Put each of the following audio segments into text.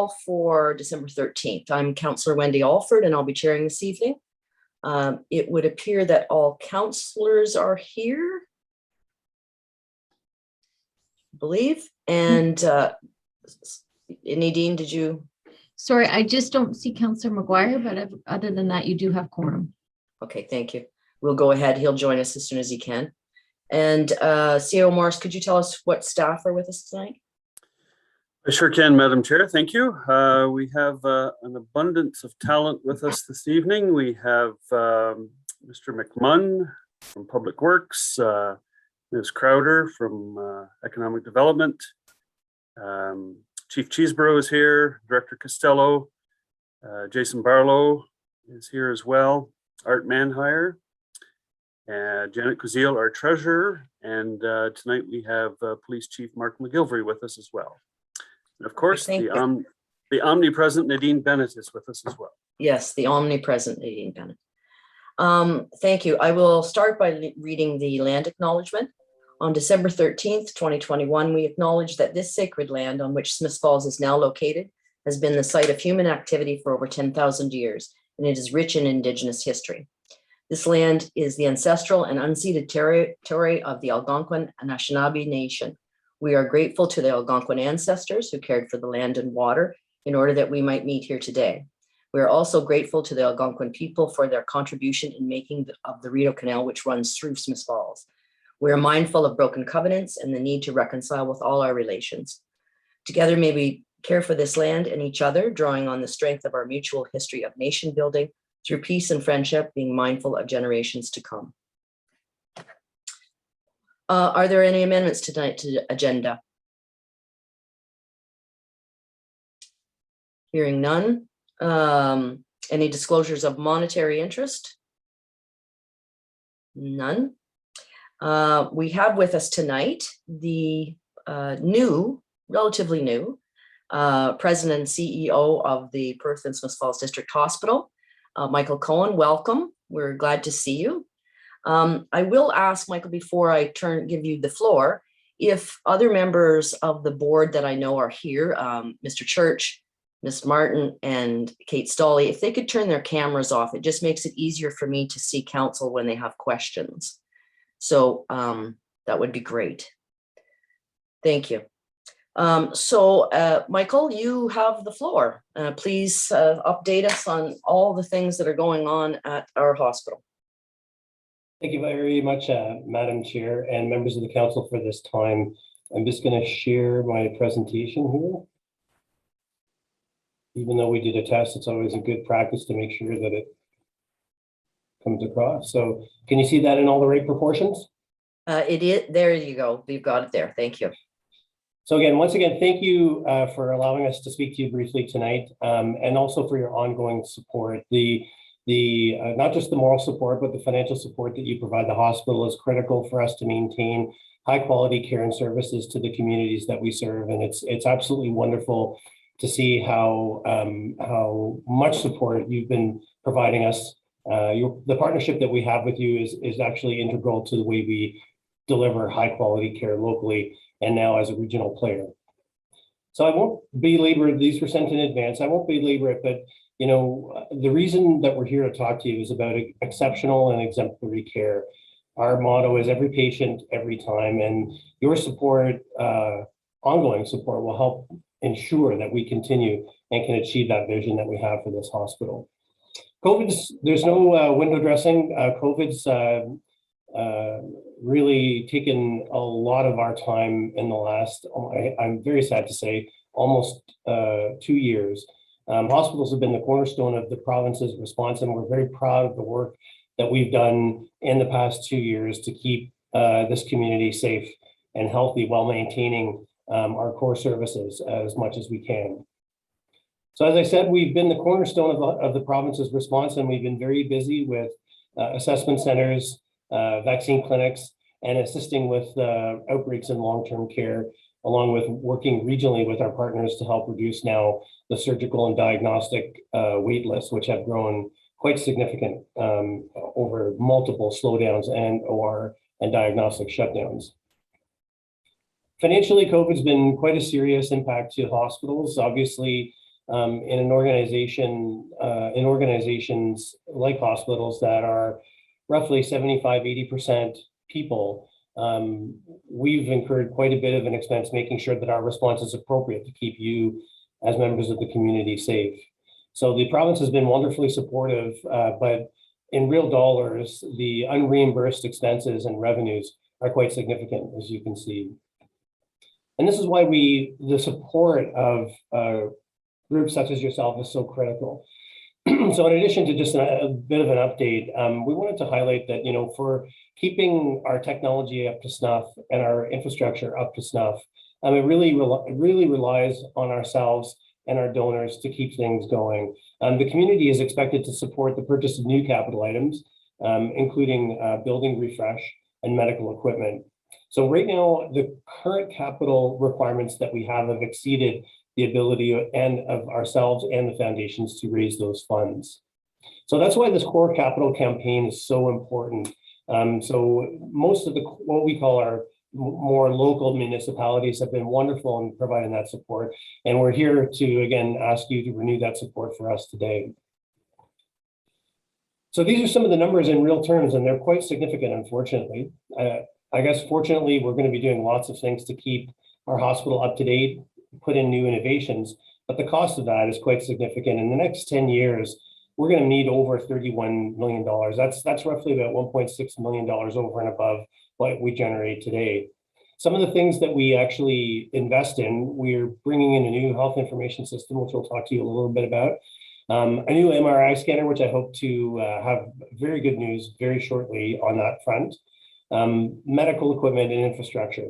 for December 13th. I'm Councillor Wendy Alford, and I'll be chairing this evening. It would appear that all councillors are here, I believe. And Nadine, did you? Sorry, I just don't see Councillor McGuire, but other than that, you do have quorum. Okay, thank you. We'll go ahead. He'll join us as soon as he can. And CEO Morris, could you tell us what staff are with us tonight? I sure can, Madam Chair. Thank you. We have an abundance of talent with us this evening. We have Mr. McMunn from Public Works, Ms. Crowder from Economic Development, Chief Cheeseborough is here, Director Costello, Jason Barlow is here as well, Art Manhire, Janet Kuziel, our treasurer, and tonight we have Police Chief Mark McGilvery with us as well. And of course, the omnipresent Nadine Bennett is with us as well. Yes, the omnipresent Nadine Bennett. Thank you. I will start by reading the land acknowledgement. On December 13th, 2021, we acknowledge that this sacred land on which Smiths Falls is now located has been the site of human activity for over 10,000 years, and it is rich in Indigenous history. This land is the ancestral and unceded territory of the Algonquin and Anishinaabe Nation. We are grateful to the Algonquin ancestors who cared for the land and water in order that we might meet here today. We are also grateful to the Algonquin people for their contribution in making of the Rideau Canal, which runs through Smiths Falls. We are mindful of broken covenants and the need to reconcile with all our relations. Together, may we care for this land and each other, drawing on the strength of our mutual history of nation building through peace and friendship, being mindful of generations to come. Are there any amendments tonight to the agenda? Hearing none. Any disclosures of monetary interest? None. We have with us tonight the relatively new President and CEO of the Perth and Smiths Falls District Hospital, Michael Cohen. Welcome. We're glad to see you. I will ask Michael, before I give you the floor, if other members of the board that I know are here, Mr. Church, Ms. Martin, and Kate Stolley, if they could turn their cameras off, it just makes it easier for me to see council when they have questions. So that would be great. Thank you. Michael, you have the floor. Please update us on all the things that are going on at our hospital. Thank you very much, Madam Chair and members of the council for this time. I'm just going to share my presentation here. Even though we did a test, it's always a good practice to make sure that it comes across. So can you see that in all the right proportions? It is. There you go. We've got it there. Thank you. So again, once again, thank you for allowing us to speak to you briefly tonight, and also for your ongoing support. Not just the moral support, but the financial support that you provide the hospital is critical for us to maintain high quality care and services to the communities that we serve. And it's absolutely wonderful to see how much support you've been providing us. The partnership that we have with you is actually integral to the way we deliver high quality care locally and now as a regional player. So I won't belabor, these were sent in advance. I won't belabor it, but you know, the reason that we're here to talk to you is about exceptional and exemplary care. Our motto is every patient, every time, and your support, ongoing support, will help ensure that we continue and can achieve that vision that we have for this hospital. There's no window dressing. COVID's really taken a lot of our time in the last, I'm very sad to say, almost 2 years. Hospitals have been the cornerstone of the province's response, and we're very proud of the work that we've done in the past 2 years to keep this community safe and healthy while maintaining our core services as much as we can. So as I said, we've been the cornerstone of the province's response, and we've been very busy with assessment centers, vaccine clinics, and assisting with outbreaks in long-term care, along with working regionally with our partners to help reduce now the surgical and diagnostic wait lists, which have grown quite significant over multiple slowdowns and OR and diagnostic shutdowns. Financially, COVID's been quite a serious impact to hospitals. Obviously, in an organization, in organizations like hospitals that are roughly 75, 80% people, we've incurred quite a bit of an expense making sure that our response is appropriate to keep you as members of the community safe. So the province has been wonderfully supportive, but in real dollars, the unreimbursed expenses and revenues are quite significant, as you can see. And this is why the support of groups such as yourself is so critical. So in addition to just a bit of an update, we wanted to highlight that, you know, for keeping our technology up to snuff and our infrastructure up to snuff, it really relies on ourselves and our donors to keep things going. The community is expected to support the purchase of new capital items, including building refresh and medical equipment. So right now, the current capital requirements that we have exceeded the ability of ourselves and the foundations to raise those funds. So that's why this core capital campaign is so important. So most of what we call our more local municipalities have been wonderful in providing that support. And we're here to, again, ask you to renew that support for us today. So these are some of the numbers in real terms, and they're quite significant, unfortunately. I guess, fortunately, we're going to be doing lots of things to keep our hospital up to date, put in new innovations, but the cost of that is quite significant. In the next 10 years, we're going to need over $31 million. That's roughly about $1.6 million over and above what we generate today. Some of the things that we actually invest in, we're bringing in a new health information system, which we'll talk to you a little bit about. A new MRI scanner, which I hope to have very good news very shortly on that front. Medical equipment and infrastructure.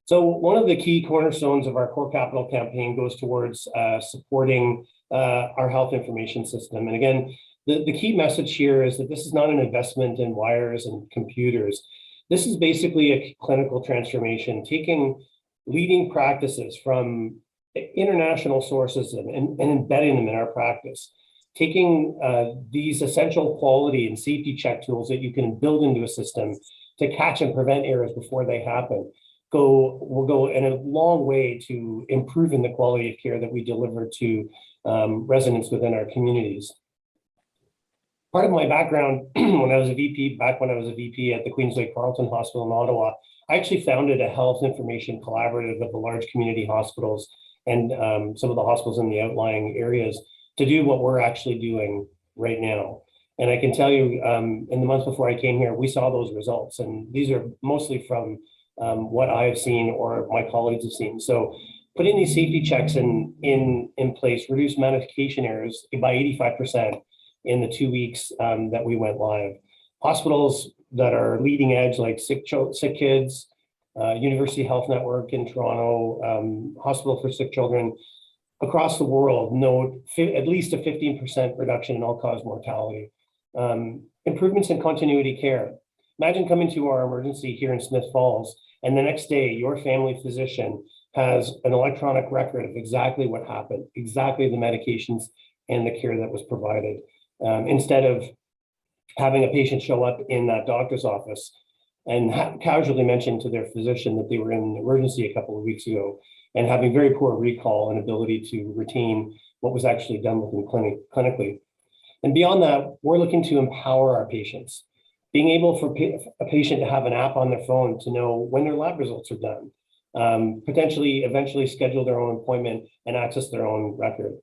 So one of the key cornerstones of our core capital campaign goes towards supporting our health information system. And again, the key message here is that this is not an investment in wires and computers. This is basically a clinical transformation, taking leading practices from international sources and embedding them in our practice. Taking these essential quality and safety check tools that you can build into a system to catch and prevent errors before they happen will go in a long way to improving the quality of care that we deliver to residents within our communities. Part of my background when I was a VP at the Queens Lake Carleton Hospital in Ottawa, I actually founded a health information collaborative of the large community hospitals and some of the hospitals in the outlying areas to do what we're actually doing right now. And I can tell you, in the months before I came here, we saw those results. And these are mostly from what I have seen or my colleagues have seen. So putting these safety checks in place reduced medication errors by 85% in the 2 weeks that we went live. Hospitals that are leading edge, like Sick Kids, University Health Network in Toronto, Hospital for Sick Children, across the world note at least a 15% reduction in all-cause mortality. Improvements in continuity care. Imagine coming to our emergency here in Smith Falls, and the next day your family physician has an electronic record of exactly what happened, exactly the medications and the care that was provided. Instead of having a patient show up in that doctor's office and casually mention to their physician that they were in an emergency a couple of weeks ago, and having very poor recall and ability to retain what was actually done with them clinically. And beyond that, we're looking to empower our patients. Being able for a patient to have an app on their phone to know when their lab results are done, potentially eventually schedule their own appointment and access their own record.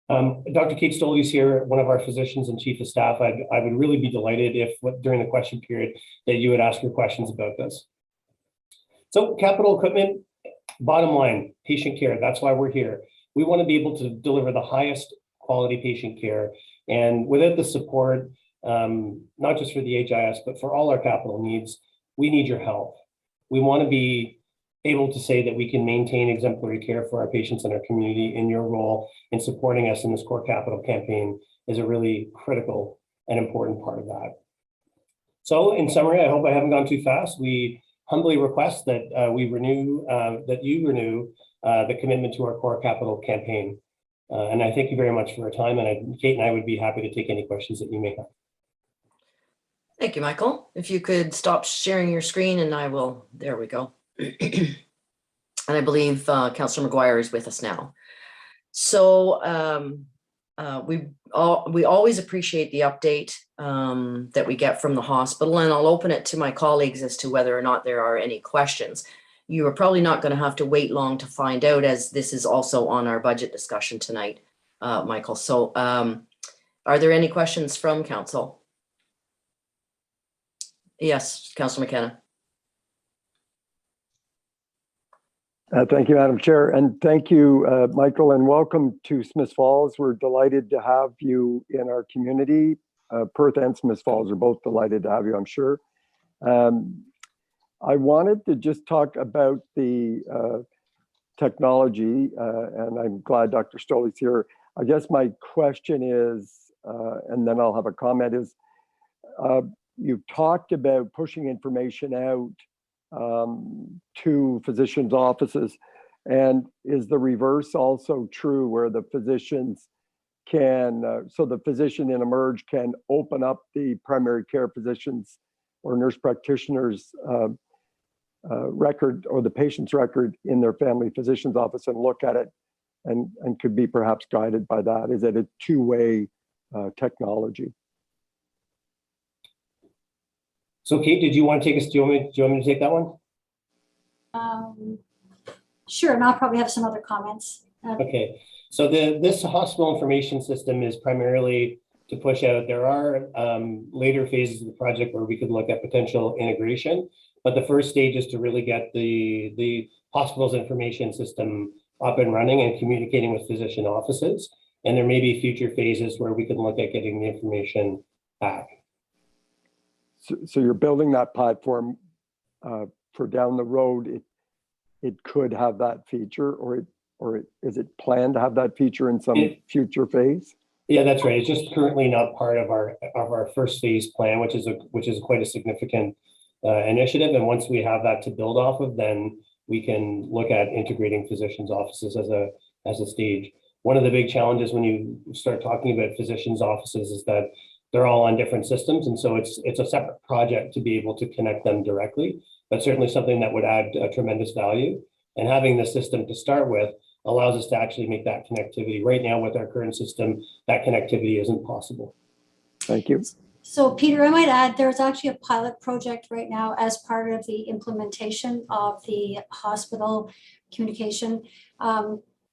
Dr. Kate Stoley's here, one of our physicians and chief of staff. I would really be delighted if during the question period that you would ask your questions about this. So capital equipment, bottom line, patient care. That's why we're here. We want to be able to deliver the highest quality patient care. And without the support, not just for the HIS, but for all our capital needs, we need your help. We want to be able to say that we can maintain exemplary care for our patients and our community, and your role in supporting us in this core capital campaign is a really critical and important part of that. So in summary, I hope I haven't gone too fast. We humbly request that you renew the commitment to our core capital campaign. And I thank you very much for your time, and Kate and I would be happy to take any questions that you may have. Thank you, Michael. If you could stop sharing your screen and I will, there we go. And I believe Councillor McGuire is with us now. So we always appreciate the update that we get from the hospital, and I'll open it to my colleagues as to whether or not there are any questions. You are probably not going to have to wait long to find out, as this is also on our budget discussion tonight, Michael. So are there any questions from council? Yes, Councillor McKenna. Thank you, Madam Chair, and thank you, Michael, and welcome to Smith Falls. We're delighted to have you in our community. Perth and Smith Falls are both delighted to have you, I'm sure. I wanted to just talk about the technology, and I'm glad Dr. Stoley's here. I guess my question is, and then I'll have a comment, is you've talked about pushing information out to physicians' offices. And is the reverse also true, where the physicians can, so the physician in Emerge can open up the primary care physicians or nurse practitioners record, or the patient's record in their family physician's office, and look at it and could be perhaps guided by that? Is it a two-way technology? So Kate, did you want to take us, do you want me to take that one? Sure, and I'll probably have some other comments. Okay, so this hospital information system is primarily to push out. There are later phases of the project where we could look at potential integration, but the first stage is to really get the hospital's information system up and running and communicating with physician offices. And there may be future phases where we could look at getting the information back. So you're building that platform for down the road. It could have that feature, or is it planned to have that feature in some future phase? Yeah, that's right. It's just currently not part of our first phase plan, which is quite a significant initiative. And once we have that to build off of, then we can look at integrating physicians' offices as a stage. One of the big challenges when you start talking about physicians' offices is that they're all on different systems, and so it's a separate project to be able to connect them directly, but certainly something that would add a tremendous value. And having the system to start with allows us to actually make that connectivity. Right now with our current system, that connectivity isn't possible. Thank you. So Peter, I might add, there's actually a pilot project right now as part of the implementation of the hospital communication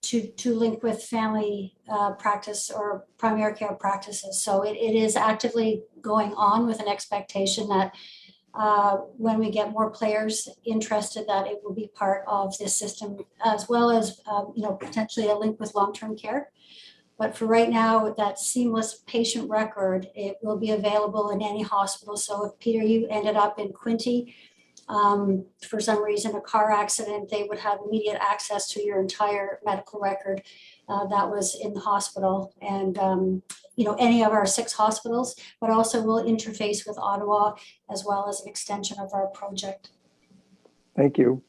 to link with family practice or primary care practices. So it is actively going on, with an expectation that when we get more players interested, that it will be part of this system, as well as potentially a link with long-term care. But for right now, that seamless patient record, it will be available in any hospital. So if, Peter, you ended up in Quinte, for some reason, a car accident, they would have immediate access to your entire medical record that was in the hospital, and any of our 6 hospitals, but also will interface with Ottawa as well as an extension of our project. Thank you.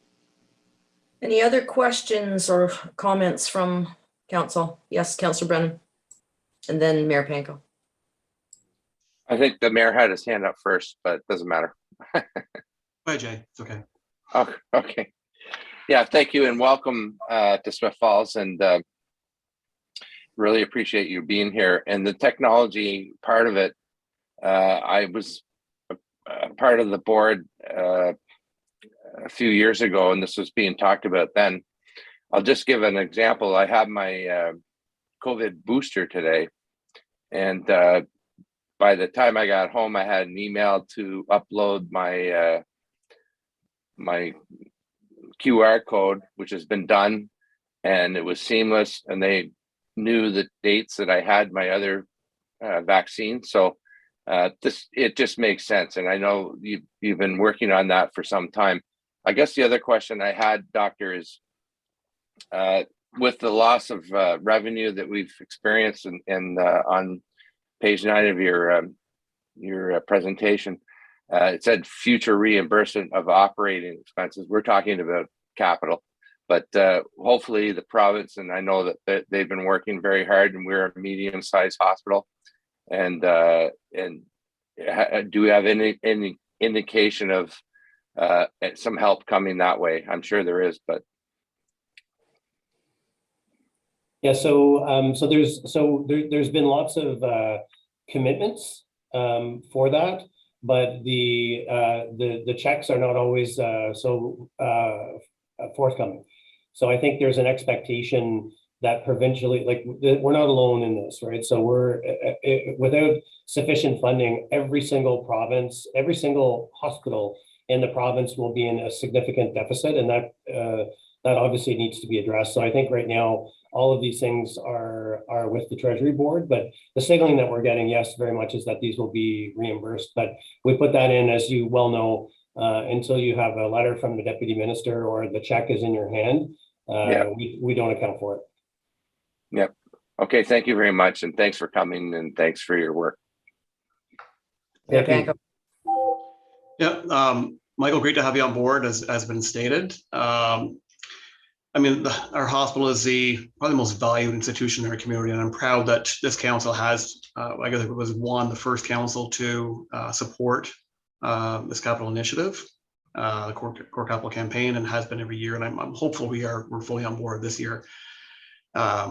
Any other questions or comments from council? Yes, Councillor Brennan, and then Mayor Panko. I think the mayor had his hand up first, but it doesn't matter. Hi, Jay. It's okay. Oh, okay. Yeah, thank you and welcome to Smith Falls, and really appreciate you being here. And the technology part of it, I was a part of the board a few years ago, and this was being talked about then. I'll just give an example. I have my COVID booster today, and by the time I got home, I had an email to upload my my QR code, which has been done, and it was seamless, and they knew the dates that I had my other vaccine. So it just makes sense, and I know you've been working on that for some time. I guess the other question I had, Doctor, is with the loss of revenue that we've experienced on page 9 of your presentation, it said future reimbursement of operating expenses. We're talking about capital, but hopefully the province, and I know that they've been working very hard, and we're a medium-sized hospital. And do we have any indication of some help coming that way? I'm sure there is, but Yeah, there's been lots of commitments for that, but the checks are not always forthcoming. So I think there's an expectation that provincially, like we're not alone in this, right? So we're without sufficient funding, every single province, every single hospital in the province will be in a significant deficit, and that obviously needs to be addressed. So I think right now all of these things are with the Treasury Board, but the signaling that we're getting, yes, very much, is that these will be reimbursed. But we put that in, as you well know, until you have a letter from the Deputy Minister or the check is in your hand, we don't account for it. Yep. Okay, thank you very much, and thanks for coming, and thanks for your work. Mayor Thank you. Panko. Yeah, Michael, great to have you on board, as been stated. I mean, our hospital is probably the most valued institution in our community, and I'm proud that this council has, I guess it was the first council to support this capital initiative, the core capital campaign, and has been every year. And I'm hopeful we're fully on board this year. I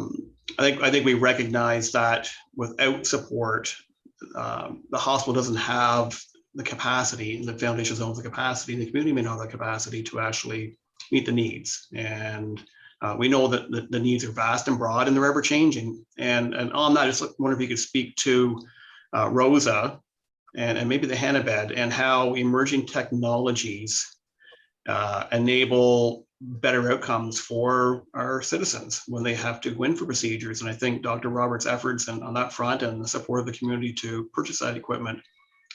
think we recognize that without support, the hospital doesn't have the capacity, the foundation owns the capacity, and the community may not have the capacity to actually meet the needs. And we know that the needs are vast and broad, and they're ever changing. And on that, I just wonder if you could speak to Rosa and maybe the Hannibed, and how emerging technologies enable better outcomes for our citizens when they have to go in for procedures. And I think Dr. Roberts' efforts on that front, and the support of the community to purchase that equipment,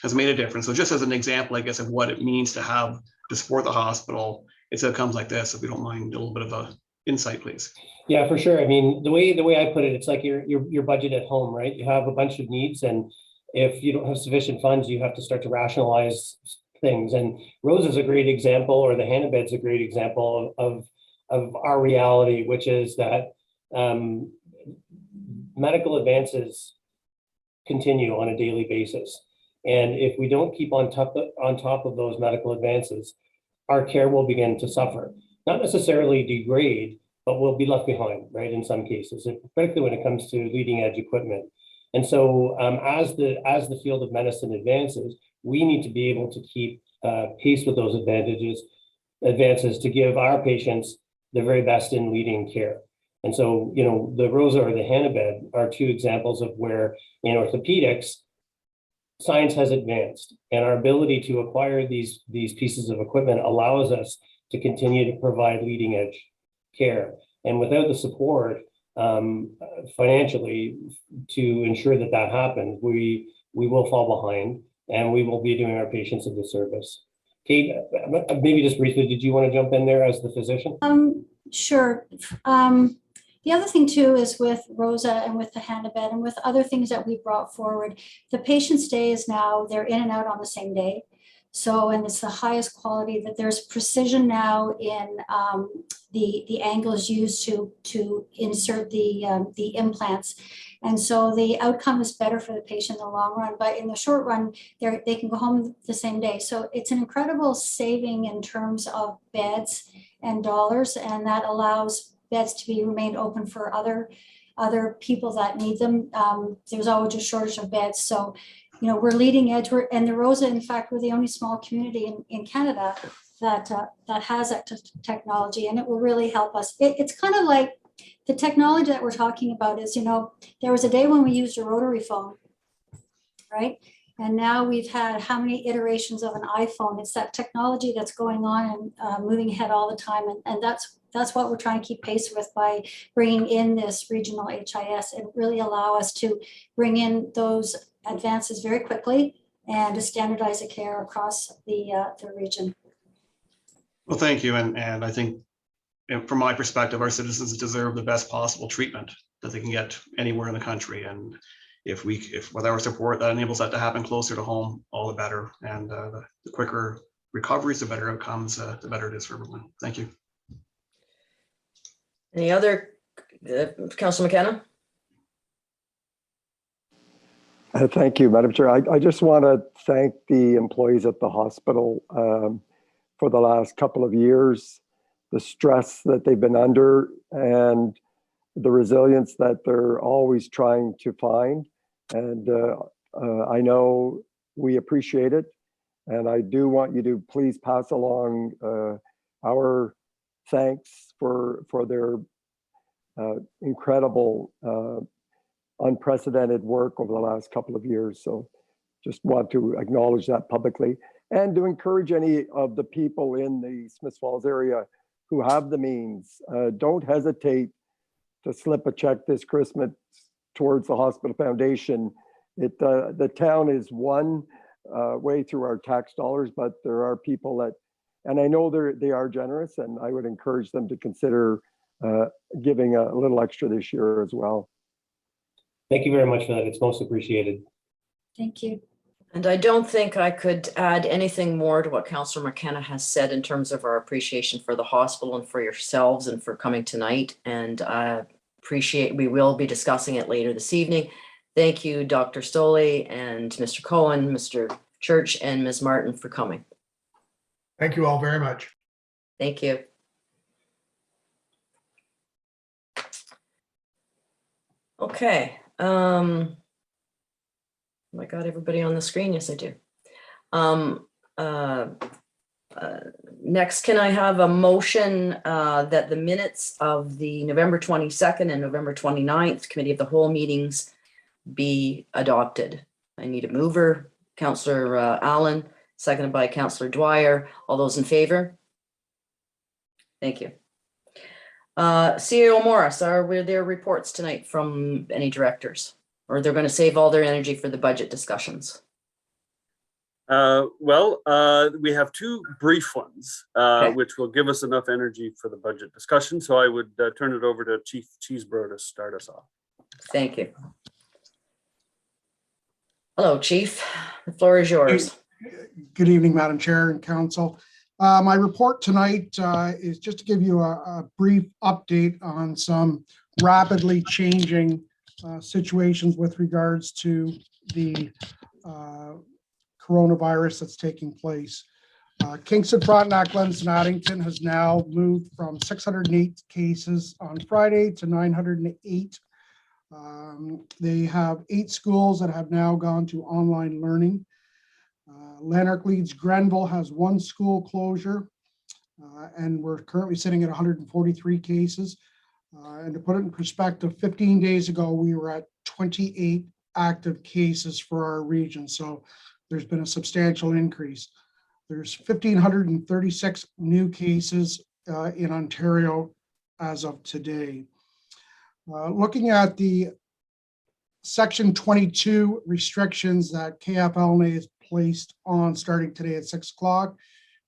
has made a difference. So just as an example, I guess, of what it means to support the hospital, it's outcomes like this. If you don't mind a little bit of a insight, please. Yeah, for sure. I mean, the way I put it, it's like your budget at home, right? You have a bunch of needs, and if you don't have sufficient funds, you have to start to rationalize things. And Rose is a great example, or the Hannibed's a great example of our reality, which is that medical advances continue on a daily basis. And if we don't keep on top of those medical advances, our care will begin to suffer. Not necessarily degrade, but we'll be left behind, right, in some cases, particularly when it comes to leading edge equipment. And so as the field of medicine advances, we need to be able to keep pace with those advances to give our patients the very best in leading care. And so, you know, the Rosa or the Hannibed are two examples of where in orthopedics, science has advanced, and our ability to acquire these pieces of equipment allows us to continue to provide leading edge care. And without the support financially to ensure that happens, we will fall behind, and we will be doing our patients a disservice. Kate, maybe just briefly, did you want to jump in there as the physician? Sure. The other thing too is with Rosa and with the Hannibed and with other things that we brought forward, the patient stay is now, they're in and out on the same day. So, and it's the highest quality, that there's precision now in the angles used to insert the implants. And so the outcome is better for the patient in the long run, but in the short run, they can go home the same day. So it's an incredible saving in terms of beds and dollars, and that allows beds to be remained open for other people that need them. There's always a shortage of beds. So, you know, we're leading edge. And the Rosa, in fact, we're the only small community in Canada that has that technology, and it will really help us. It's kind of like the technology that we're talking about is, you know, there was a day when we used a rotary phone, right? And now we've had how many iterations of an iPhone? It's that technology that's going on and moving ahead all the time. And that's what we're trying to keep pace with by bringing in this regional HIS and really allow us to bring in those advances very quickly and to standardize the care across the region. Well, thank you. And I think, from my perspective, our citizens deserve the best possible treatment that they can get anywhere in the country. And if with our support that enables that to happen closer to home, all the better. And the quicker recoveries, the better outcomes, the better it is for everyone. Thank you. Any other, Councillor McKenna? Thank you, Madam Chair. I just want to thank the employees at the hospital for the last couple of years, the stress that they've been under, and the resilience that they're always trying to find. And I know we appreciate it. And I do want you to please pass along our thanks for their incredible, unprecedented work over the last couple of years. So just want to acknowledge that publicly, and to encourage any of the people in the Smiths Falls area who have the means, don't hesitate to slip a check this Christmas towards the Hospital Foundation. The town is one way through our tax dollars, but there are people that, and I know they are generous, and I would encourage them to consider giving a little extra this year as well. Thank you very much for that. It's most appreciated. Thank you. And I don't think I could add anything more to what Councillor McKenna has said in terms of our appreciation for the hospital and for yourselves and for coming tonight. And I appreciate, we will be discussing it later this evening. Thank you, Dr. Stoley and Mr. Cohen, Mr. Church, and Ms. Martin for coming. Thank you all very much. Thank you. Okay. I got everybody on the screen. Yes, I do. Next, can I have a motion that the minutes of the November 22nd and November 29th Committee of the Whole meetings be adopted? I need a mover. Councillor Allen, seconded by Councillor Dwyer. All those in favor? Thank you. CEO Morris, are there reports tonight from any directors? Or they're going to save all their energy for the budget discussions? We have two brief ones, Okay. which will give us enough energy for the budget discussion. So I would turn it over to Chief Cheesebro to start us off. Thank you. Hello, Chief. The floor is yours. Good evening, Madam Chair and Council. My report tonight is just to give you a brief update on some rapidly changing situations with regards to the coronavirus that's taking place. Kingston, Frontenac, Glenson, and Addington has now moved from 608 cases on Friday to 908. They have 8 schools that have now gone to online learning. Lanark, Leeds, Grenville has 1 school closure, and we're currently sitting at 143 cases. And to put it in perspective, 15 days ago, we were at 28 active cases for our region. So there's been a substantial increase. There's 1,536 new cases in Ontario as of today. Looking at the Section 22 restrictions that KFLNA has placed on starting today at 6 o'clock,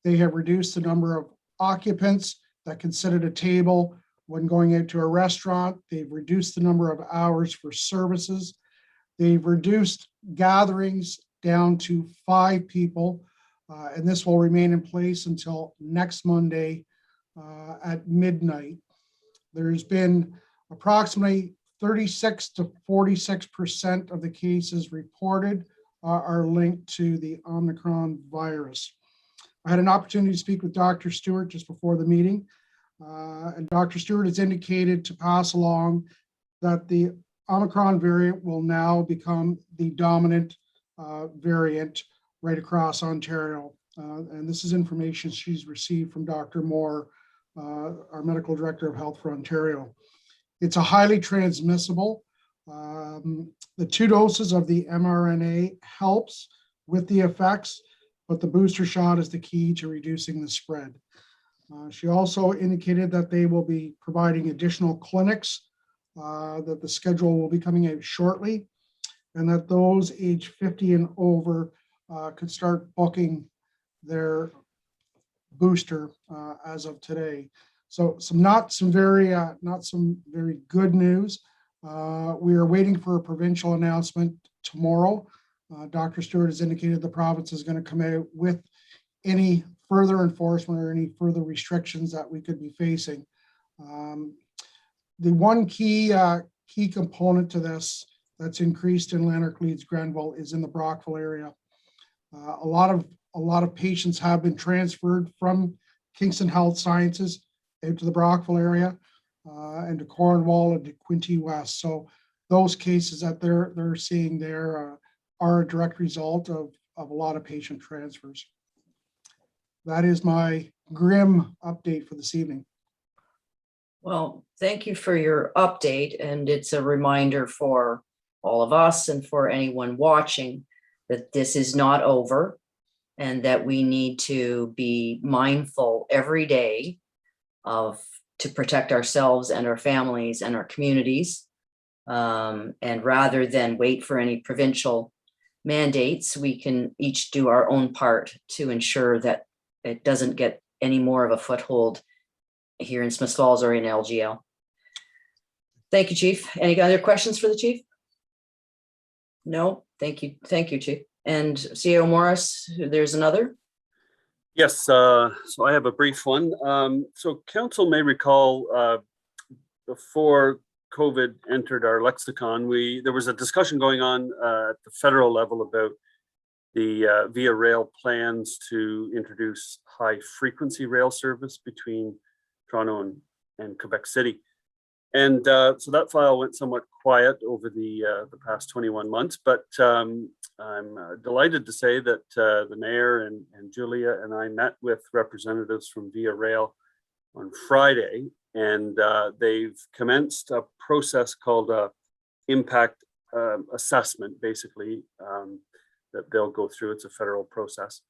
they have reduced the number of occupants that can sit at a table when going out to a restaurant. They've reduced the number of hours for services. They've reduced gatherings down to 5 people, and this will remain in place until next Monday at midnight. There's been approximately 36 to 46% of the cases reported are linked to the Omicron virus. I had an opportunity to speak with Dr. Stewart just before the meeting, and Dr. Stewart has indicated to pass along that the Omicron variant will now become the dominant variant right across Ontario. And this is information she's received from Dr. Moore, our Medical Director of Health for Ontario. It's a highly transmissible. The 2 doses of the mRNA helps with the effects, but the booster shot is the key to reducing the spread. She also indicated that they will be providing additional clinics, that the schedule will be coming out shortly, and that those age 50 and over could start booking their booster as of today. So not some very good news. We are waiting for a provincial announcement tomorrow. Dr. Stewart has indicated the province is going to come out with any further enforcement or any further restrictions that we could be facing. The one key component to this that's increased in Lanark, Leeds, Grenville is in the Brockville area. A lot of patients have been transferred from Kingston Health Sciences into the Brockville area. and to Cornwall and to Quinte West. So those cases that they're seeing there are a direct result of a lot of patient transfers. That is my grim update for this evening. Well, thank you for your update, and it's a reminder for all of us and for anyone watching that this is not over and that we need to be mindful every day to protect ourselves and our families and our communities. And rather than wait for any provincial mandates, we can each do our own part to ensure that it doesn't get any more of a foothold here in Smith Falls or in LGL. Thank you, Chief. Any other questions for the Chief? No, thank you. Thank you, Chief. And CEO Morris, there's another. Yes, so I have a brief one. So council may recall before COVID entered our lexicon, there was a discussion going on at the federal level about the Via Rail plans to introduce high frequency rail service between Toronto and Quebec City. And so that file went somewhat quiet over the past 21 months, but I'm delighted to say that the mayor and Julia and I met with representatives from Via Rail on Friday, and they've commenced a process called impact assessment, basically, that they'll go through. It's a federal process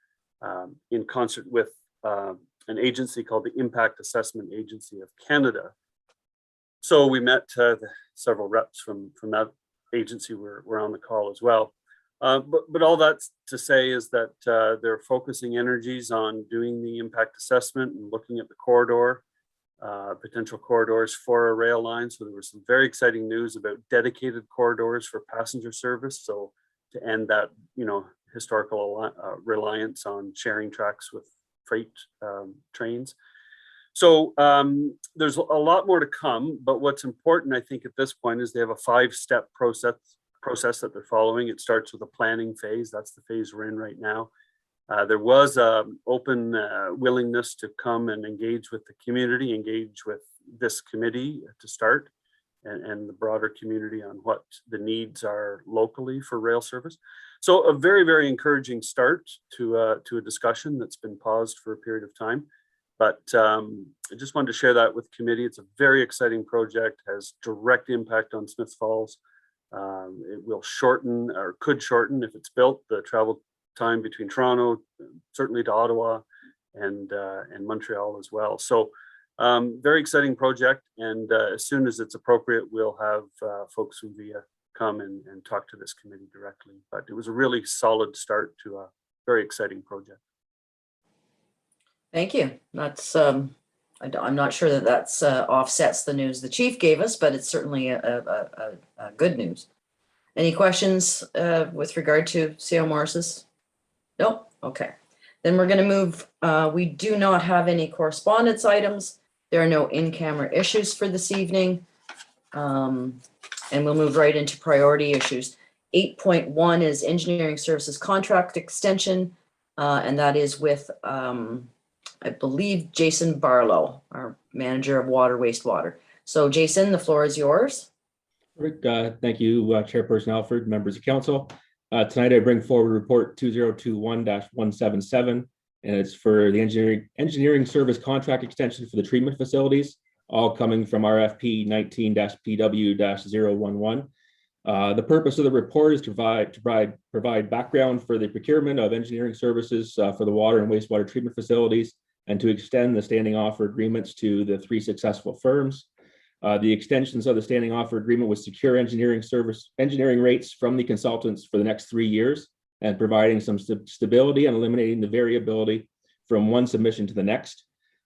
in concert with an agency called the Impact Assessment Agency of Canada. So we met several reps from that agency were on the call as well. But all that's to say is that they're focusing energies on doing the impact assessment and looking at the corridor, potential corridors for a rail line. So there was some very exciting news about dedicated corridors for passenger service. So to end that, historical reliance on sharing tracks with freight trains. So there's a lot more to come, but what's important, I think, at this point is they have a 5-step process that they're following. It starts with a planning phase. That's the phase we're in right now. There was an open willingness to come and engage with the community, engage with this committee to start, and the broader community on what the needs are locally for rail service. So a very, very encouraging start to a discussion that's been paused for a period of time. But I just wanted to share that with committee. It's a very exciting project, has direct impact on Smith Falls. It will shorten, or could shorten if it's built, the travel time between Toronto, certainly to Ottawa and Montreal as well. So very exciting project. And as soon as it's appropriate, we'll have folks from VIA come and talk to this committee directly. But it was a really solid start to a very exciting project. Thank you. That's I'm not sure that that's offsets the news the chief gave us, but it's certainly a good news. Any questions with regard to CEO Morris's? Nope. Okay. Then we're going to move. We do not have any correspondence items. There are no in-camera issues for this evening. And we'll move right into priority issues. 8.1 is engineering services contract extension, and that is with I believe Jason Barlow, our manager of water wastewater. So Jason, the floor is yours. Thank you, Chairperson Alford, members of council. Tonight I bring forward report 2021-177, and it's for the engineering service contract extension for the treatment facilities, all coming from RFP 19-PW-011. The purpose of the report is to provide background for the procurement of engineering services for the water and wastewater treatment facilities, and to extend the standing offer agreements to the 3 successful firms. The extensions of the standing offer agreement would secure engineering rates from the consultants for the next 3 years, and providing some stability and eliminating the variability from one submission to the next.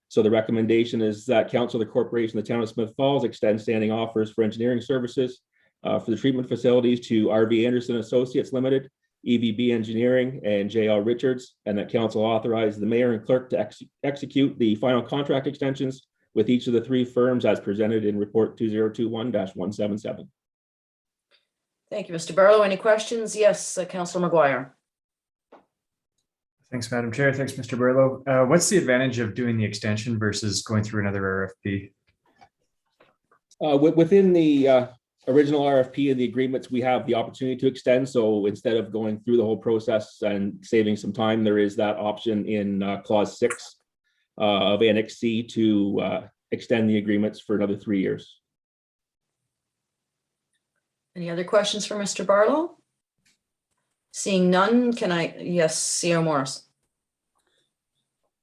So the recommendation is that Council, the Corporation, the Town of Smith Falls extend standing offers for engineering services for the treatment facilities to RV Anderson Associates Limited, EVB Engineering, and JL Richards, and that Council authorize the mayor and clerk to execute the final contract extensions with each of the 3 firms as presented in report 2021-177. Thank you, Mr. Barlow. Any questions? Yes, Councillor McGuire. Thanks, Madam Chair. Thanks, Mr. Barlow. What's the advantage of doing the extension versus going through another RFP? Within the original RFP and the agreements, we have the opportunity to extend. So instead of going through the whole process and saving some time, there is that option in clause 6 of Annex C to extend the agreements for another 3 years. Any other questions for Mr. Barlow? Seeing none, yes, CEO Morris.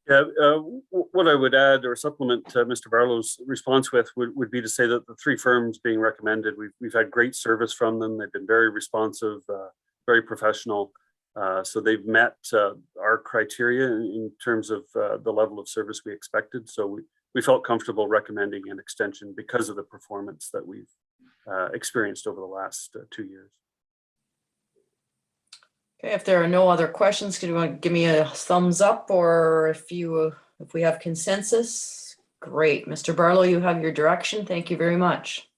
Yeah, what I would add or supplement Mr. Barlow's response with would be to say that the 3 firms being recommended, we've had great service from them. They've been very responsive, very professional. So they've met our criteria in terms of the level of service we expected. So we felt comfortable recommending an extension because of the performance that we've experienced over the last 2 years. Okay, if there are no other questions, could you want to give me a thumbs up, or if we have consensus? Great. Mr. Barlow, you have your direction. Thank you very much.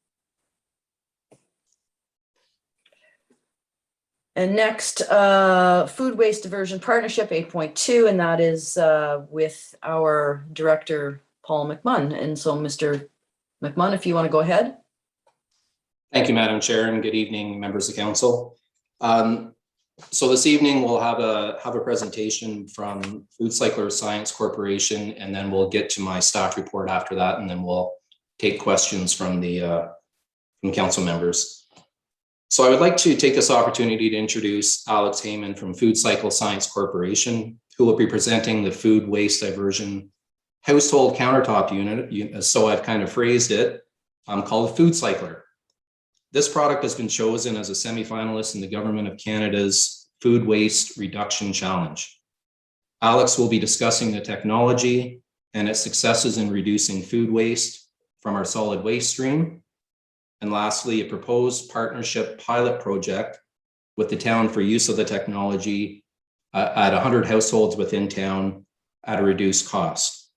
And next, Food Waste Diversion Partnership 8.2, and that is with our director, Paul McMunn. And so, Mr. McMunn, if you want to go ahead. Thank you, Madam Chair, and good evening, members of council. So this evening we'll have a presentation from Food Cycler Science Corporation, and then we'll get to my staff report after that, and then we'll take questions from the from council members. So I would like to take this opportunity to introduce Alex Heyman from Food Cycle Science Corporation, who will be presenting the food waste diversion household countertop unit, so I've kind of phrased it, called the Food Cycler. This product has been chosen as a semi-finalist in the Government of Canada's Food Waste Reduction Challenge. Alex will be discussing the technology and its successes in reducing food waste from our solid waste stream. And lastly, a proposed partnership pilot project with the town for use of the technology at 100 households within town at a reduced cost.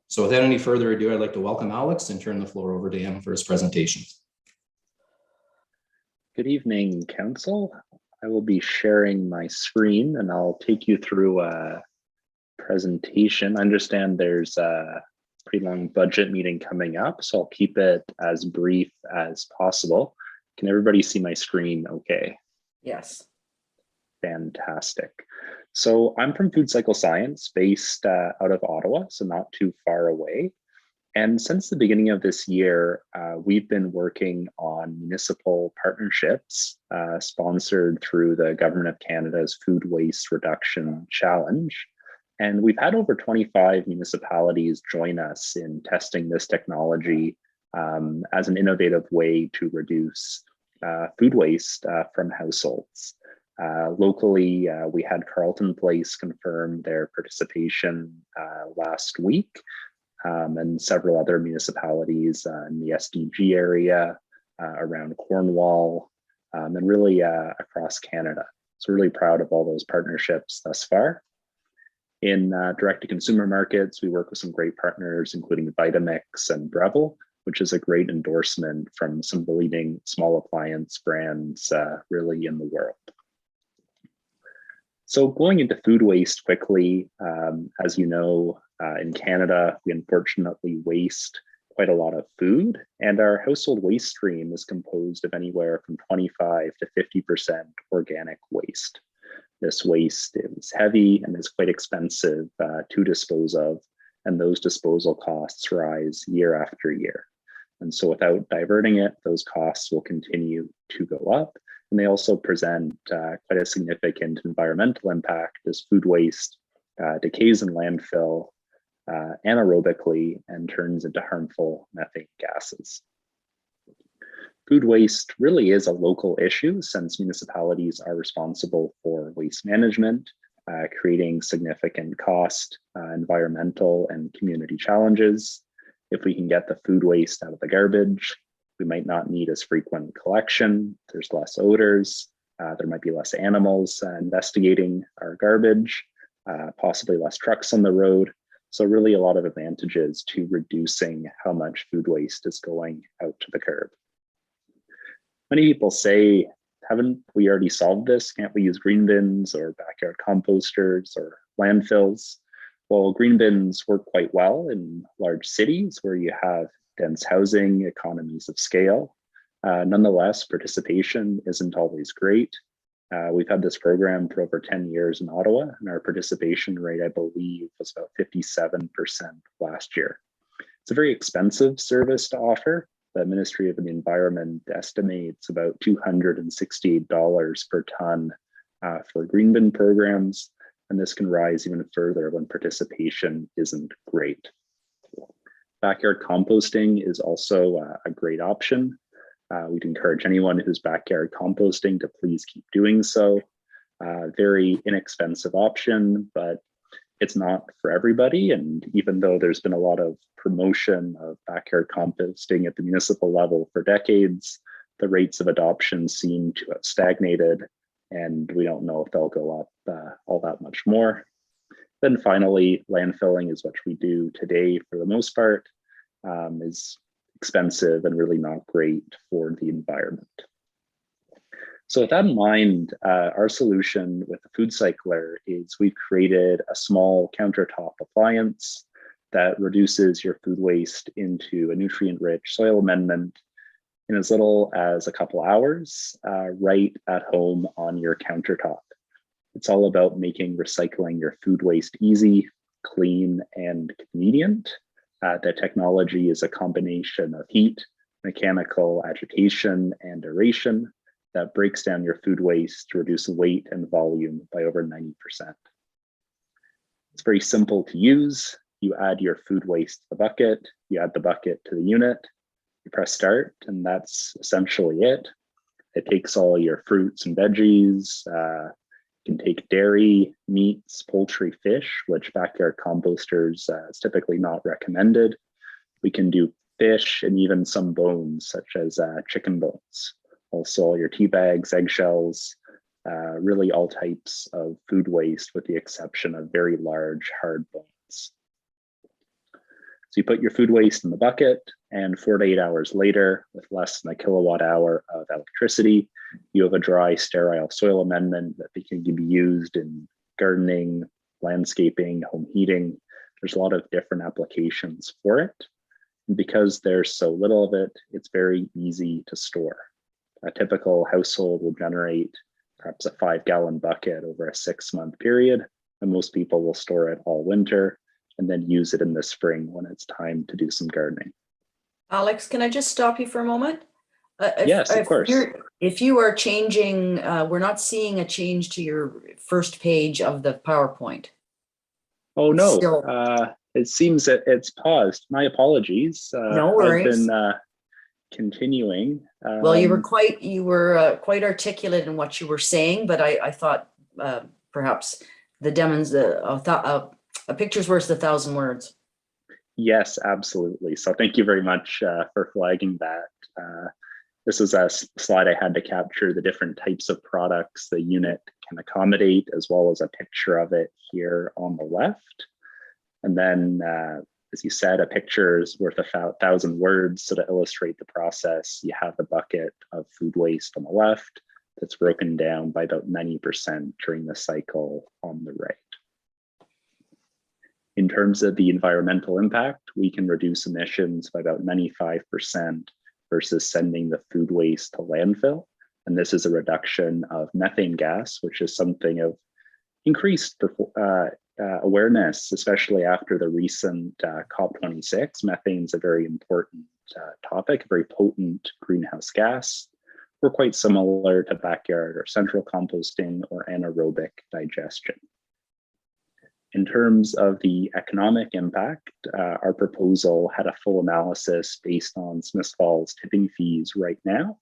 So without any further ado, I'd like to welcome Alex and turn the floor over to him for his presentation. Good evening, Council. I will be sharing my screen and I'll take you through a presentation. I understand there's a pretty long budget meeting coming up, so I'll keep it as brief as possible. Can everybody see my screen okay? Yes. Fantastic. So I'm from Food Cycle Science, based out of Ottawa, so not too far away. And since the beginning of this year, we've been working on municipal partnerships sponsored through the Government of Canada's Food Waste Reduction Challenge. And we've had over 25 municipalities join us in testing this technology as an innovative way to reduce food waste from households. Locally, we had Carleton Place confirm their participation last week. And several other municipalities in the SDG area, around Cornwall, and really across Canada. So really proud of all those partnerships thus far. In direct-to-consumer markets, we work with some great partners, including Vitamix and Breville, which is a great endorsement from some of the leading small appliance brands really in the world. So going into food waste quickly, as you know, in Canada, we unfortunately waste quite a lot of food, and our household waste stream is composed of anywhere from 25 to 50% organic waste. This waste is heavy and is quite expensive to dispose of, and those disposal costs rise year after year. And so without diverting it, those costs will continue to go up. And they also present quite a significant environmental impact as food waste decays in landfill anaerobically and turns into harmful methane gases. Food waste really is a local issue since municipalities are responsible for waste management, creating significant cost, environmental and community challenges. If we can get the food waste out of the garbage, we might not need as frequent collection. There's less odors. There might be less animals investigating our garbage, possibly less trucks on the road. So really a lot of advantages to reducing how much food waste is going out to the curb. Many people say, haven't we already solved this? Can't we use green bins or backyard composters or landfills? Well, green bins work quite well in large cities where you have dense housing, economies of scale. Nonetheless, participation isn't always great. We've had this program for over 10 years in Ottawa, and our participation rate, I believe, was about 57% last year. It's a very expensive service to offer. The Ministry of the Environment estimates about $268 per ton for green bin programs, and this can rise even further when participation isn't great. Backyard composting is also a great option. We'd encourage anyone who's backyard composting to please keep doing so. Very inexpensive option, but it's not for everybody. And even though there's been a lot of promotion of backyard composting at the municipal level for decades, the rates of adoption seem to have stagnated, and we don't know if they'll go up all that much more. Then finally, landfilling is what we do today for the most part, is expensive and really not great for the environment. So with that in mind, our solution with the food cycler is we've created a small countertop appliance that reduces your food waste into a nutrient-rich soil amendment in as little as a couple hours, right at home on your countertop. It's all about making recycling your food waste easy, clean, and convenient. The technology is a combination of heat, mechanical agitation, and aeration that breaks down your food waste to reduce weight and volume by over 90%. It's very simple to use. You add your food waste to the bucket, you add the bucket to the unit, you press start, and that's essentially it. It takes all your fruits and veggies. You can take dairy, meats, poultry, fish, which backyard composters is typically not recommended. We can do fish and even some bones, such as chicken bones. Also, all your tea bags, eggshells, really all types of food waste, with the exception of very large hard bones. So you put your food waste in the bucket, and 4 to 8 hours later, with less than a kilowatt hour of electricity, you have a dry, sterile soil amendment that can be used in gardening, landscaping, home heating. There's a lot of different applications for it. And because there's so little of it, it's very easy to store. A typical household will generate perhaps a 5-gallon bucket over a 6-month period, and most people will store it all winter and then use it in the spring when it's time to do some gardening. Alex, can I just stop you for a moment? Yes, of course. If you are changing, we're not seeing a change to your first page of the PowerPoint. Oh, no. Still, it seems that it's paused. My apologies. No worries. I've been continuing. Well, you were quite articulate in what you were saying, but I thought perhaps a picture's worth 1,000 words. Yes, absolutely. So thank you very much for flagging that. This is a slide I had to capture the different types of products the unit can accommodate, as well as a picture of it here on the left. And then, as you said, a picture is worth 1,000 words. So to illustrate the process, you have the bucket of food waste on the left that's broken down by about 90% during the cycle on the right. In terms of the environmental impact, we can reduce emissions by about 95% versus sending the food waste to landfill. And this is a reduction of methane gas, which is something of increased awareness, especially after the recent COP26. Methane is a very important topic, a very potent greenhouse gas. We're quite similar to backyard or central composting or anaerobic digestion. In terms of the economic impact, our proposal had a full analysis based on Smith Falls tipping fees right now,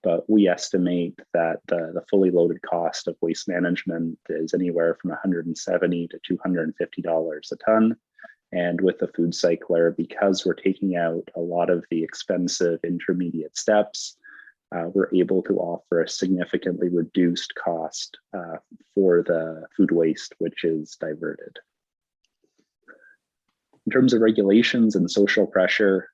but we estimate that the fully loaded cost of waste management is anywhere from $170 to $250 a ton. And with the food cycler, because we're taking out a lot of the expensive intermediate steps, we're able to offer a significantly reduced cost for the food waste, which is diverted. In terms of regulations and social pressure,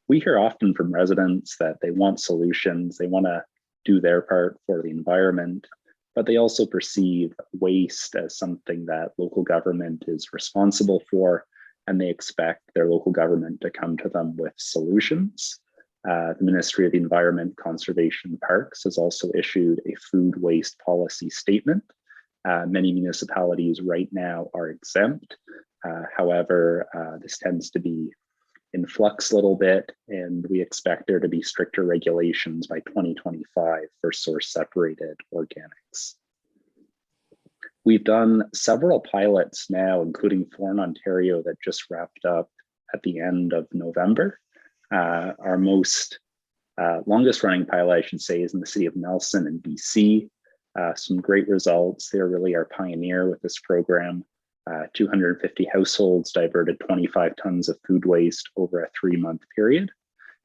we hear often from residents that they want solutions, they want to do their part for the environment, but they also perceive waste as something that local government is responsible for, and they expect their local government to come to them with solutions. The Ministry of the Environment, Conservation and Parks has also issued a food waste policy statement. Many municipalities right now are exempt. However, this tends to be in flux a little bit, and we expect there to be stricter regulations by 2025 for source separated organics. We've done several pilots now, including 4 in Ontario that just wrapped up at the end of November. Our most longest running pilot, I should say, is in the city of Nelson in BC. Some great results. They're really our pioneer with this program. 250 households diverted 25 tons of food waste over a 3-month period.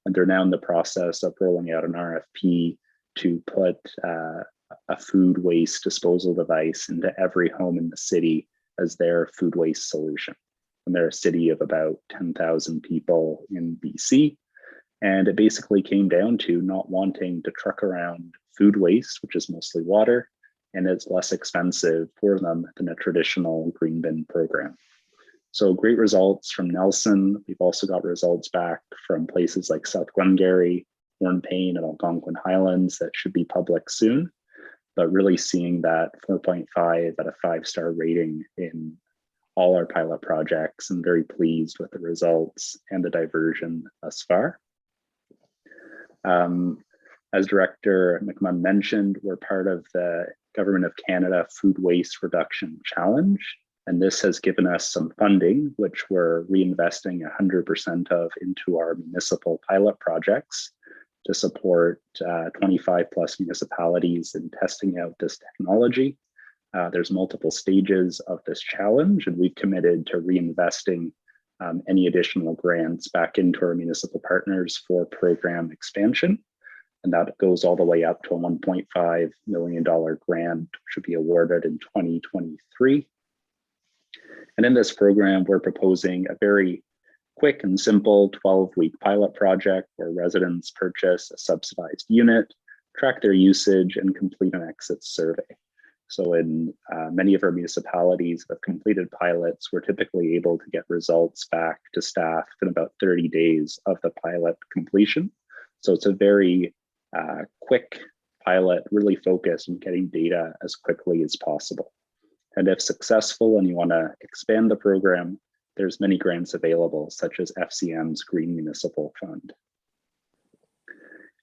And they're now in the process of rolling out an RFP to put a food waste disposal device into every home in the city as their food waste solution. And they're a city of about 10,000 people in BC. And it basically came down to not wanting to truck around food waste, which is mostly water, and it's less expensive for them than a traditional green bin program. So great results from Nelson. We've also got results back from places like South Glengarry, Warrenpayne, and Algonquin Highlands that should be public soon, but really seeing that 4.5 at a 5-star rating in all our pilot projects, and very pleased with the results and the diversion thus far. As Director McMunn mentioned, we're part of the Government of Canada Food Waste Reduction Challenge, and this has given us some funding, which we're reinvesting 100% of into our municipal pilot projects to support 25 plus municipalities in testing out this technology. There's multiple stages of this challenge, and we've committed to reinvesting any additional grants back into our municipal partners for program expansion. And that goes all the way up to a $1.5 million grant, which should be awarded in 2023. And in this program, we're proposing a very quick and simple 12-week pilot project where residents purchase a subsidized unit, track their usage, and complete an exit survey. So in many of our municipalities that have completed pilots, we're typically able to get results back to staff in about 30 days of the pilot completion. So it's a very quick pilot, really focused on getting data as quickly as possible. And if successful and you want to expand the program, there's many grants available, such as FCM's Green Municipal Fund.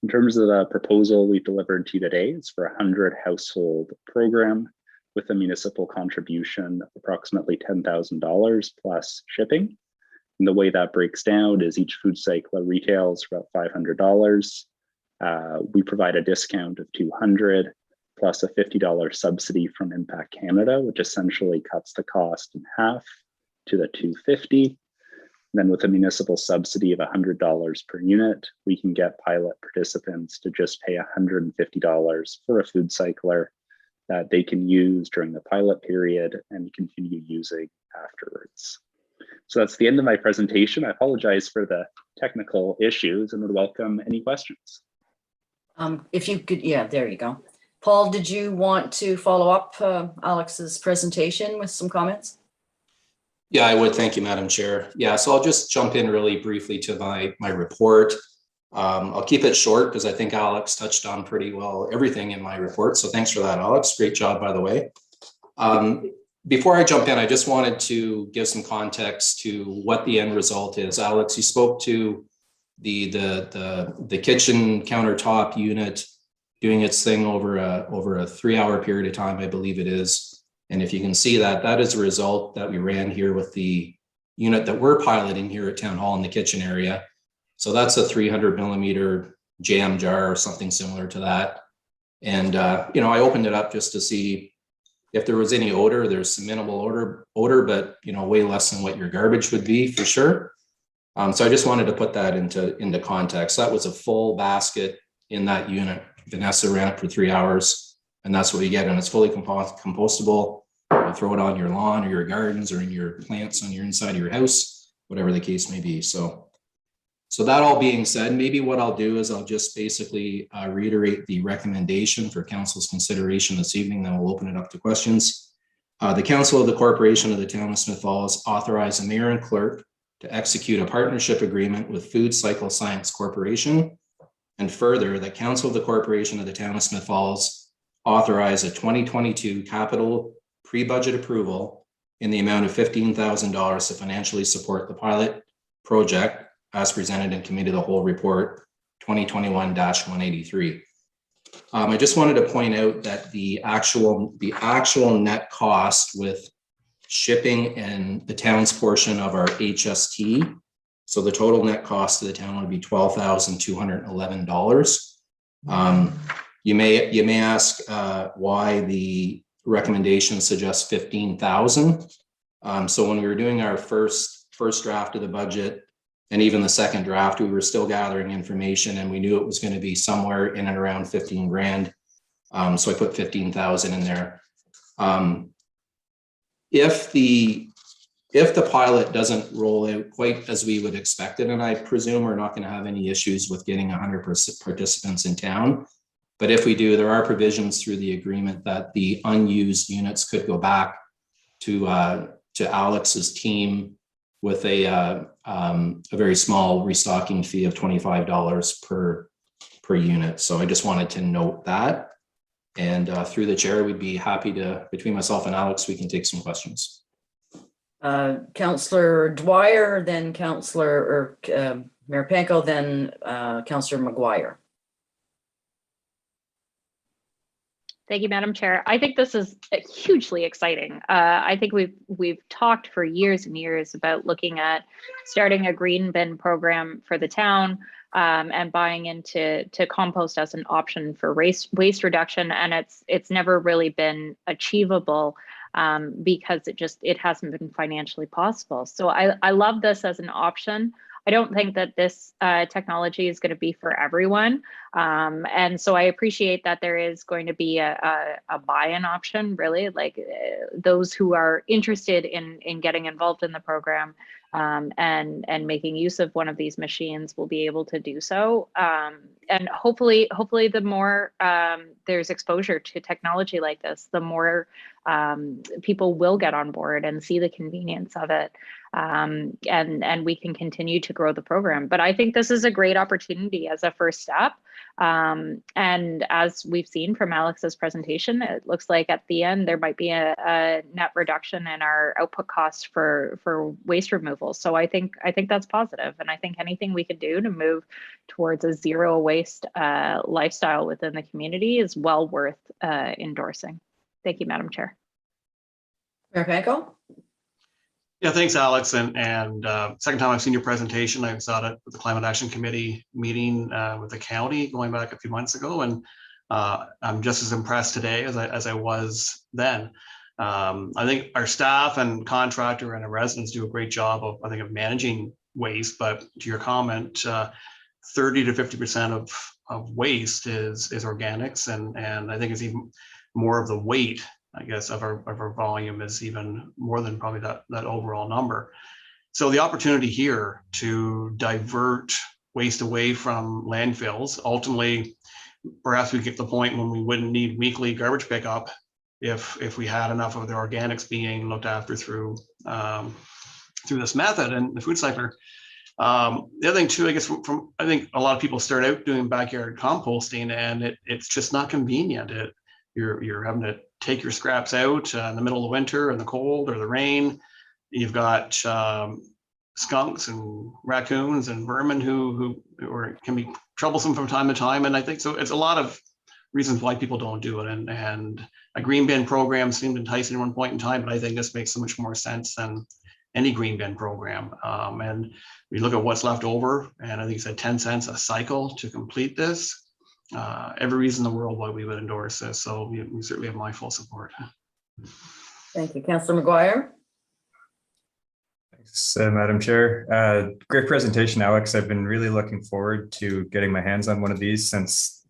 In terms of the proposal we've delivered to you today, it's for a 100 household program with a municipal contribution of approximately $10,000 plus shipping. And the way that breaks down is each food cycle retails for about $500. We provide a discount of $200 plus a $50 subsidy from Impact Canada, which essentially cuts the cost in half to the $250. Then with a municipal subsidy of $100 per unit, we can get pilot participants to just pay $150 for a food cycler that they can use during the pilot period and continue using afterwards. So that's the end of my presentation. I apologize for the technical issues and would welcome any questions. If you could, yeah, there you go. Paul, did you want to follow up Alex's presentation with some comments? Yeah, I would. Thank you, Madam Chair. Yeah, so I'll just jump in really briefly to my report. I'll keep it short because I think Alex touched on pretty well everything in my report. So thanks for that, Alex. Great job, by the way. Before I jump in, I just wanted to give some context to what the end result is. Alex, you spoke to the kitchen countertop unit doing its thing over a 3-hour period of time, I believe it is. And if you can see that, that is a result that we ran here with the unit that we're piloting here at Town Hall in the kitchen area. So that's a 300 millimeter jam jar or something similar to that. And, you know, I opened it up just to see if there was any odor. There's some minimal odor, but, you know, way less than what your garbage would be for sure. So I just wanted to put that into context. That was a full basket in that unit. Vanessa ran it for 3 hours. And that's what you get, and it's fully compostable. You throw it on your lawn or your gardens or in your plants on your inside of your house, whatever the case may be. So that all being said, maybe what I'll do is I'll just basically reiterate the recommendation for council's consideration this evening, then we'll open it up to questions. The Council of the Corporation of the Town of Smith Falls authorize the mayor and clerk to execute a partnership agreement with Food Cycle Science Corporation. And further, the Council of the Corporation of the Town of Smith Falls authorize a 2022 capital pre-budget approval in the amount of $15,000 to financially support the pilot project as presented in Committee of the Whole Report 2021-183. I just wanted to point out that the actual net cost with shipping and the town's portion of our HST, so the total net cost to the town would be $12,211. You may ask why the recommendation suggests $15,000. So when we were doing our first draft of the budget, and even the second draft, we were still gathering information, and we knew it was going to be somewhere in and around 15 grand. So I put 15,000 in there. If the pilot doesn't roll out quite as we would expect it, and I presume we're not going to have any issues with getting 100% participants in town, but if we do, there are provisions through the agreement that the unused units could go back to Alex's team with a very small restocking fee of $25 per unit. So I just wanted to note that. And through the chair, we'd be happy to, between myself and Alex, we can take some questions. Councillor Dwyer, then Councillor Mayor Panko, then Councillor McGuire. Thank you, Madam Chair. I think this is hugely exciting. I think we've talked for years and years about looking at starting a green bin program for the town and buying into compost as an option for waste reduction, and it's never really been achievable because it hasn't been financially possible. So I love this as an option. I don't think that this technology is going to be for everyone. And so I appreciate that there is going to be a buy-in option, really, like those who are interested in getting involved in the program and making use of one of these machines will be able to do so. And hopefully the more there's exposure to technology like this, the more people will get on board and see the convenience of it. And we can continue to grow the program. But I think this is a great opportunity as a first step. And as we've seen from Alex's presentation, it looks like at the end there might be a net reduction in our output cost for waste removal. So I think that's positive, and I think anything we can do to move towards a zero waste lifestyle within the community is well worth endorsing. Thank you, Madam Chair. Mayor Panko? Yeah, thanks, Alex. And second time I've seen your presentation. I was at the Climate Action Committee meeting with the county going back a few months ago, and I'm just as impressed today as I was then. I think our staff and contractor and our residents do a great job of managing waste. But to your comment, 30 to 50% of waste is organics, and I think it's even more of the weight, I guess, of our volume is even more than probably that overall number. So the opportunity here to divert waste away from landfills, ultimately, perhaps we get to the point when we wouldn't need weekly garbage pickup if we had enough of the organics being looked after through this method and the food cycler. The other thing too, I guess, I think a lot of people start out doing backyard composting, and it's just not convenient. You're having to take your scraps out in the middle of the winter and the cold or the rain. You've got skunks and raccoons and vermin who can be troublesome from time to time. And I think so. It's a lot of reasons why people don't do it. And a green bin program seemed enticing at one point in time, but I think this makes so much more sense than any green bin program. And we look at what's left over, and I think it's at 10 cents a cycle to complete this. Every reason in the world why we would endorse this. So we certainly have my full support. Thank you. Councillor McGuire? Thanks, Madam Chair. Great presentation, Alex. I've been really looking forward to getting my hands on one of these since,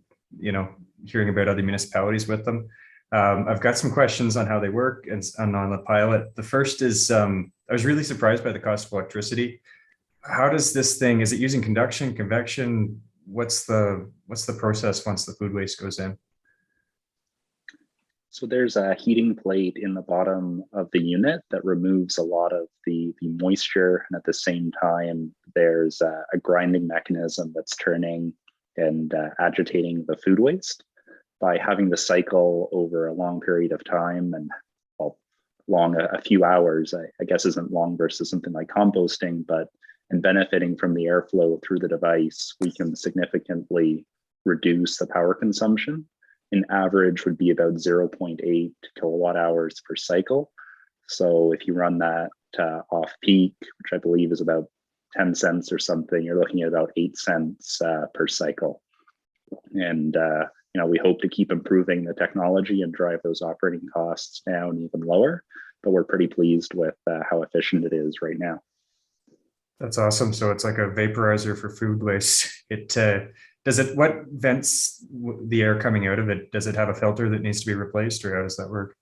hearing about other municipalities with them. I've got some questions on how they work and on the pilot. The first is, I was really surprised by the cost of electricity. How does this thing, is it using conduction, convection? What's the process once the food waste goes in? So there's a heating plate in the bottom of the unit that removes a lot of the moisture. And at the same time, there's a grinding mechanism that's turning and agitating the food waste. By having the cycle over a long period of time, and well, a few hours, I guess isn't long versus something like composting, but in benefiting from the airflow through the device, we can significantly reduce the power consumption. An average would be about 0.8 kilowatt hours per cycle. So if you run that off peak, which I believe is about 10 cents or something, you're looking at about 8 cents per cycle. And we hope to keep improving the technology and drive those operating costs down even lower, but we're pretty pleased with how efficient it is right now. That's awesome. So it's like a vaporizer for food waste. What vents the air coming out of it? Does it have a filter that needs to be replaced, or how does that work?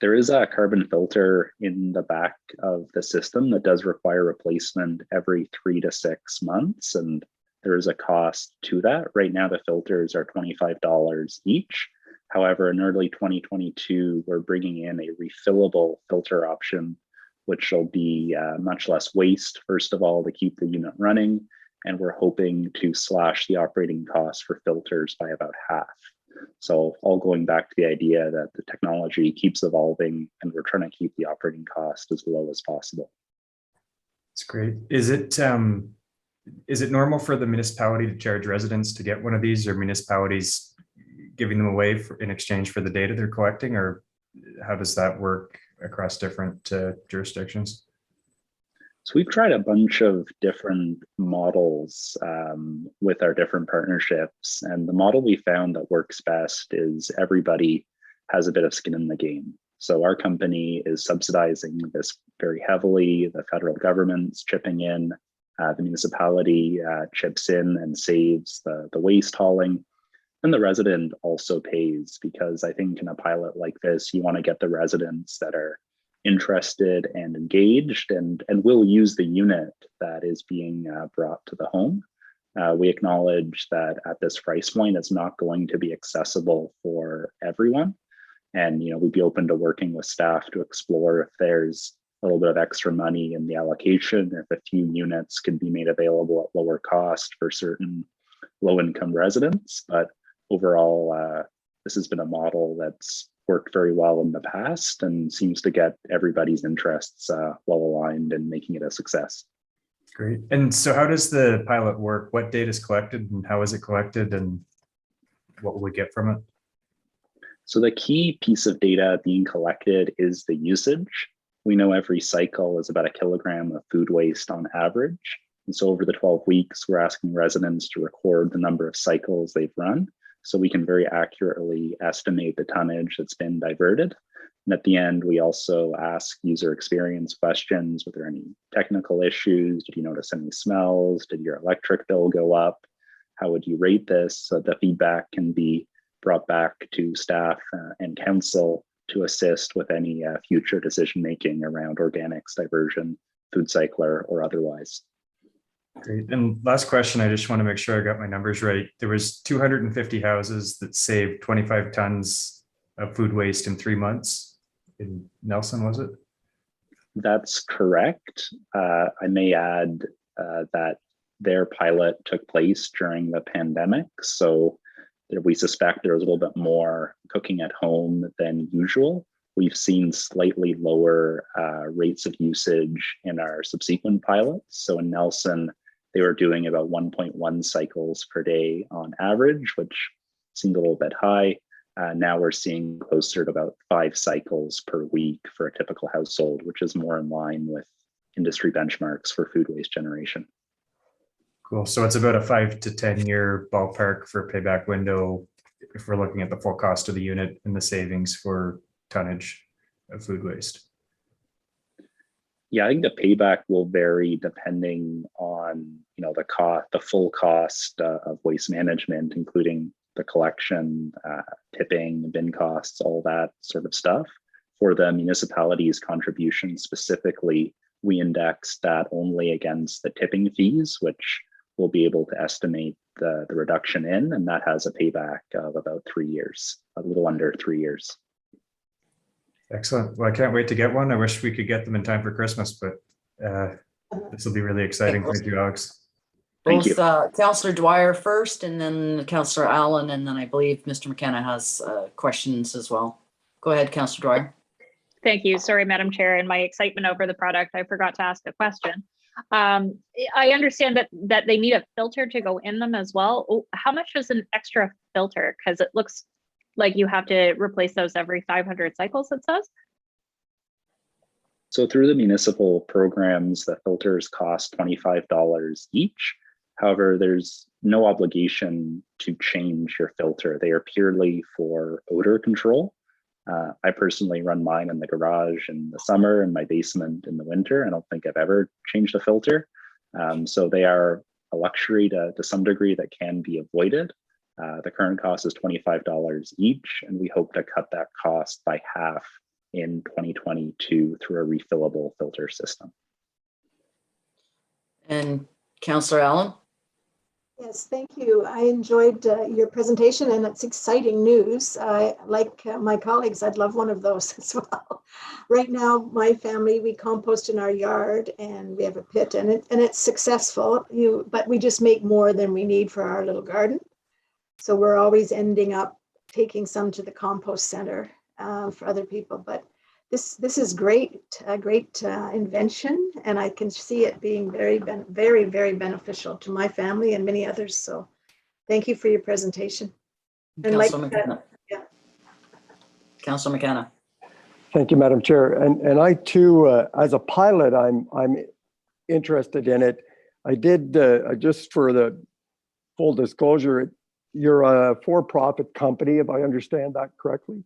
There is a carbon filter in the back of the system that does require replacement every 3 to 6 months, and there is a cost to that. Right now, the filters are $25 each. However, in early 2022, we're bringing in a refillable filter option, which will be much less waste, first of all, to keep the unit running. And we're hoping to slash the operating costs for filters by about half. So all going back to the idea that the technology keeps evolving and we're trying to keep the operating cost as low as possible. That's great. Is it normal for the municipality to charge residents to get one of these, or municipalities giving them away in exchange for the data they're collecting, or how does that work across different jurisdictions? So we've tried a bunch of different models with our different partnerships, and the model we found that works best is everybody has a bit of skin in the game. So our company is subsidizing this very heavily. The federal government's chipping in, the municipality chips in and saves the waste hauling, and the resident also pays, because I think in a pilot like this, you want to get the residents that are interested and engaged and will use the unit that is being brought to the home. We acknowledge that at this price point, it's not going to be accessible for everyone. And we'd be open to working with staff to explore if there's a little bit of extra money in the allocation, if a few units can be made available at lower cost for certain low-income residents. But overall, this has been a model that's worked very well in the past and seems to get everybody's interests well aligned and making it a success. Great. And so how does the pilot work? What data is collected and how is it collected, and what will we get from it? So the key piece of data being collected is the usage. We know every cycle is about 1 kilogram of food waste on average. And so over the 12 weeks, we're asking residents to record the number of cycles they've run, so we can very accurately estimate the tonnage that's been diverted. And at the end, we also ask user experience questions. Were there any technical issues? Did you notice any smells? Did your electric bill go up? How would you rate this? So the feedback can be brought back to staff and council to assist with any future decision-making around organics, diversion, food cycler, or otherwise. Great. And last question, I just want to make sure I got my numbers right. There was 250 houses that saved 25 tons of food waste in 3 months in Nelson, was it? That's correct. I may add that their pilot took place during the pandemic. So we suspect there was a little bit more cooking at home than usual. We've seen slightly lower rates of usage in our subsequent pilots. So in Nelson, they were doing about 1.1 cycles per day on average, which seemed a little bit high. Now we're seeing closer to about 5 cycles per week for a typical household, which is more in line with industry benchmarks for food waste generation. Cool. So it's about a 5 to 10 year ballpark for payback window if we're looking at the full cost of the unit and the savings for tonnage of food waste. Yeah, I think the payback will vary depending on the full cost of waste management, including the collection, tipping, bin costs, all that sort of stuff. For the municipality's contribution specifically, we index that only against the tipping fees, which we'll be able to estimate the reduction in, and that has a payback of about 3 years, a little under 3 years. Excellent. Well, I can't wait to get one. I wish we could get them in time for Christmas, but this will be really exciting. Thank you, Alex. Thank you. Councillor Dwyer first, and then Councillor Allen, and then I believe Mr. McKenna has questions as well. Go ahead, Councillor Dwyer. Thank you. Sorry, Madam Chair. In my excitement over the product, I forgot to ask a question. I understand that they need a filter to go in them as well. Oh, how much is an extra filter? Because it looks like you have to replace those every 500 cycles, it says. So through the municipal programs, the filters cost $25 each. However, there's no obligation to change your filter. They are purely for odor control. I personally run mine in the garage in the summer and my basement in the winter. I don't think I've ever changed a filter. So they are a luxury to some degree that can be avoided. The current cost is $25 each, and we hope to cut that cost by half in 2022 through a refillable filter system. And Councillor Allen? Yes, thank you. I enjoyed your presentation, and it's exciting news. Like my colleagues, I'd love one of those as well. Right now, my family, we compost in our yard, and we have a pit, and it's successful. But we just make more than we need for our little garden. So we're always ending up taking some to the compost center for other people. But this is great, a great invention, and I can see it being very, very beneficial to my family and many others. So thank you for your presentation. And Councillor McKenna. Yeah. Councillor McKenna. Thank you, Madam Chair. And I too, as a pilot, I'm interested in it. I did, just for the full disclosure, you're a for-profit company, if I understand that correctly?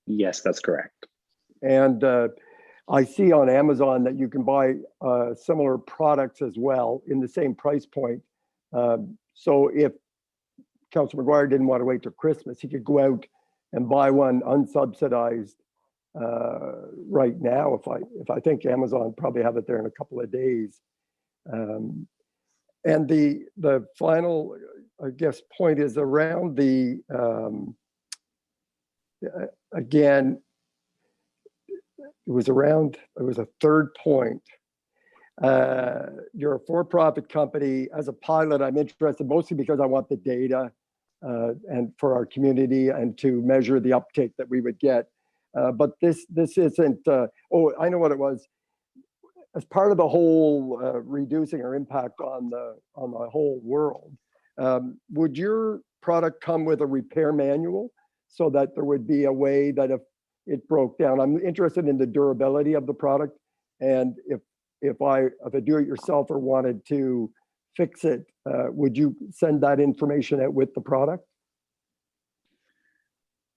Yes, that's correct. And I see on Amazon that you can buy similar products as well in the same price point. So if Councillor McGuire didn't want to wait till Christmas, he could go out and buy one unsubsidized right now. If I think Amazon probably have it there in a couple of days. And the final, I guess, point is around the again. It was a third point. You're a for-profit company. As a pilot, I'm interested mostly because I want the data and for our community and to measure the uptake that we would get. But this isn't, oh, I know what it was. As part of the whole reducing our impact on the whole world, would your product come with a repair manual so that there would be a way that if it broke down, I'm interested in the durability of the product, and if a do-it-yourselfer wanted to fix it, would you send that information out with the product?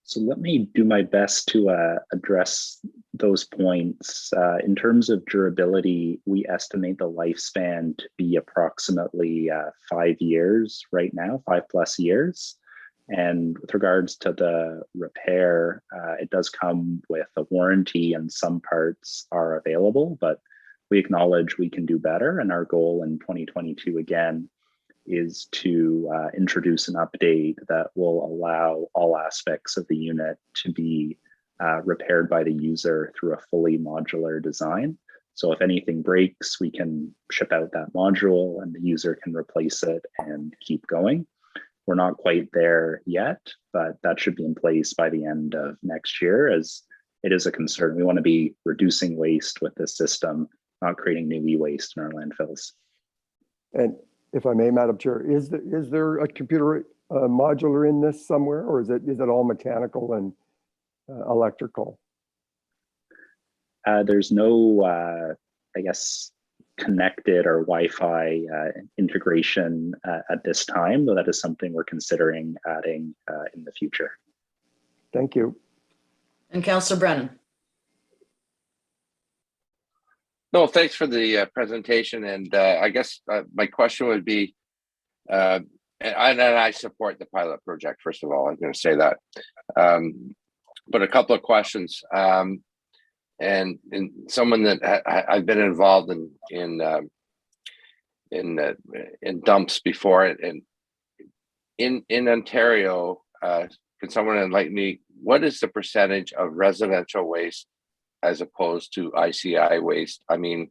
So let me do my best to address those points. In terms of durability, we estimate the lifespan to be approximately 5 years right now, 5+ years. And with regards to the repair, it does come with a warranty and some parts are available, but we acknowledge we can do better. And our goal in 2022, again, is to introduce an update that will allow all aspects of the unit to be repaired by the user through a fully modular design. So if anything breaks, we can ship out that module and the user can replace it and keep going. We're not quite there yet, but that should be in place by the end of next year, as it is a concern. We want to be reducing waste with this system, not creating new e-waste in our landfills. And if I may, Madam Chair, is there a computer modular in this somewhere, or is it all mechanical and electrical? There's no, I guess, connected or Wi-Fi integration at this time, though that is something we're considering adding in the future. Thank you. And Councillor Brennan. No, thanks for the presentation. And I guess my question would be, and I support the pilot project, first of all, I'm going to say that. But a couple of questions. And someone that I've been involved in dumps before, and in Ontario, can someone enlighten me? What is the percentage of residential waste as opposed to ICI waste? I mean,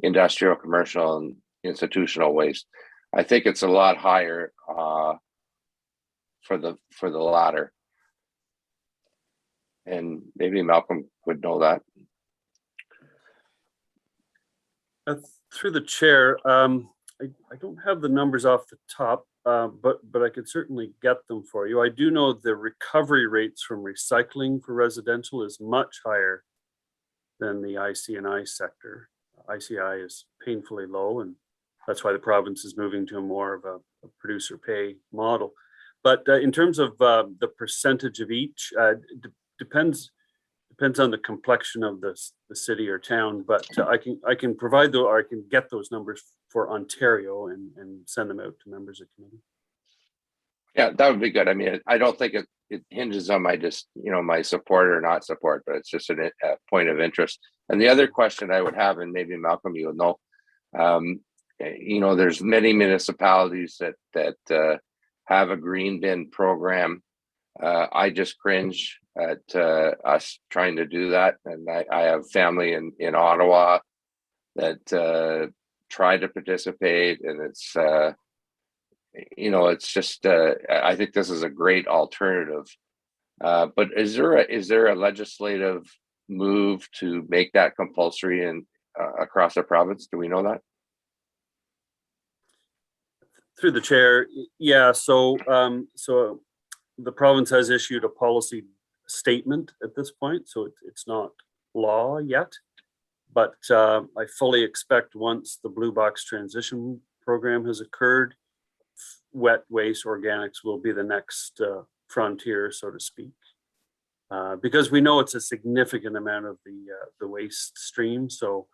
industrial, commercial, and institutional waste. I think it's a lot higher for the latter. And maybe Malcolm would know that. Through the chair, I don't have the numbers off the top, but I could certainly get them for you. I do know the recovery rates from recycling for residential is much higher than the IC&I sector. ICI is painfully low, and that's why the province is moving to more of a producer pay model. But in terms of the percentage of each, depends on the complexion of the city or town. But I can provide or I can get those numbers for Ontario and send them out to members of the committee. Yeah, that would be good. I mean, I don't think it hinges on my support or not support, but it's just a point of interest. And the other question I would have, and maybe Malcolm, you would know, there's many municipalities that have a green bin program. I just cringe at us trying to do that. And I have family in Ottawa that try to participate, and it's just I think this is a great alternative. But is there a legislative move to make that compulsory and across the province? Do we know that? Through the chair, yeah. So the province has issued a policy statement at this point, so it's not law yet. But I fully expect once the Blue Box transition program has occurred, wet waste organics will be the next frontier, so to speak, because we know it's a significant amount of the waste stream. So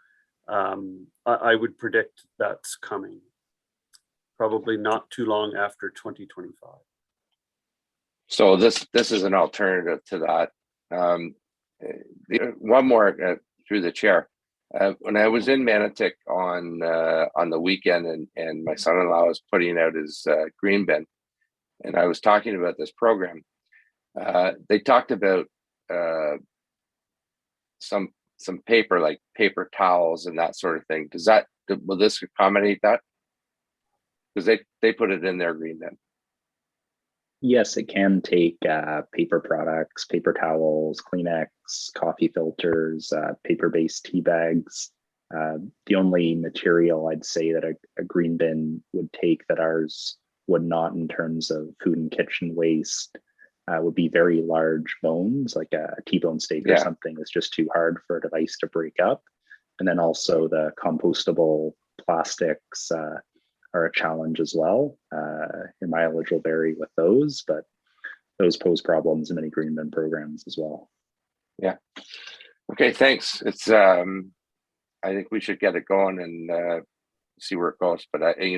I would predict that's coming, probably not too long after 2025. So this is an alternative to that. One more through the chair. When I was in Manotick on the weekend, and my son-in-law was putting out his green bin, and I was talking about this program, they talked about some paper, like paper towels and that sort of thing. Will this accommodate that? Because they put it in their green bin. Yes, it can take paper products, paper towels, Kleenex, coffee filters, paper-based tea bags. The only material I'd say that a green bin would take that ours would not, in terms of food and kitchen waste, would be very large bones, like a T-bone steak or something that's just too hard for a device to break up. And then also the compostable plastics are a challenge as well. Your mileage will vary with those, but those pose problems in many green bin programs as well. Yeah. Okay, thanks. It's I think we should get it going and see where it goes. But it's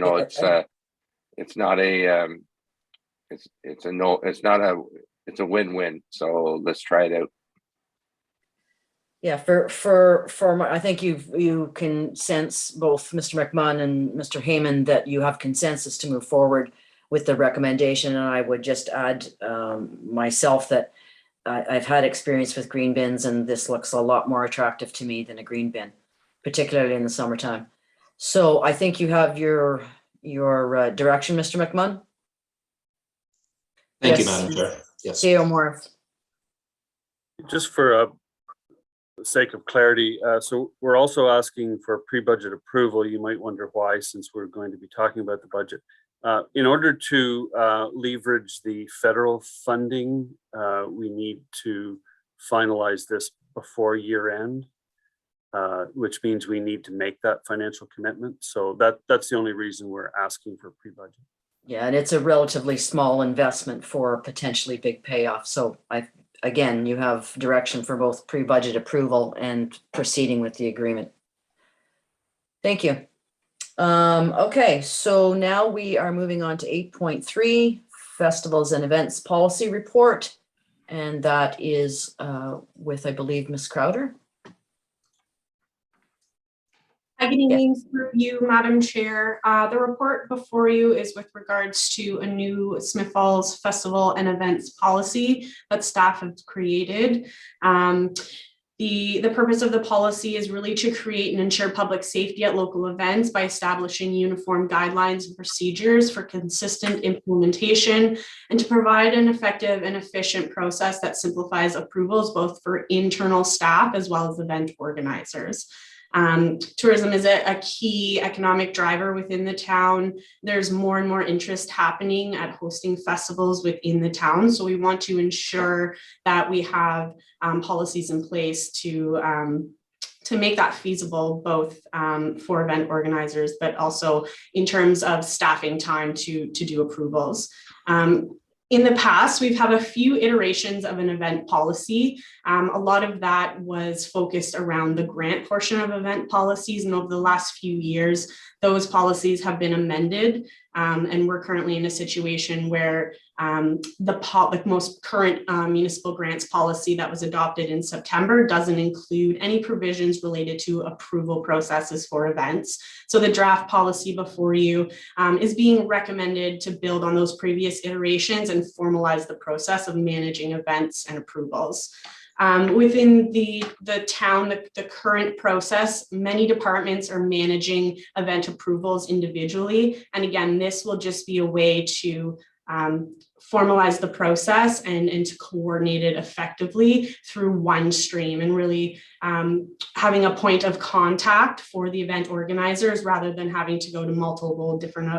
a win-win. So let's try it out. Yeah, I think you can sense, both Mr. McMahon and Mr. Heyman, that you have consensus to move forward with the recommendation. And I would just add myself that I've had experience with green bins, and this looks a lot more attractive to me than a green bin, particularly in the summertime. So I think you have your direction, Mr. McMahon. Thank you, Madam Chair. Yes. CEO Morris. Just for the sake of clarity, so we're also asking for pre-budget approval. You might wonder why, since we're going to be talking about the budget. In order to leverage the federal funding, we need to finalize this before year end, which means we need to make that financial commitment. So that's the only reason we're asking for pre-budget. Yeah, and it's a relatively small investment for potentially big payoff. So again, you have direction for both pre-budget approval and proceeding with the agreement. Thank you. Okay, so now we are moving on to 8.3, Festivals and Events Policy Report. And that is with, I believe, Ms. Crowder. Hi, good evening through you, Madam Chair. The report before you is with regards to a new Smith Falls Festival and Events policy that staff have created. The purpose of the policy is really to create and ensure public safety at local events by establishing uniform guidelines and procedures for consistent implementation, and to provide an effective and efficient process that simplifies approvals both for internal staff as well as event organizers. Tourism is a key economic driver within the town. There's more and more interest happening at hosting festivals within the town. So we want to ensure that we have policies in place to make that feasible, both for event organizers, but also in terms of staffing time to do approvals. In the past, we've had a few iterations of an event policy. A lot of that was focused around the grant portion of event policies, and over the last few years, those policies have been amended. And we're currently in a situation where the most current municipal grants policy that was adopted in September doesn't include any provisions related to approval processes for events. So the draft policy before you is being recommended to build on those previous iterations and formalize the process of managing events and approvals. Within the town, the current process, many departments are managing event approvals individually. And again, this will just be a way to formalize the process and to coordinate it effectively through one stream, and really having a point of contact for the event organizers rather than having to go to multiple different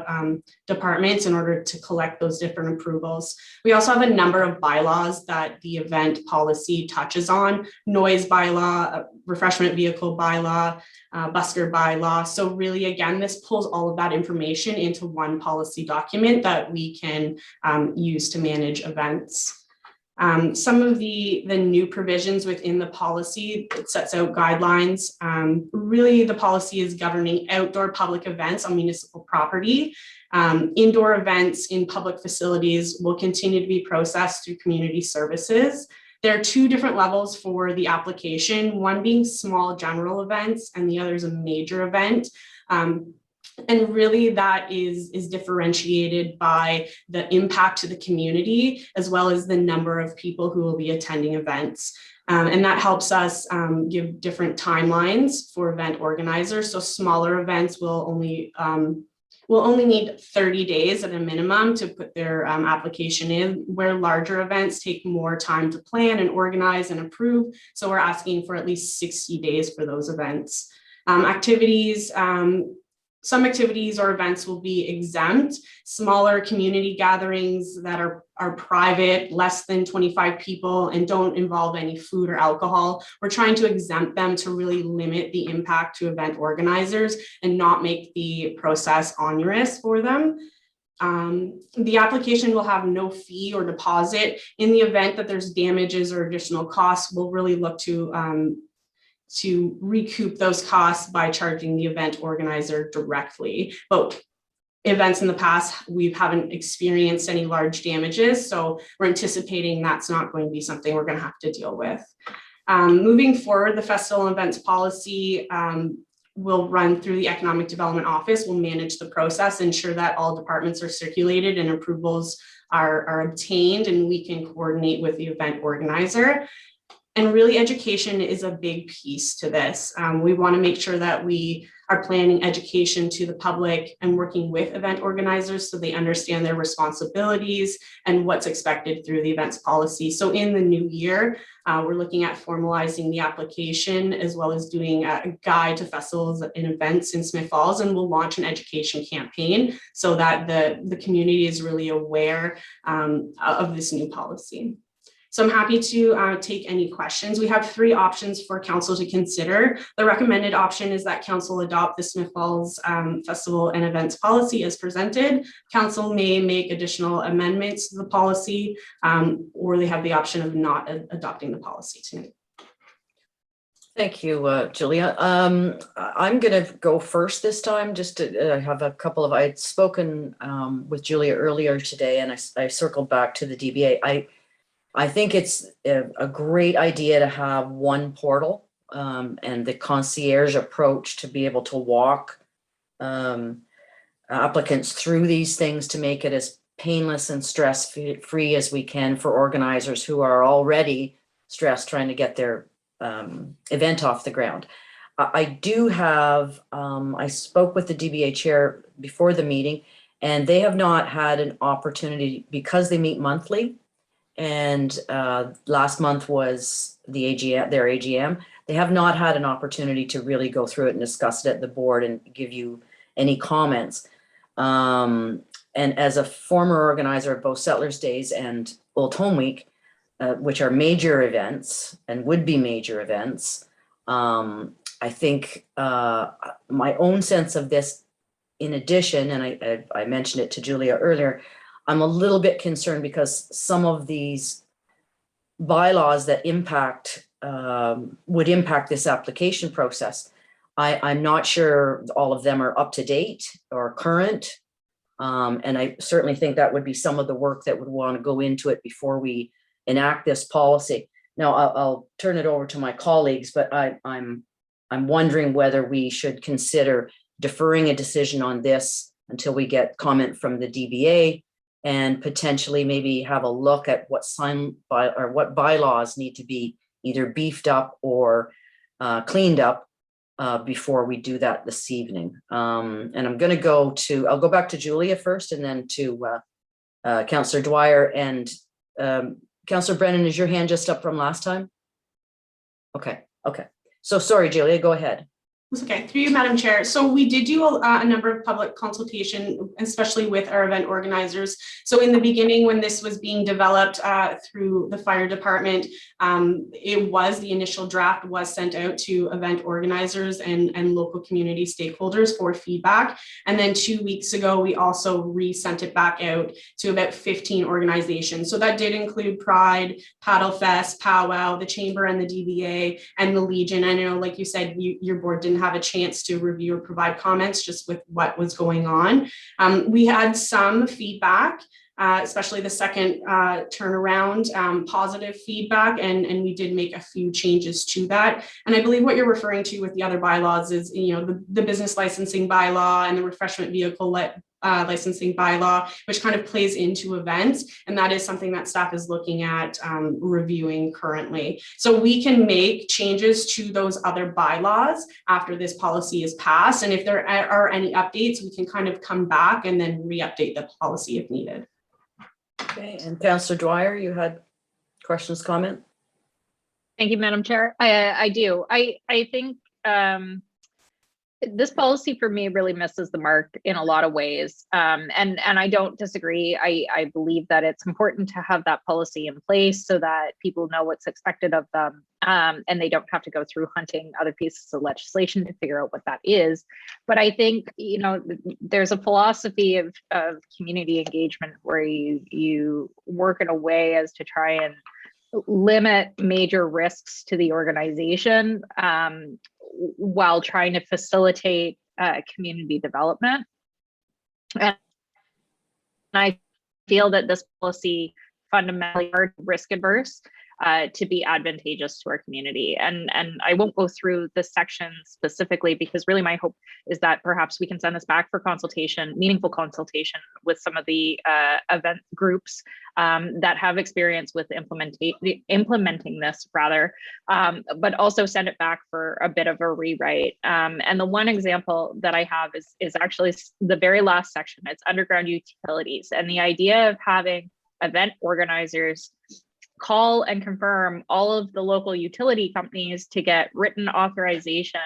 departments in order to collect those different approvals. We also have a number of bylaws that the event policy touches on: noise bylaw, refreshment vehicle bylaw, busker bylaw. So really, again, this pulls all of that information into one policy document that we can use to manage events. Some of the new provisions within the policy, it sets out guidelines. Really, the policy is governing outdoor public events on municipal property. Indoor events in public facilities will continue to be processed through community services. There are two different levels for the application, one being small general events and the other is a major event. And really that is differentiated by the impact to the community as well as the number of people who will be attending events. And that helps us give different timelines for event organizers. So smaller events will only need 30 days at a minimum to put their application in, where larger events take more time to plan and organize and approve. So we're asking for at least 60 days for those events. Some activities or events will be exempt. Smaller community gatherings that are private, less than 25 people, and don't involve any food or alcohol. We're trying to exempt them to really limit the impact to event organizers and not make the process onerous for them. The application will have no fee or deposit. In the event that there's damages or additional costs, we'll really look to recoup those costs by charging the event organizer directly. But events in the past, we haven't experienced any large damages, so we're anticipating that's not going to be something we're going to have to deal with. Moving forward, the festival and events policy will run through the Economic Development Office. We'll manage the process, ensure that all departments are circulated and approvals are obtained, and we can coordinate with the event organizer. And really, education is a big piece to this. We want to make sure that we are planning education to the public and working with event organizers so they understand their responsibilities and what's expected through the events policy. So in the new year, we're looking at formalizing the application as well as doing a guide to festivals and events in Smith Falls, and we'll launch an education campaign so that the community is really aware of this new policy. So I'm happy to take any questions. We have three options for council to consider. The recommended option is that council adopt the Smith Falls Festival and Events policy as presented. Council may make additional amendments to the policy, or they have the option of not adopting the policy tonight. Thank you, Julia. I'm going to go first this time, just to have a couple of, I had spoken with Julia earlier today, and I circled back to the DBA. I think it's a great idea to have one portal and the concierge approach to be able to walk applicants through these things to make it as painless and stress-free as we can for organizers who are already stressed trying to get their event off the ground. I do have, I spoke with the DBA chair before the meeting, and they have not had an opportunity because they meet monthly. And last month was the AGM, their AGM. They have not had an opportunity to really go through it and discuss it at the board and give you any comments. And as a former organizer of both Settlers Days and Old Home Week, which are major events and would be major events, I think my own sense of this, in addition, and I mentioned it to Julia earlier, I'm a little bit concerned because some of these bylaws that would impact this application process, I'm not sure all of them are up to date or current. And I certainly think that would be some of the work that would want to go into it before we enact this policy. Now, I'll turn it over to my colleagues, but I'm wondering whether we should consider deferring a decision on this until we get comment from the DBA, and potentially maybe have a look at what what bylaws need to be either beefed up or cleaned up before we do that this evening. And I'm going to I'll go back to Julia first, and then to Councillor Dwyer. And Councillor Brennan, is your hand just up from last time? Okay. So sorry, Julia, go ahead. It's okay. Through you, Madam Chair. So we did do a number of public consultation, especially with our event organizers. So in the beginning, when this was being developed through the fire department, the initial draft was sent out to event organizers and local community stakeholders for feedback. And then 2 weeks ago, we also resent it back out to about 15 organizations. So that did include Pride, Paddle Fest, Powwow, the Chamber and the DBA, and the Legion. I know, like you said, your board didn't have a chance to review or provide comments just with what was going on. We had some feedback, especially the second turnaround, positive feedback, and we did make a few changes to that. And I believe what you're referring to with the other bylaws is, the business licensing bylaw and the refreshment vehicle licensing bylaw, which kind of plays into events. And that is something that staff is looking at reviewing currently. So we can make changes to those other bylaws after this policy is passed. And if there are any updates, we can kind of come back and then re-update the policy if needed. Okay, and Councillor Dwyer, you had questions, comment? Thank you, Madam Chair. I do. I think this policy for me really misses the mark in a lot of ways. And I don't disagree. I believe that it's important to have that policy in place so that people know what's expected of them, and they don't have to go through hunting other pieces of legislation to figure out what that is. But I think, there's a philosophy of community engagement where you work in a way as to try and limit major risks to the organization, while trying to facilitate community development. And I feel that this policy fundamentally are risk adverse to be advantageous to our community. And I won't go through this section specifically because really my hope is that perhaps we can send this back for consultation, meaningful consultation with some of the event groups that have experience with implementing this rather, but also send it back for a bit of a rewrite. And the one example that I have is actually the very last section. It's underground utilities, and the idea of having event organizers call and confirm all of the local utility companies to get written authorization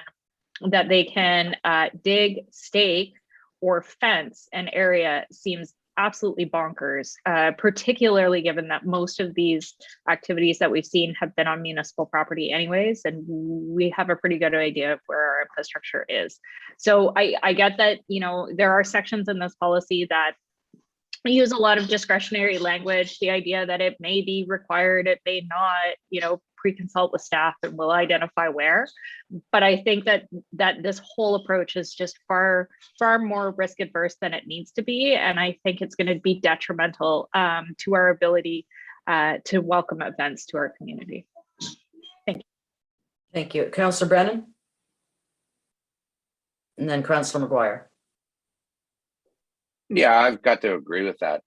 that they can dig, stake, or fence an area seems absolutely bonkers, particularly given that most of these activities that we've seen have been on municipal property anyways, and we have a pretty good idea of where our infrastructure is. So I get that, there are sections in this policy that use a lot of discretionary language, the idea that it may be required, it may not, pre-consult with staff and will identify where. But I think that this whole approach is just far more risk adverse than it needs to be. And I think it's going to be detrimental to our ability to welcome events to our community. Thank you. Thank you. Councillor Brennan? And then Councillor McGuire. Yeah, I've got to agree with that.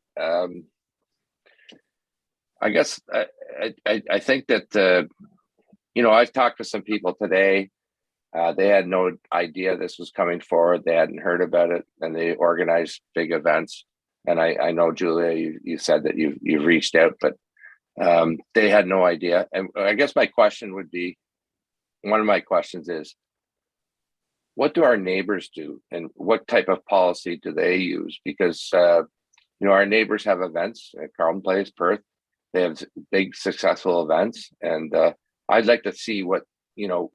I guess I think that, you know, I've talked to some people today. They had no idea this was coming forward. They hadn't heard about it, and they organized big events. And I know, Julia, you said that you've reached out, but they had no idea. And I guess my question would be, one of my questions is, what do our neighbors do, and what type of policy do they use? Because you know, our neighbors have events at Carlton Place, Perth. They have big successful events, and I'd like to see what, you know,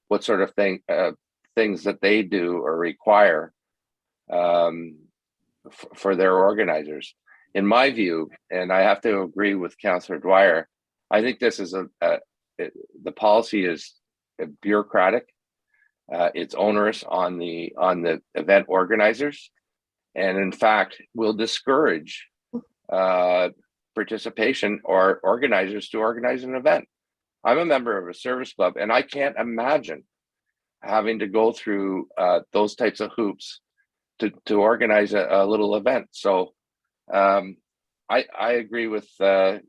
what sort of things that they do or require for their organizers. In my view, and I have to agree with Councillor Dwyer, I think this is the policy is bureaucratic. It's onerous on the event organizers, and in fact will discourage participation or organizers to organize an event. I'm a member of a service club, and I can't imagine having to go through those types of hoops to organize a little event. So I agree with the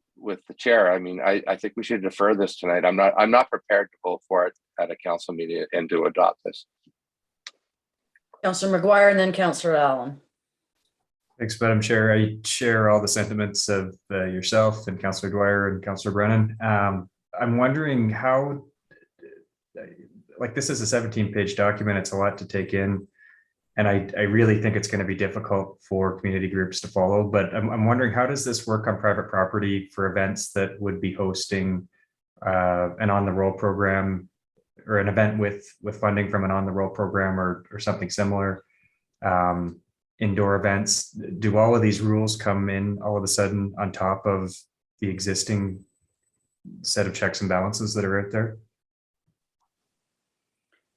chair. I mean, I think we should defer this tonight. I'm not prepared to vote for it at a council meeting and to adopt this. Councillor McGuire and then Councillor Allen. Thanks, Madam Chair. I share all the sentiments of yourself and Councillor Dwyer and Councillor Brennan. I'm wondering how, like, this is a 17-page document. It's a lot to take in. And I really think it's going to be difficult for community groups to follow, but I'm wondering, how does this work on private property for events that would be hosting an on-the-roll program, or an event with funding from an on-the-roll program or something similar? Indoor events, do all of these rules come in all of a sudden on top of the existing set of checks and balances that are out there?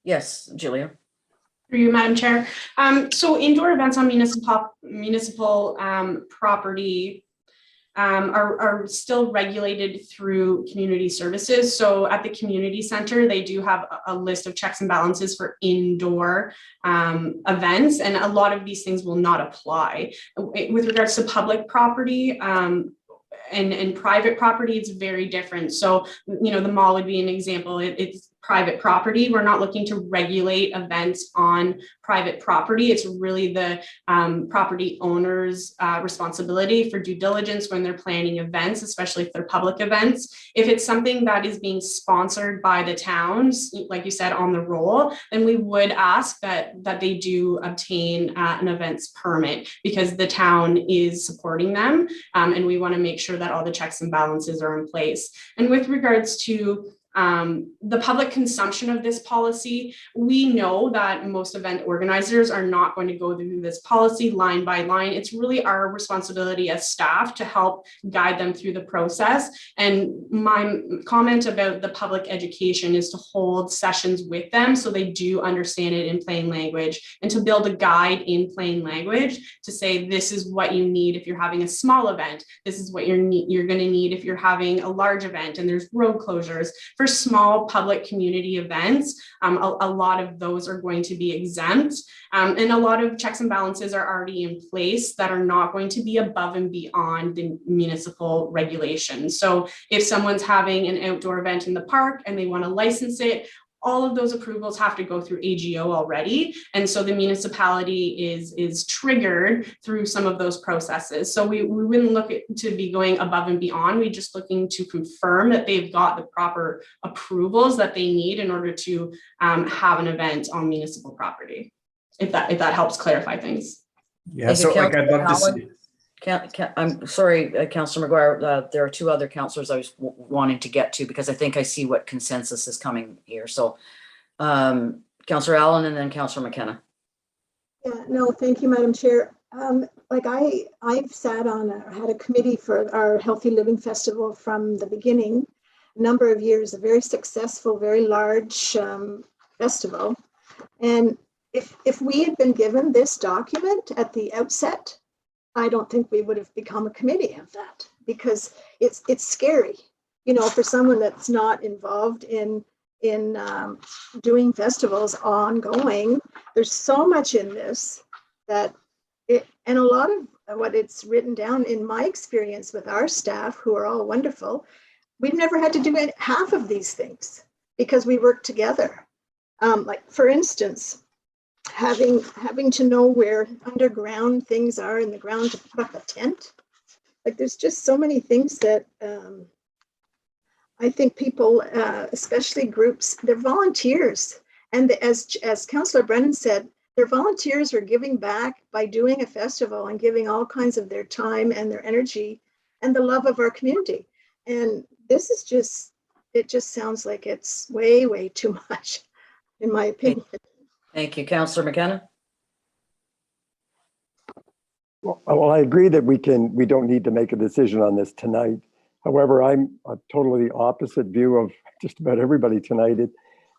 Yes, Julia. Through you, Madam Chair. So indoor events on municipal property are still regulated through community services. So at the community center, they do have a list of checks and balances for indoor events, and a lot of these things will not apply. With regards to public property, and private property, it's very different. So, you know, the mall would be an example. It's private property. We're not looking to regulate events on private property. It's really the property owner's responsibility for due diligence when they're planning events, especially if they're public events. If it's something that is being sponsored by the towns, like you said, on the roll, then we would ask that they do obtain an events permit, because the town is supporting them, and we want to make sure that all the checks and balances are in place. And with regards to the public consumption of this policy, we know that most event organizers are not going to go through this policy line by line. It's really our responsibility as staff to help guide them through the process. And my comment about the public education is to hold sessions with them so they do understand it in plain language, and to build a guide in plain language to say, this is what you need if you're having a small event. This is what you're going to need if you're having a large event and there's road closures. For small public community events, a lot of those are going to be exempt, and a lot of checks and balances are already in place that are not going to be above and beyond the municipal regulations. So if someone's having an outdoor event in the park and they want to license it, all of those approvals have to go through AGO already. And so the municipality is triggered through some of those processes. So we wouldn't look to be going above and beyond. We're just looking to confirm that they've got the proper approvals that they need in order to have an event on municipal property, if that helps clarify things. Yeah, so like, I'd love to see. I'm sorry, Councillor McGuire, there are two other councillors I was wanting to get to, because I think I see what consensus is coming here. So Councillor Allen and then Councillor McKenna. Yeah, no, thank you, Madam Chair. Like I've sat on had a committee for our Healthy Living Festival from the beginning, a number of years, a very successful, very large festival. And if we had been given this document at the outset, I don't think we would have become a committee of that, because it's scary, you know, for someone that's not involved in in doing festivals ongoing. There's so much in this that and a lot of what it's written down in my experience with our staff, who are all wonderful, we've never had to do half of these things because we work together. Like for instance, having to know where underground things are in the ground to put up a tent. Like there's just so many things that I think people, especially groups, they're volunteers. And as Councillor Brennan said, their volunteers are giving back by doing a festival and giving all kinds of their time and their energy and the love of our community. And this is just, it just sounds like it's way, way too much, in my opinion. Thank you, Councillor McKenna. Well, I agree that we don't need to make a decision on this tonight. However, I'm a totally opposite view of just about everybody tonight.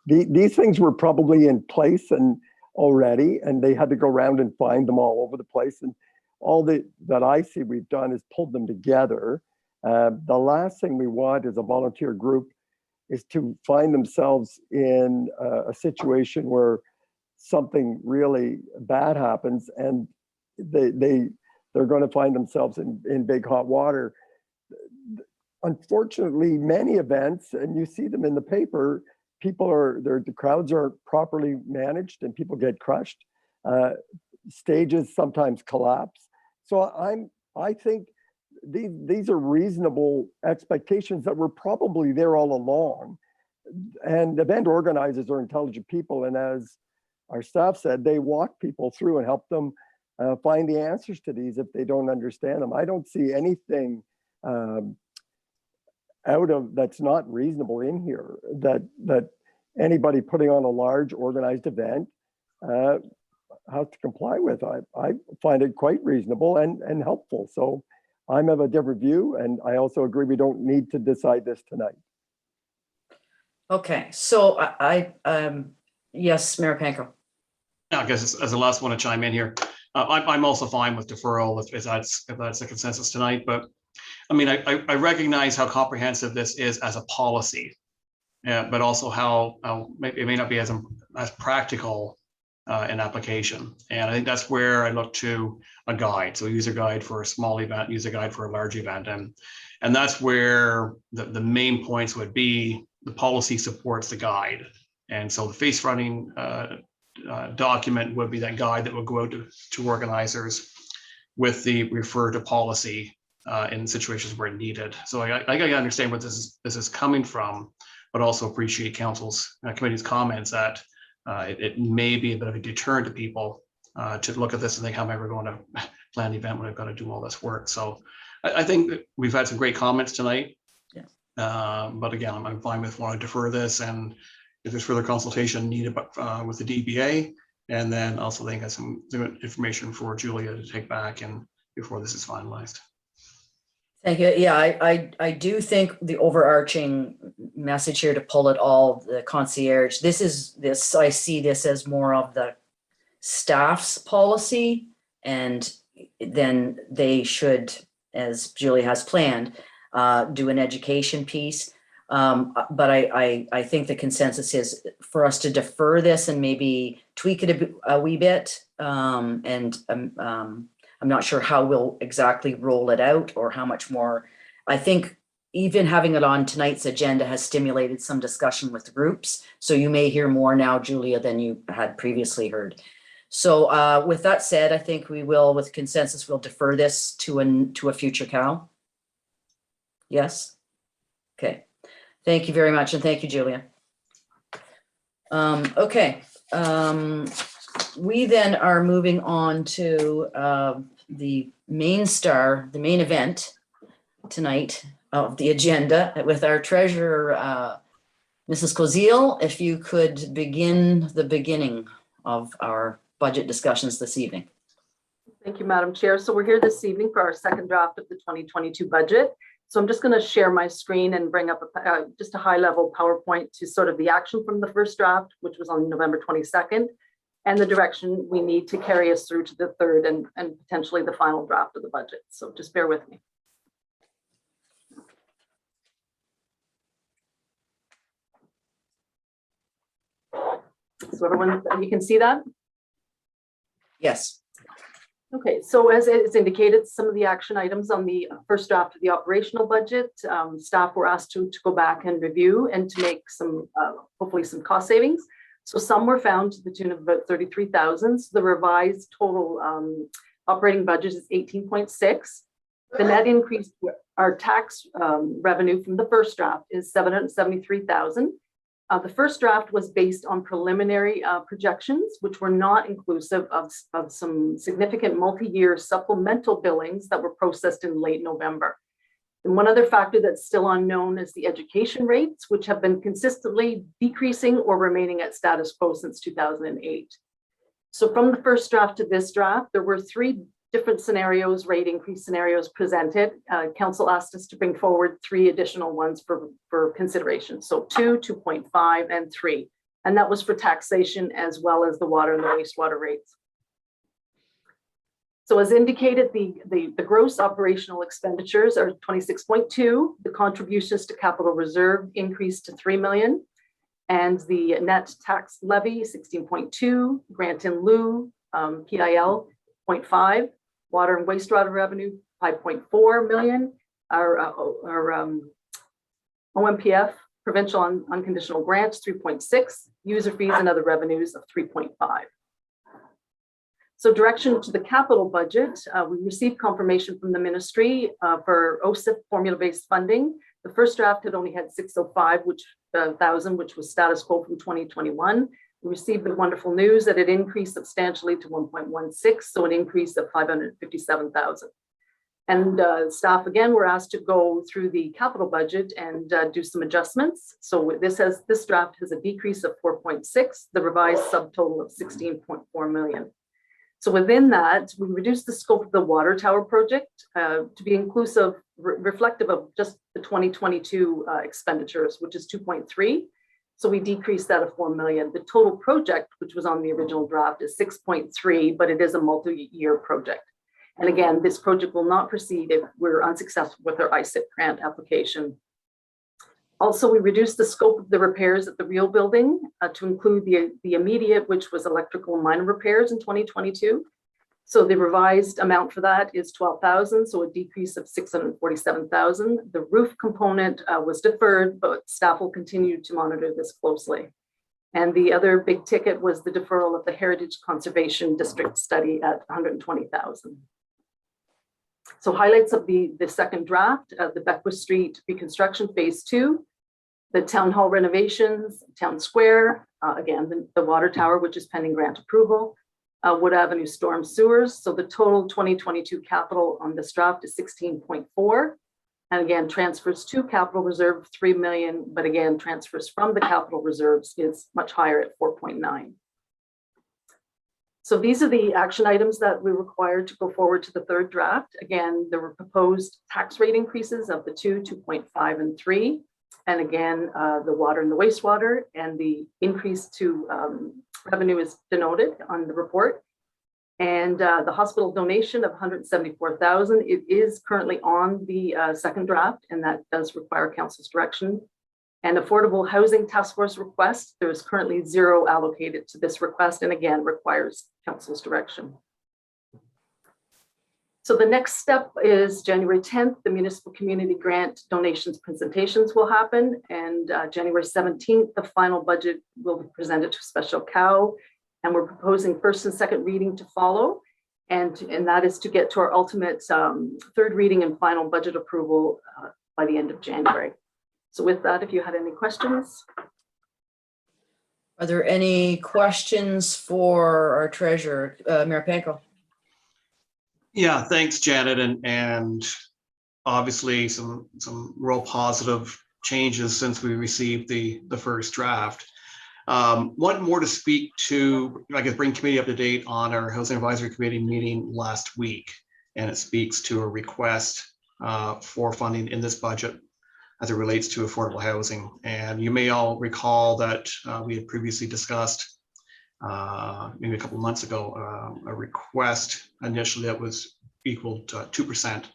These things were probably in place and already, and they had to go around and find them all over the place. And all that I see we've done is pulled them together. The last thing we want as a volunteer group is to find themselves in a situation where something really bad happens and they're going to find themselves in big hot water. Unfortunately, many events, and you see them in the paper, the crowds aren't properly managed and people get crushed. Stages sometimes collapse. So I think these are reasonable expectations that were probably there all along. And event organizers are intelligent people. And as our staff said, they walk people through and help them find the answers to these if they don't understand them. I don't see anything that's not reasonable in here that anybody putting on a large organized event has to comply with. I find it quite reasonable and helpful. So I'm of a different view, and I also agree we don't need to decide this tonight. Okay, so yes, Mayor Panko. I guess as the last one to chime in here, I'm also fine with deferral if that's a consensus tonight. But I mean, I recognize how comprehensive this is as a policy, but also how it may not be as practical in application. And I think that's where I look to a guide. So a user guide for a small event, user guide for a large event. And that's where the main points would be the policy supports the guide. And so the face fronting document would be that guide that would go out to organizers with the refer to policy in situations where needed. So I understand what this is coming from, but also appreciate council's committee's comments that it may be a bit of a deterrent to people to look at this and think, how am I ever going to plan an event when I've got to do all this work? So I think that we've had some great comments tonight. Yeah. But again, I'm fine with wanting to defer this, and if there's further consultation needed with the DBA, and then also think that's some information for Julia to take back and before this is finalized. Thank you. Yeah, I do think the overarching message here to pull it all, the concierge, I see this as more of the staff's policy, and then they should, as Julie has planned, do an education piece. But I think the consensus is for us to defer this and maybe tweak it a wee bit. I'm not sure how we'll exactly roll it out or how much more. I think even having it on tonight's agenda has stimulated some discussion with the groups. So you may hear more now, Julia, than you had previously heard. So with that said, I think we will, with consensus, we'll defer this to a future CAL. Yes? Okay. Thank you very much. And thank you, Julia. Okay. We then are moving on to the main event tonight of the agenda with our treasurer, Mrs. Kozil. If you could begin the beginning of our budget discussions this evening. Thank you, Madam Chair. So we're here this evening for our second draft of the 2022 budget. So I'm just going to share my screen and bring up just a high-level PowerPoint to sort of the action from the first draft, which was on November 22nd, and the direction we need to carry us through to the third and potentially the final draft of the budget. So just bear with me. So everyone, you can see that? Yes. Okay, so as it's indicated, some of the action items on the first draft of the operational budget, staff were asked to go back and review and to make some, hopefully some cost savings. So some were found to the tune of about 33,000. So the revised total operating budget is 18.6. The net increase, our tax revenue from the first draft is 773,000. The first draft was based on preliminary projections, which were not inclusive of some significant multi-year supplemental billings that were processed in late November. And one other factor that's still unknown is the education rates, which have been consistently decreasing or remaining at status quo since 2008. So from the first draft to this draft, there were 3 different scenarios, rate increase scenarios presented. Council asked us to bring forward 3 additional ones for consideration. So 2, 2.5, and 3. And that was for taxation as well as the water and the wastewater rates. So as indicated, the gross operational expenditures are 26.2. The contributions to capital reserve increased to 3 million. And the net tax levy, 16.2, grant in lieu, PIL, 0.5. Water and wastewater revenue, 5.4 million. Our OMPF, provincial unconditional grants, 3.6. User fees and other revenues of 3.5. So direction to the capital budget, we received confirmation from the ministry for OSIP formula-based funding. The first draft had only had 605, which was status quo from 2021. We received the wonderful news that it increased substantially to 1.16, so an increase of 557,000. And staff again were asked to go through the capital budget and do some adjustments. So this draft has a decrease of 4.6, the revised subtotal of 16.4 million. So within that, we reduced the scope of the water tower project to be inclusive, reflective of just the 2022 expenditures, which is 2.3. So we decreased that of 4 million. The total project, which was on the original draft, is 6.3, but it is a multi-year project. And again, this project will not proceed if we're unsuccessful with our ISIP grant application. Also, we reduced the scope of the repairs at the real building to include the immediate, which was electrical and minor repairs in 2022. So the revised amount for that is 12,000, so a decrease of 647,000. The roof component was deferred, but staff will continue to monitor this closely. And the other big ticket was the deferral of the Heritage Conservation District study at 120,000. So highlights of the second draft, the Bequest Street Reconstruction Phase 2, the Town Hall renovations, Town Square, again, the water tower, which is pending grant approval, Wood Avenue storm sewers. So the total 2022 capital on this draft is 16.4. And again, transfers to capital reserve 3 million, but again, transfers from the capital reserves is much higher at 4.9. So these are the action items that we required to go forward to the third draft. Again, there were proposed tax rate increases of the 2, 2.5, and 3. And again, the water and the wastewater, and the increase to revenue is denoted on the report. And the hospital donation of 174,000, it is currently on the second draft, and that does require council's direction. And affordable housing task force request, there is currently 0 allocated to this request, and again, requires council's direction. So the next step is January 10th, the municipal community grant donations presentations will happen. And January 17th, the final budget will be presented to Special Cow. And we're proposing first and second reading to follow. And that is to get to our ultimate third reading and final budget approval by the end of January. So with that, if you had any questions. Are there any questions for our treasurer, Mayor Panko? Yeah, thanks, Janet, and obviously some real positive changes since we received the first draft. One more to speak to, I guess, bring committee up to date on our Housing Advisory Committee meeting last week, and it speaks to a request for funding in this budget as it relates to affordable housing. And you may all recall that we had previously discussed maybe a couple of months ago, a request initially that was equal to 2%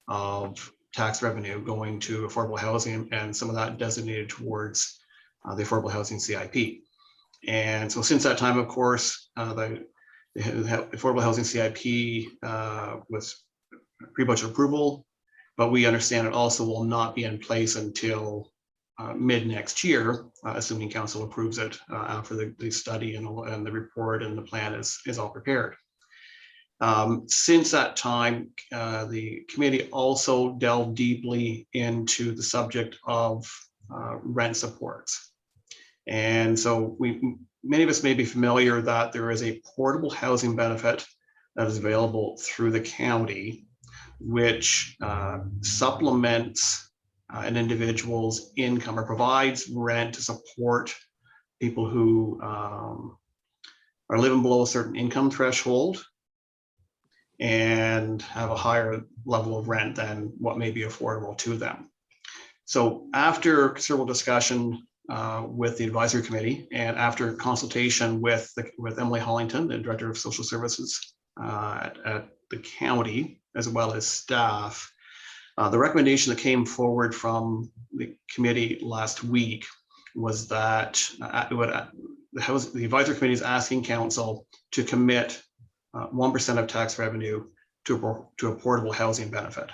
of tax revenue going to affordable housing, and some of that designated towards the affordable housing CIP. And so since that time, of course, the Affordable Housing CIP was pre-budget approval, but we understand it also will not be in place until mid next year, assuming council approves it after the study and the report and the plan is all prepared. Since that time, the committee also delved deeply into the subject of rent supports. And so many of us may be familiar that there is a portable housing benefit that is available through the county, which supplements an individual's income or provides rent to support people who are living below a certain income threshold and have a higher level of rent than what may be affordable to them. So after considerable discussion with the advisory committee and after consultation with Emily Hollington, the Director of Social Services at the county, as well as staff, the recommendation that came forward from the committee last week was that the advisory committee is asking council to commit 1% of tax revenue to a portable housing benefit.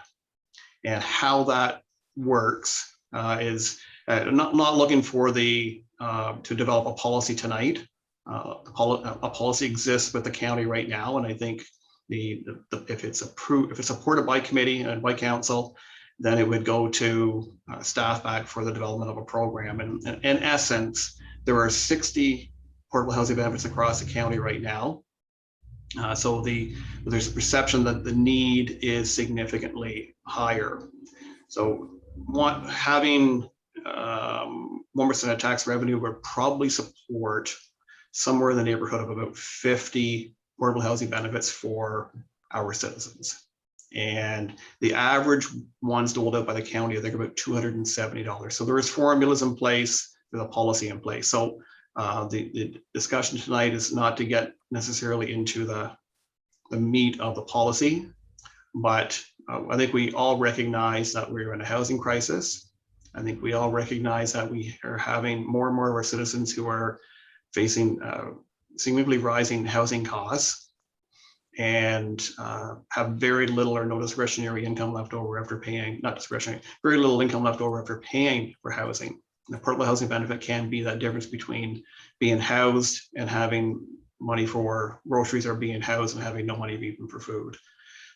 And how that works is not looking for to develop a policy tonight. A policy exists with the county right now, and I think if it's approved, if it's supported by committee and by council, then it would go to staff back for the development of a program. And in essence, there are 60 portable housing benefits across the county right now. So there's a perception that the need is significantly higher. So having 1% of tax revenue would probably support somewhere in the neighborhood of about 50 portable housing benefits for our citizens. And the average ones doled out by the county, I think about $270. So there is formulas in place, there's a policy in place. So the discussion tonight is not to get necessarily into the meat of the policy, but I think we all recognize that we're in a housing crisis. I think we all recognize that we are having more and more of our citizens who are facing significantly rising housing costs and have very little or no discretionary income left over after paying, not discretionary, very little income left over after paying for housing. The portable housing benefit can be that difference between being housed and having money for groceries, or being housed and having no money even for food.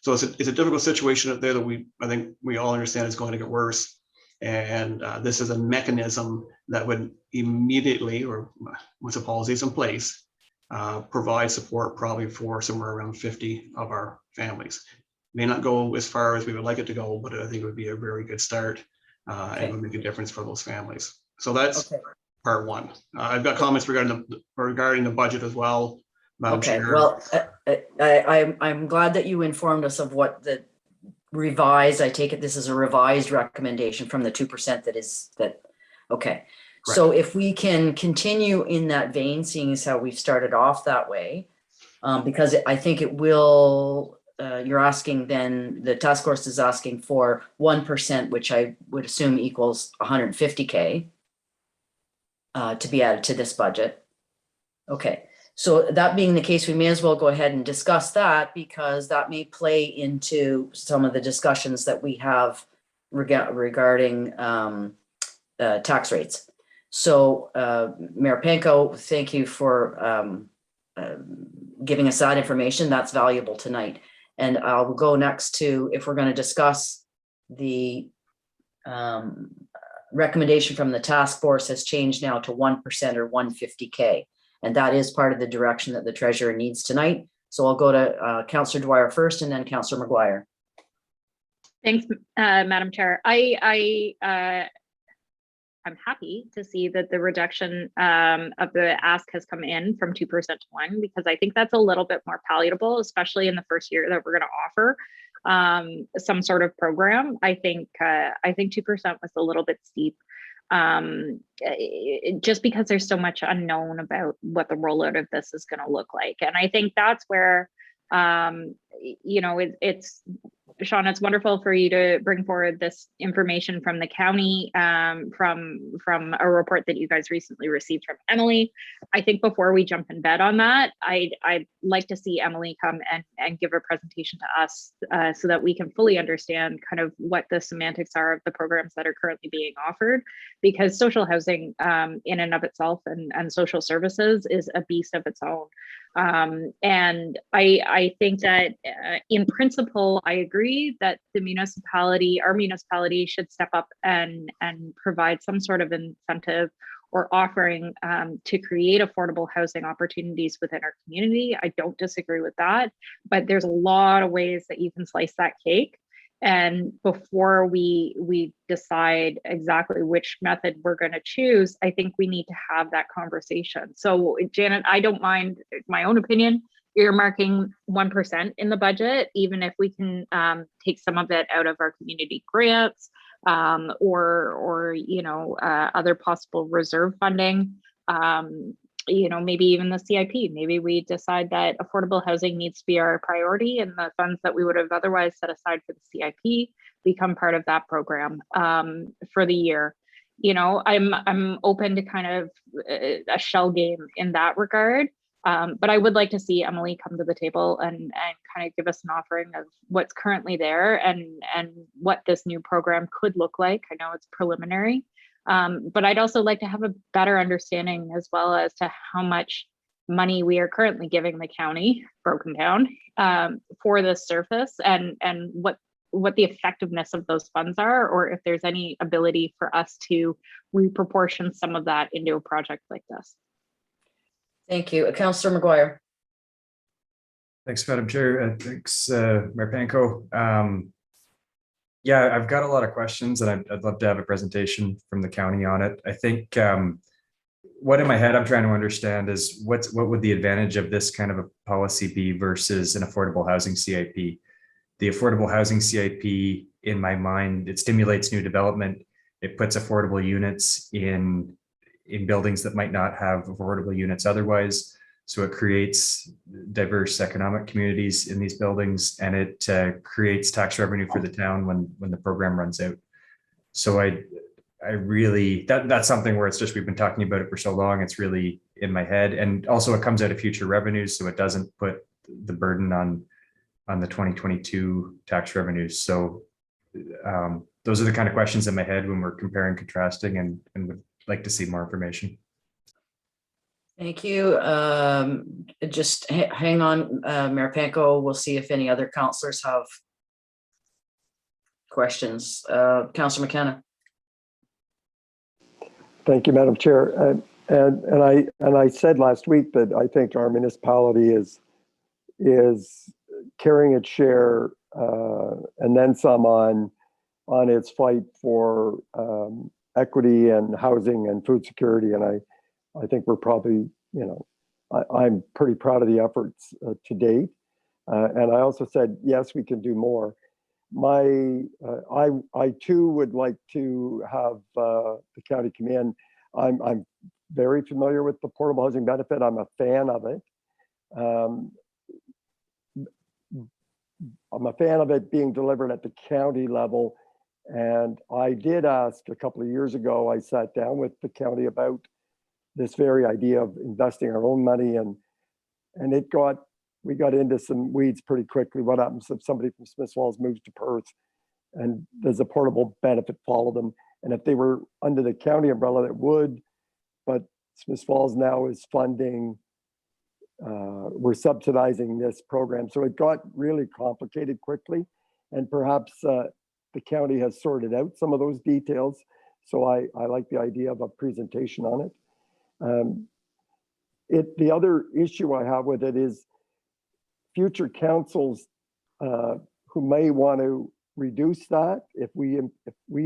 So it's a difficult situation out there that I think we all understand is going to get worse. And this is a mechanism that would immediately, or once the policy is in place, provide support probably for somewhere around 50 of our families. May not go as far as we would like it to go, but I think it would be a very good start and would make a difference for those families. So that's part one. I've got comments regarding the budget as well, Madam Chair. Well, I'm glad that you informed us of what the revised, I take it this is a revised recommendation from the 2% okay. Correct. So if we can continue in that vein, seeing as how we've started off that way, because I think it will, you're asking then, the task force is asking for 1%, which I would assume equals 150K to be added to this budget. Okay. So that being the case, we may as well go ahead and discuss that, because that may play into some of the discussions that we have regarding tax rates. So Mayor Panko, thank you for giving us that information. That's valuable tonight. And I'll go next to, if we're going to discuss the recommendation from the task force has changed now to 1% or 150K. And that is part of the direction that the treasurer needs tonight. So I'll go to Councillor Dwyer first, and then Councillor McGuire. Thanks, Madam Chair. I'm happy to see that the reduction of the ask has come in from 2% to 1%, because I think that's a little bit more palatable, especially in the first year that we're going to offer some sort of program. I think 2% was a little bit steep. Just because there's so much unknown about what the rollout of this is going to look like. And I think that's where, you know, it's Sean, it's wonderful for you to bring forward this information from the county, from a report that you guys recently received from Emily. I think before we jump in bed on that, I'd like to see Emily come and give a presentation to us so that we can fully understand kind of what the semantics are of the programs that are currently being offered, because social housing in and of itself and social services is a beast of its own. And I think that in principle, I agree that our municipality should step up and provide some sort of incentive or offering to create affordable housing opportunities within our community. I don't disagree with that, but there's a lot of ways that you can slice that cake. And before we decide exactly which method we're going to choose, I think we need to have that conversation. So Janet, I don't mind, my own opinion, earmarking 1% in the budget, even if we can take some of it out of our community grants or other possible reserve funding. Maybe even the CIP. Maybe we decide that affordable housing needs to be our priority, and the funds that we would have otherwise set aside for the CIP become part of that program for the year. I'm open to kind of a shell game in that regard, but I would like to see Emily come to the table and kind of give us an offering of what's currently there and what this new program could look like. I know it's preliminary. But I'd also like to have a better understanding as well as to how much money we are currently giving the county, broken down, for this surface and what the effectiveness of those funds are, or if there's any ability for us to reproportion some of that into a project like this. Thank you. Councillor McGuire. Thanks, Madam Chair. Thanks, Mayor Panko. Yeah, I've got a lot of questions and I'd love to have a presentation from the county on it. I think what in my head I'm trying to understand is what would the advantage of this kind of a policy be versus an affordable housing CIP? The affordable housing CIP, in my mind, it stimulates new development. It puts affordable units in buildings that might not have affordable units otherwise. So it creates diverse economic communities in these buildings, and it creates tax revenue for the town when the program runs out. So I really, that's something where it's just, we've been talking about it for so long, it's really in my head. And also it comes out of future revenues, so it doesn't put the burden on the 2022 tax revenues. So those are the kind of questions in my head when we're comparing, contrasting, and would like to see more information. Thank you. Just hang on, Mayor Panko. We'll see if any other councillors have questions. Councillor McKenna. Thank you, Madam Chair. And I said last week that I think our municipality is carrying its share and then some on its fight for equity and housing and food security. And I think we're probably, I'm pretty proud of the efforts to date. And I also said, yes, we can do more. I too would like to have the county come in. I'm very familiar with the portable housing benefit. I'm a fan of it. I'm a fan of it being delivered at the county level. And I did ask a couple of years ago, I sat down with the county about this very idea of investing our own money, and we got into some weeds pretty quickly. What happens if somebody from Smith Falls moves to Perth, and does a portable benefit follow them? And if they were under the county umbrella, it would, but Smith Falls now is funding, we're subsidizing this program. So it got really complicated quickly, and perhaps the county has sorted out some of those details. So I like the idea of a presentation on it. The other issue I have with it is future councils who may want to reduce that if we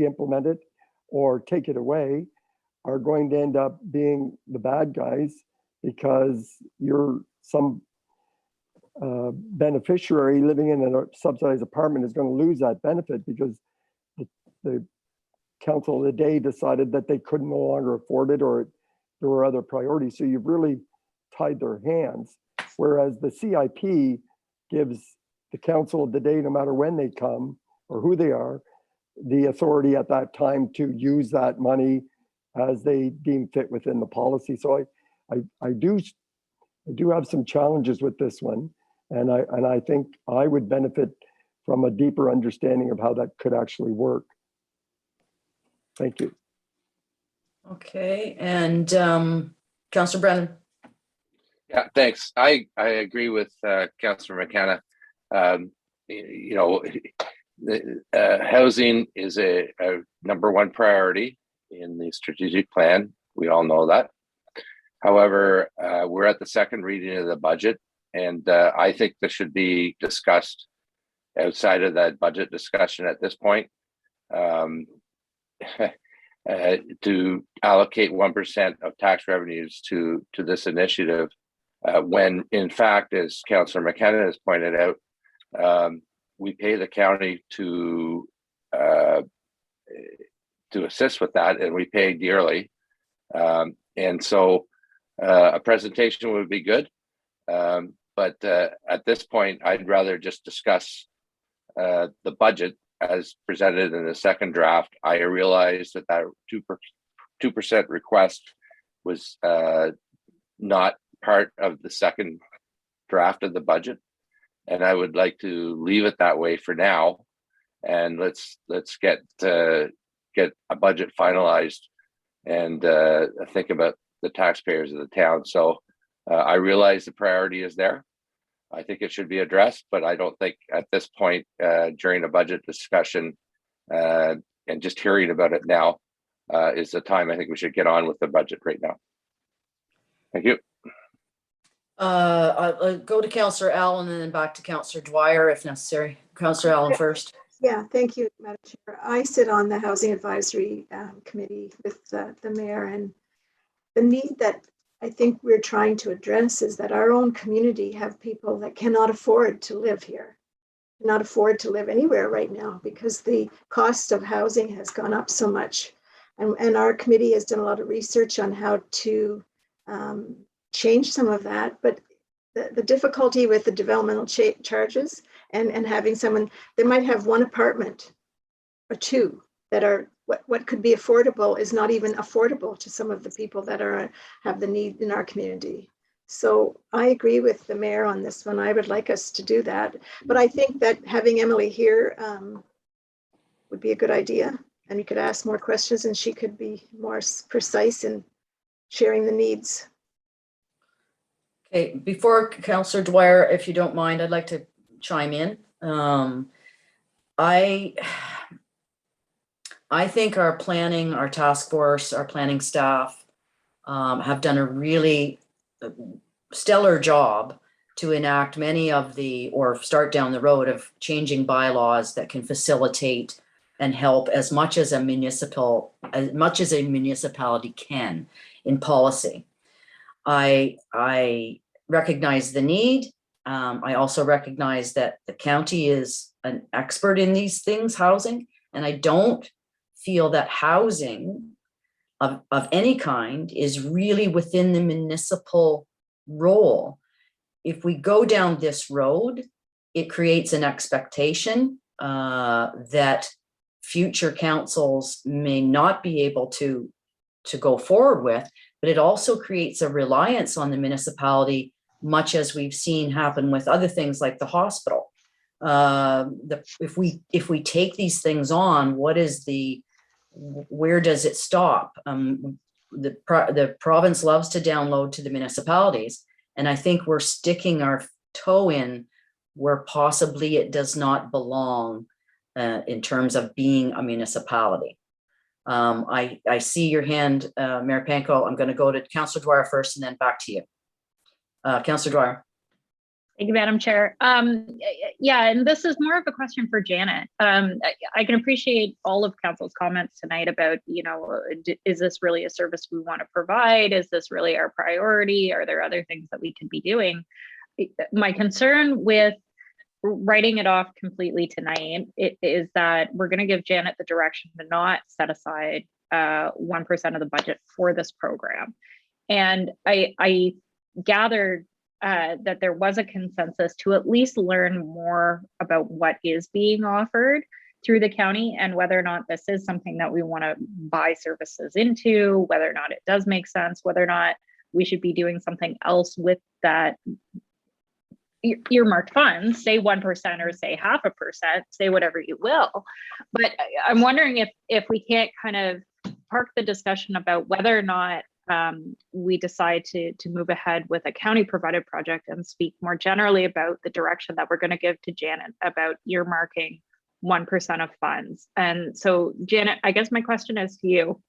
implement it or take it away are going to end up being the bad guys, because you're some beneficiary living in a subsidized apartment is going to lose that benefit because the council of the day decided that they could no longer afford it, or there were other priorities. So you've really tied their hands. Whereas the CIP gives the council of the day, no matter when they come or who they are, the authority at that time to use that money as they deem fit within the policy. So I do have some challenges with this one, and I think I would benefit from a deeper understanding of how that could actually work. Thank you. Okay, and Councillor Brennan. Yeah, thanks. I agree with Councillor McKenna. You know, housing is a #1 priority in the strategic plan. We all know that. However, we're at the second reading of the budget, and I think this should be discussed outside of that budget discussion at this point. To allocate 1% of tax revenues to this initiative, when in fact, as Councillor McKenna has pointed out, we pay the county to assist with that, and we pay dearly. And so a presentation would be good. But at this point, I'd rather just discuss the budget as presented in the second draft. I realized that 2% request was not part of the second draft of the budget, and I would like to leave it that way for now. And let's get a budget finalized and think about the taxpayers of the town. So I realize the priority is there. I think it should be addressed, but I don't think at this point during a budget discussion and just hearing about it now is the time. I think we should get on with the budget right now. Thank you. I'll go to Councillor Allen and then back to Councillor Dwyer if necessary. Councillor Allen first. Yeah, thank you, Madam Chair. I sit on the Housing Advisory Committee with the mayor, and the need that I think we're trying to address is that our own community have people that cannot afford to live here, cannot afford to live anywhere right now because the cost of housing has gone up so much. And our committee has done a lot of research on how to change some of that, but the difficulty with the developmental charges and having someone, they might have one apartment or two that are what could be affordable is not even affordable to some of the people that have the need in our community. So I agree with the mayor on this one. I would like us to do that, but I think that having Emily here would be a good idea, and you could ask more questions and she could be more precise in sharing the needs. Okay, before Councillor Dwyer, if you don't mind, I'd like to chime in. I think our planning, our task force, our planning staff have done a really stellar job to enact many of or start down the road of changing bylaws that can facilitate and help as much as a municipality can in policy. I recognize the need. I also recognize that the county is an expert in these things, housing, and I don't feel that housing of any kind is really within the municipal role. If we go down this road, it creates an expectation that future councils may not be able to go forward with, but it also creates a reliance on the municipality, much as we've seen happen with other things like the hospital. If we take these things on, where does it stop? The province loves to download to the municipalities, and I think we're sticking our toe in where possibly it does not belong in terms of being a municipality. I see your hand, Mayor Panko. I'm going to go to Councillor Dwyer first and then back to you. Councillor Dwyer. Thank you, Madam Chair. Yeah, and this is more of a question for Janet. I can appreciate all of Council's comments tonight about, is this really a service we want to provide? Is this really our priority? Are there other things that we could be doing? My concern with writing it off completely tonight is that we're going to give Janet the direction to not set aside 1% of the budget for this program. And I gathered that there was a consensus to at least learn more about what is being offered through the county and whether or not this is something that we want to buy services into, whether or not it does make sense, whether or not we should be doing something else with that earmarked funds, say 1% or say 0.5%, say whatever you will. But I'm wondering if we can't kind of park the discussion about whether or not we decide to move ahead with a county provided project and speak more generally about the direction that we're going to give to Janet about earmarking 1% of funds. And so, Janet, I guess my question is to you,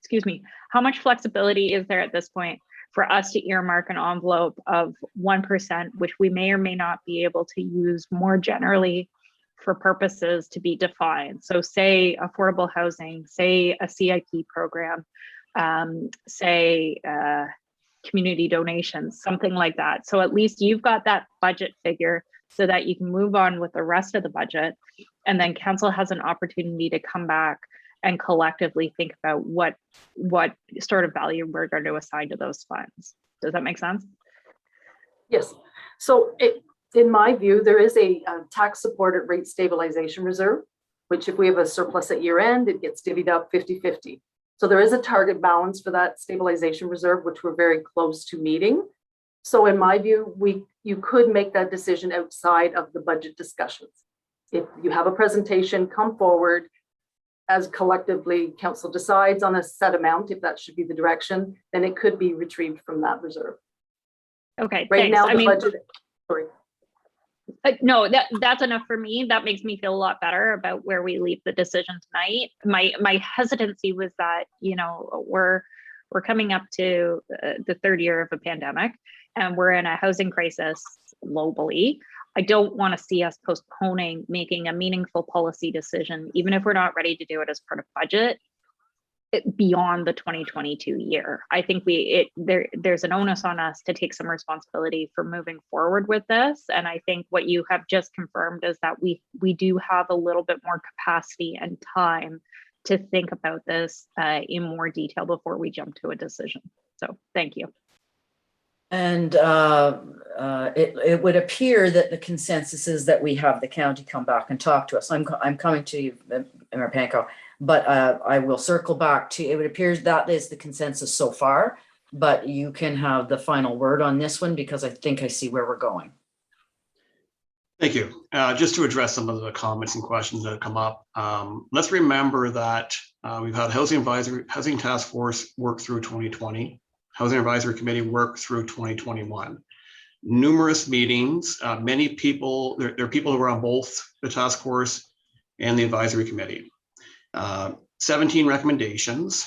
excuse me, how much flexibility is there at this point for us to earmark an envelope of 1%, which we may or may not be able to use more generally for purposes to be defined? So say affordable housing, say a CIP program, say community donations, something like that. So at least you've got that budget figure so that you can move on with the rest of the budget. And then council has an opportunity to come back and collectively think about what sort of value we're going to assign to those funds. Does that make sense? Yes. So in my view, there is a tax supported rate stabilization reserve, which if we have a surplus at year end, it gets divvied up 50-50. So there is a target balance for that stabilization reserve, which we're very close to meeting. So in my view, you could make that decision outside of the budget discussions. If you have a presentation, come forward as collectively council decides on a set amount, if that should be the direction, then it could be retrieved from that reserve. Okay, right thanks. now the budget, sorry. No, that's enough for me. That makes me feel a lot better about where we leave the decision tonight. My hesitancy was that, you know, we're coming up to the third year of a pandemic and we're in a housing crisis globally. I don't want to see us postponing making a meaningful policy decision, even if we're not ready to do it as part of budget, beyond the 2022 year. I think there's an onus on us to take some responsibility for moving forward with this. And I think what you have just confirmed is that we do have a little bit more capacity and time to think about this in more detail before we jump to a decision. So thank you. And it would appear that the consensus is that we have the county come back and talk to us. I'm coming to you, Mayor Panko, but I will circle back to, it appears that is the consensus so far, but you can have the final word on this one because I think I see where we're going. Thank you. Just to address some of the comments and questions that have come up, let's remember that we've had Housing Task Force work through 2020. Housing Advisory Committee worked through 2021. Numerous meetings, many people, there are people who were on both the task force and the advisory committee. 17 recommendations,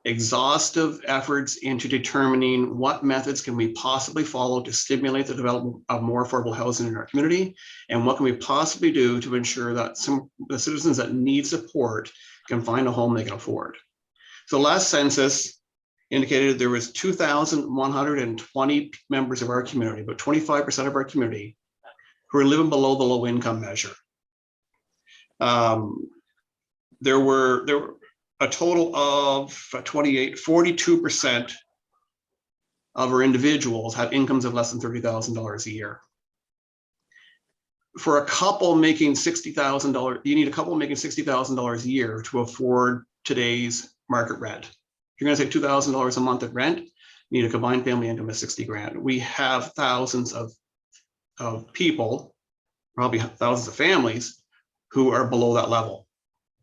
exhaustive efforts into determining what methods can we possibly follow to stimulate the development of more affordable housing in our community, and what can we possibly do to ensure that the citizens that need support can find a home they can afford. So last census indicated there was 2,120 members of our community, but 25% of our community who are living below the low income measure. There were a total of 42% of our individuals had incomes of less than $30,000 a year. For a couple making $60,000, you need a couple making $60,000 a year to afford today's market rent. If you're going to say $2,000 a month at rent, you need a combined family income of 60 grand. We have thousands of people, probably thousands of families who are below that level.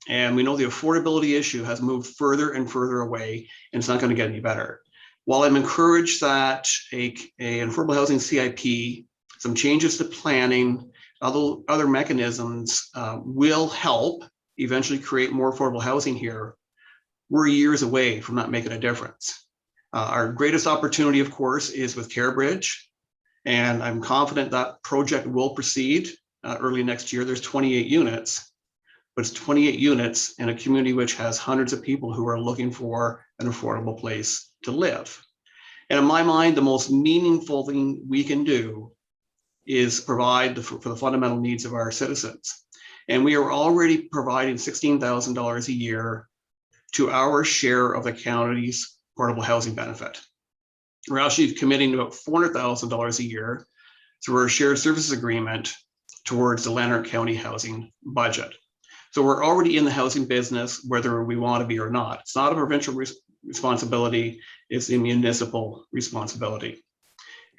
And we know the affordability issue has moved further and further away, and it's not going to get any better. While I'm encouraged that an affordable housing CIP, some changes to planning, other mechanisms will help eventually create more affordable housing here, we're years away from not making a difference. Our greatest opportunity, of course, is with CareBridge, and I'm confident that project will proceed early next year. There's 28 units, but it's 28 units in a community which has hundreds of people who are looking for an affordable place to live. And in my mind, the most meaningful thing we can do is provide for the fundamental needs of our citizens. And we are already providing $16,000 a year to our share of the county's affordable housing benefit. we're actually committing about $400,000 a year through our shared services agreement towards the Lanark County housing budget. So we're already in the housing business, whether we want to be or not. It's not a provincial responsibility, it's a municipal responsibility.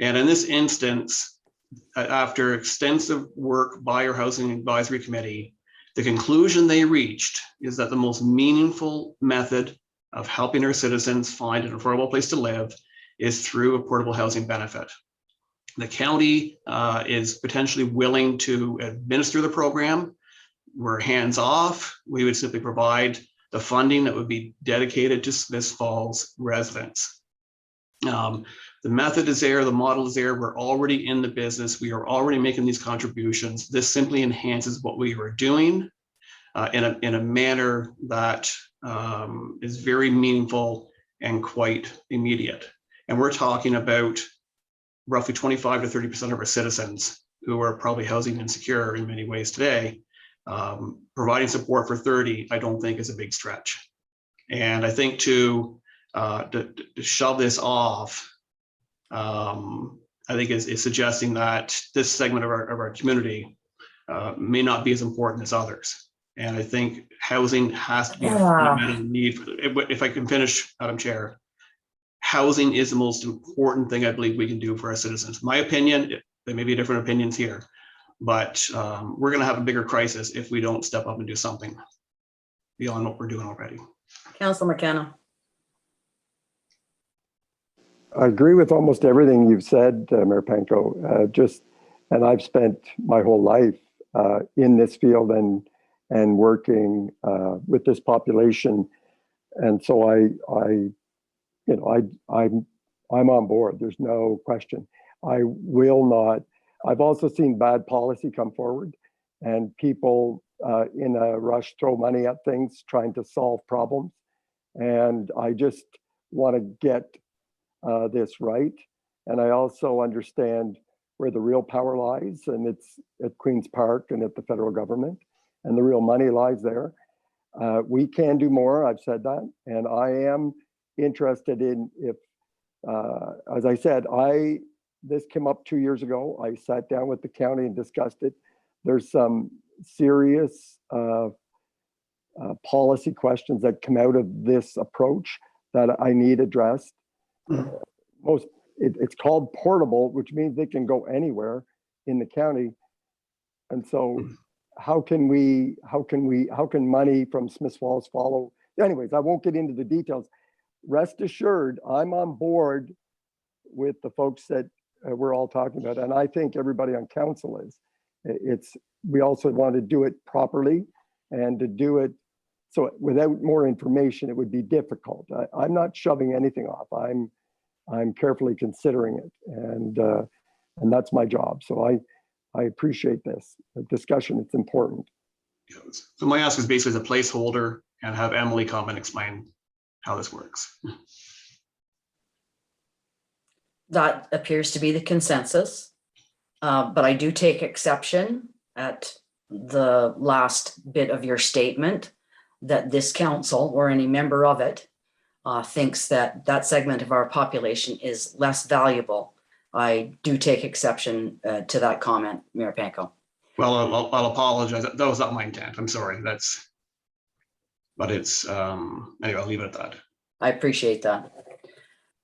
And in this instance, after extensive work by our Housing Advisory Committee, the conclusion they reached is that the most meaningful method of helping our citizens find an affordable place to live is through a portable housing benefit. The county is potentially willing to administer the program. We're hands off. We would simply provide the funding that would be dedicated to Smiths Falls residents. The method is there, the model is there. We're already in the business. We are already making these contributions. This simply enhances what we are doing in a manner that is very meaningful and quite immediate. And we're talking about roughly 25 to 30% of our citizens who are probably housing insecure in many ways today. Providing support for 30, I don't think is a big stretch. And I think to shove this off, I think is suggesting that this segment of our community may not be as important as others. And I think housing has to be a fundamental need. If I can finish, Madam Chair, housing is the most important thing I believe we can do for our citizens. My opinion, there may be different opinions here, but we're going to have a bigger crisis if we don't step up and do something beyond what we're doing already. Councillor McKenna. I agree with almost everything you've said, Mayor Panko. And I've spent my whole life in this field and working with this population, and so I'm on board. There's no question. I will not. I've also seen bad policy come forward, and people in a rush throw money at things trying to solve problems, and I just want to get this right. And I also understand where the real power lies, and it's at Queen's Park and at the federal government, and the real money lies there. We can do more, I've said that, and I am interested in if, as I said, this came up 2 years ago. I sat down with the county and discussed it. There's some serious policy questions that come out of this approach that I need addressed. It's called portable, which means they can go anywhere in the county. And so how can money from Smiths Falls follow? Anyways, I won't get into the details. Rest assured, I'm on board with the folks that we're all talking about. And I think everybody on council is. We also want to do it properly, and to do it so without more information, it would be difficult. I'm not shoving anything off. I'm carefully considering it, and that's my job. So I appreciate this discussion. It's important. So my ask is basically as a placeholder, and have Emily come and explain how this works. That appears to be the consensus, but I do take exception at the last bit of your statement that this council or any member of it thinks that that segment of our population is less valuable. I do take exception to that comment, Mayor Panko. Well, I'll apologize. That was not my intent. I'm sorry. But it's, anyway, I'll leave it at that. I appreciate that.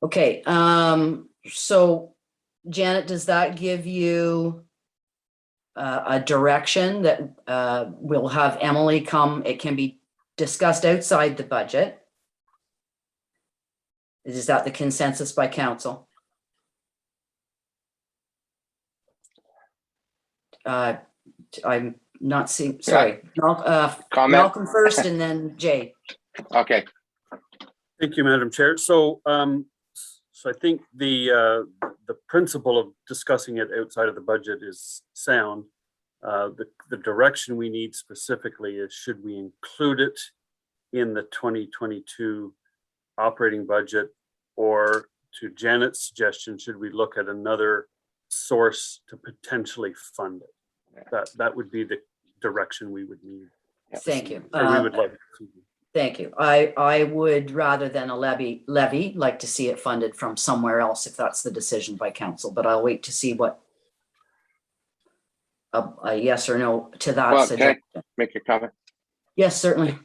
Okay, so Janet, does that give you a direction that we'll have Emily come? It can be discussed outside the budget. Is that the consensus by council? I'm not seeing, sorry. Malcolm first and then Jay. Okay. Thank you, Madam Chair. So I think the principle of discussing it outside of the budget is sound. The direction we need specifically is, should we include it in the 2022 operating budget, or, to Janet's suggestion, should we look at another source to potentially fund it? That would be the direction we would need. Thank you. Or we would like to see. Thank you. I would, rather than a levy, like to see it funded from somewhere else if that's the decision by council, but I'll wait to see what a yes or no to that Well, suggestion. can I make a comment? Yes, certainly.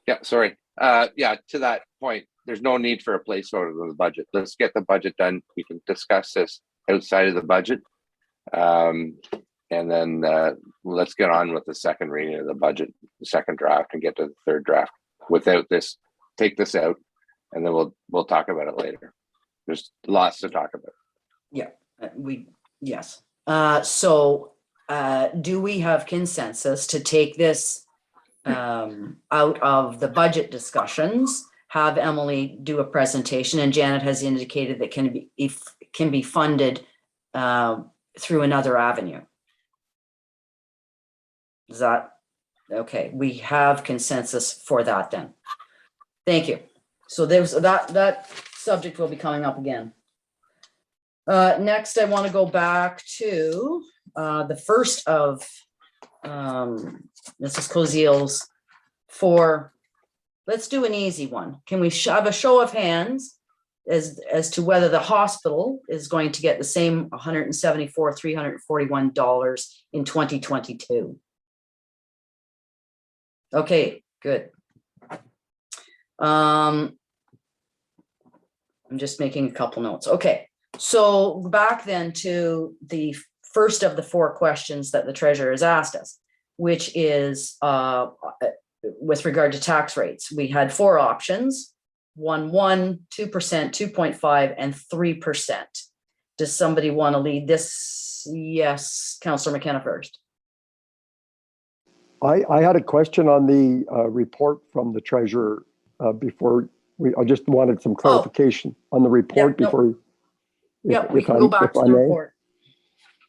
Yeah, sorry. Yeah, to that point, there's no need for a placeholder in the budget. Let's get the budget done. We can discuss this outside of the budget. And then let's get on with the second reading of the budget, the second draft, and get to the third draft without this. Take this out, and then we'll talk about it later. There's lots to talk about. Yeah, yes. So do we have consensus to take this out of the budget discussions, have Emily do a presentation, and Janet has indicated that can be funded through another avenue? Is that okay? We have consensus for that then. Thank you. So there's that subject will be coming up again. Next, I want to go back to the first of Mrs. Koziel's for, let's do an easy one. Can we have a show of hands as to whether the hospital is going to get the same $174,341 in 2022? Okay, good. I'm just making a couple notes. Okay, so back then to the first of the four questions that the treasurer has asked us, which is with regard to tax rates. We had four options: 1%, 2%, 2.5%, and 3%. Does somebody want to lead this? Yes, Councillor McKenna first. I had a question on the report from the treasurer before I just wanted some clarification on the report before. We can go back to the report.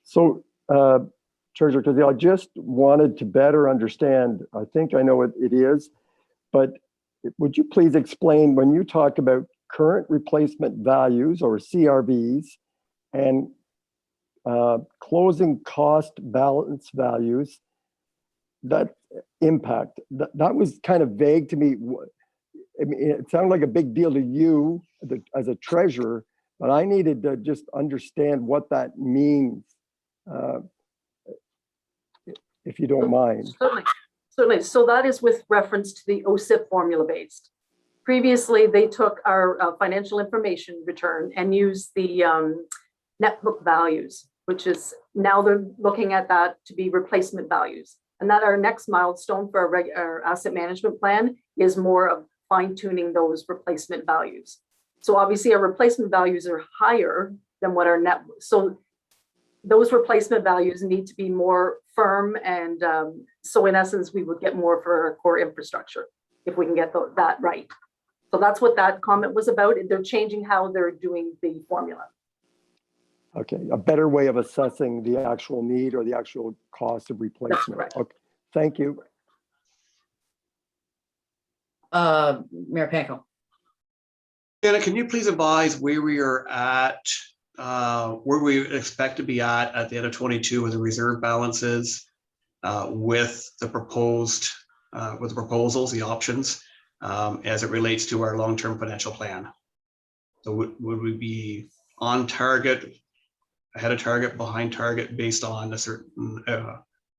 So, Treasurer, because I just wanted to better understand, I think I know what it is, but would you please explain when you talk about current replacement values or CRVs and closing cost balance values, that impact, that was kind of vague to me. I mean, it sounded like a big deal to you as a treasurer, but I needed to just understand what that means, if you don't mind. Certainly. So that is with reference to the OSIP formula based. Previously, they took our financial information return and used the net book values, which is now they're looking at that to be replacement values. And that our next milestone for our asset management plan is more of fine tuning those replacement values. So obviously our replacement values are higher than what our net, so those replacement values need to be more firm. And so in essence, we would get more for our core infrastructure if we can get that right. So that's what that comment was about. They're changing how they're doing the formula. Okay, a better way of assessing the actual need or the actual cost of replacement. Okay, thank you. Mayor Panko. Anna, can you please advise where we are at, where we expect to be at the end of 22 with the reserve balances, with the proposed, with the proposals, the options, as it relates to our long-term financial plan? So would we be on target, ahead of target, behind target, based on a certain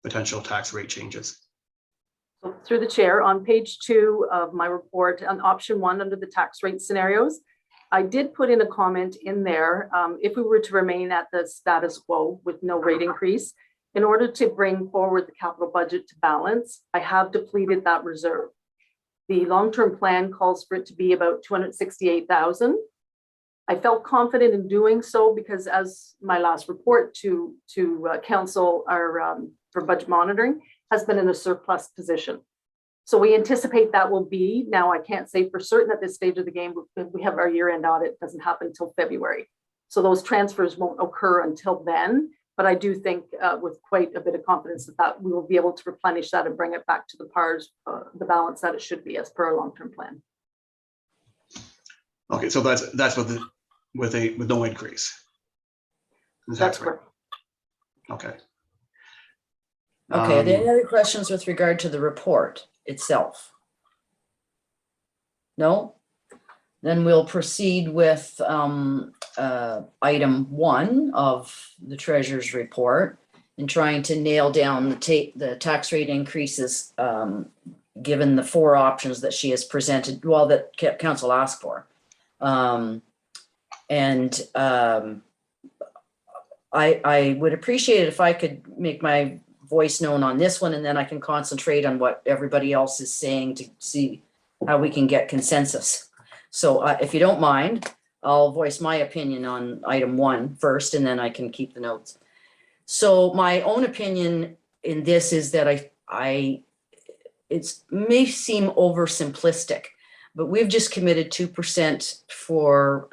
potential tax rate changes? So through the chair, on page 2 of my report, on option 1 under the tax rate scenarios, I did put in a comment in there. If we were to remain at the status quo with no rate increase, in order to bring forward the capital budget to balance, I have depleted that reserve. The long-term plan calls for it to be about 268,000. I felt confident in doing so because, as my last report to council, for budget monitoring has been in a surplus position. So we anticipate that will be, now I can't say for certain at this stage of the game, we have our year-end audit, it doesn't happen until February. So those transfers won't occur until then, but I do think with quite a bit of confidence that we will be able to replenish that and bring it back to the PARS, the balance that it should be as per our long-term plan. Okay, so that's with no increase. That's correct. Okay. Okay, are there any other questions with regard to the report itself? No? Then we'll proceed with item 1 of the treasurer's report in trying to nail down the tax rate increases given the 4 options that she has presented, well, that council asked for. I would appreciate it if I could make my voice known on this one, and then I can concentrate on what everybody else is saying to see how we can get consensus. So if you don't mind, I'll voice my opinion on item 1 first, and then I can keep the notes. So my own opinion in this is that it may seem oversimplistic, but we've just committed 2% for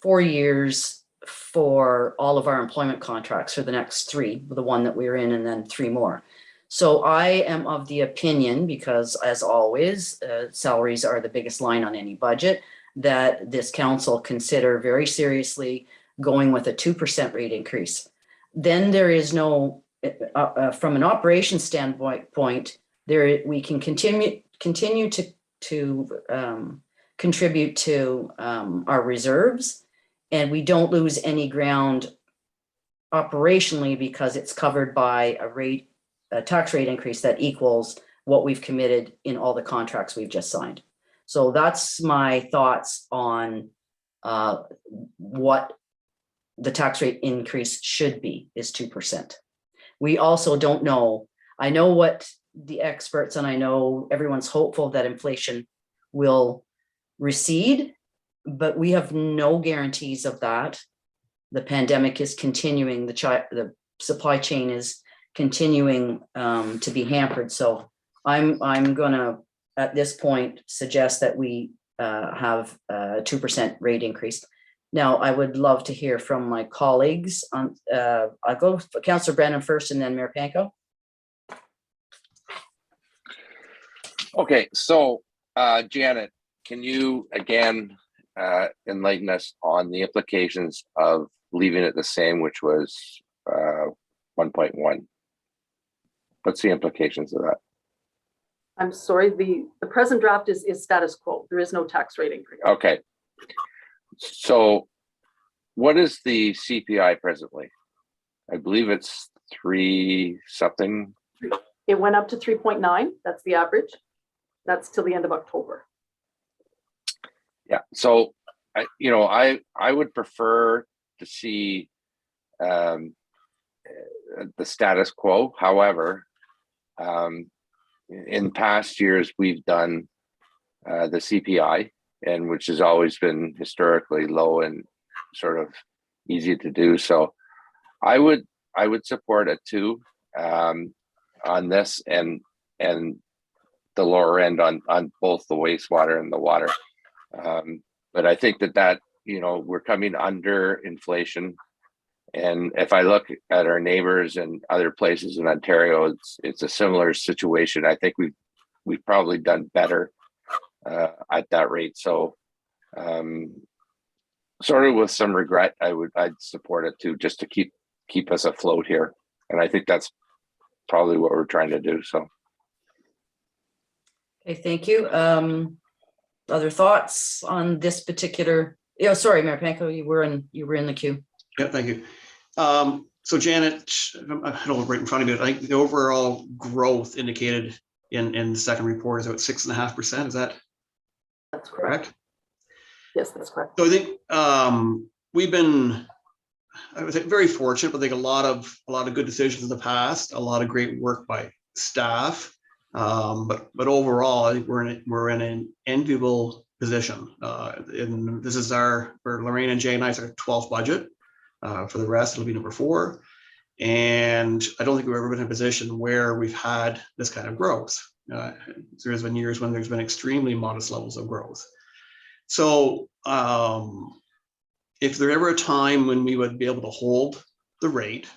4 years for all of our employment contracts for the next 3, the one that we're in, and then 3 more. So I am of the opinion, because as always, salaries are the biggest line on any budget, that this council consider very seriously going with a 2% rate increase. Then there is no, from an operations standpoint, we can continue to contribute to our reserves, and we don't lose any ground operationally because it's covered by a tax rate increase that equals what we've committed in all the contracts we've just signed. So that's my thoughts on what the tax rate increase should be, is 2%. We also don't know. I know what the experts, and I know everyone's hopeful that inflation will recede, but we have no guarantees of that. The pandemic is continuing, the supply chain is continuing to be hampered. So I'm gonna, at this point, suggest that we have a 2% rate increase. Now, I would love to hear from my colleagues. I'll go for Councillor Brennan first, and then Mayor Panko. Okay, so Janet, can you again enlighten us on the implications of leaving it the same, which was 1.1? What's the implications of that? I'm sorry, the present draft is status quo. There is no tax rate increase. Okay. So what is the CPI presently? I believe it's 3 something. It went up to 3.9. That's the average. That's till the end of October. Yeah. So I would prefer to see the status quo. However, in past years, we've done the CPI, and which has always been historically low and sort of easy to do. So I would support a 2 on this, and the lower end on both the wastewater and the water. But I think that we're coming under inflation. And if I look at our neighbors and other places in Ontario, it's a similar situation. I think we've probably done better at that rate. So sort of with some regret, I'd support it too, just to keep us afloat here. And I think that's probably what we're trying to do. So. Okay, thank you. Other thoughts on this particular? Yeah, sorry, Mayor Panko, you were in the queue. Yeah, thank you. So Janet, I don't have right in front of me, but I think the overall growth indicated in the second report is about 6.5%. Is that? That's correct. Yes, that's correct. So I think we've been, I would say, very fortunate, but I think a lot of good decisions in the past, a lot of great work by staff. But overall, I think we're in an enviable position. And this is for Lorraine and Jay and I's our 12th budget. For the rest, it'll be number 4. And I don't think we've ever been in a position where we've had this kind of growth. There's been years when there's been extremely modest levels of growth. So if there's ever a time when we would be able to hold the rate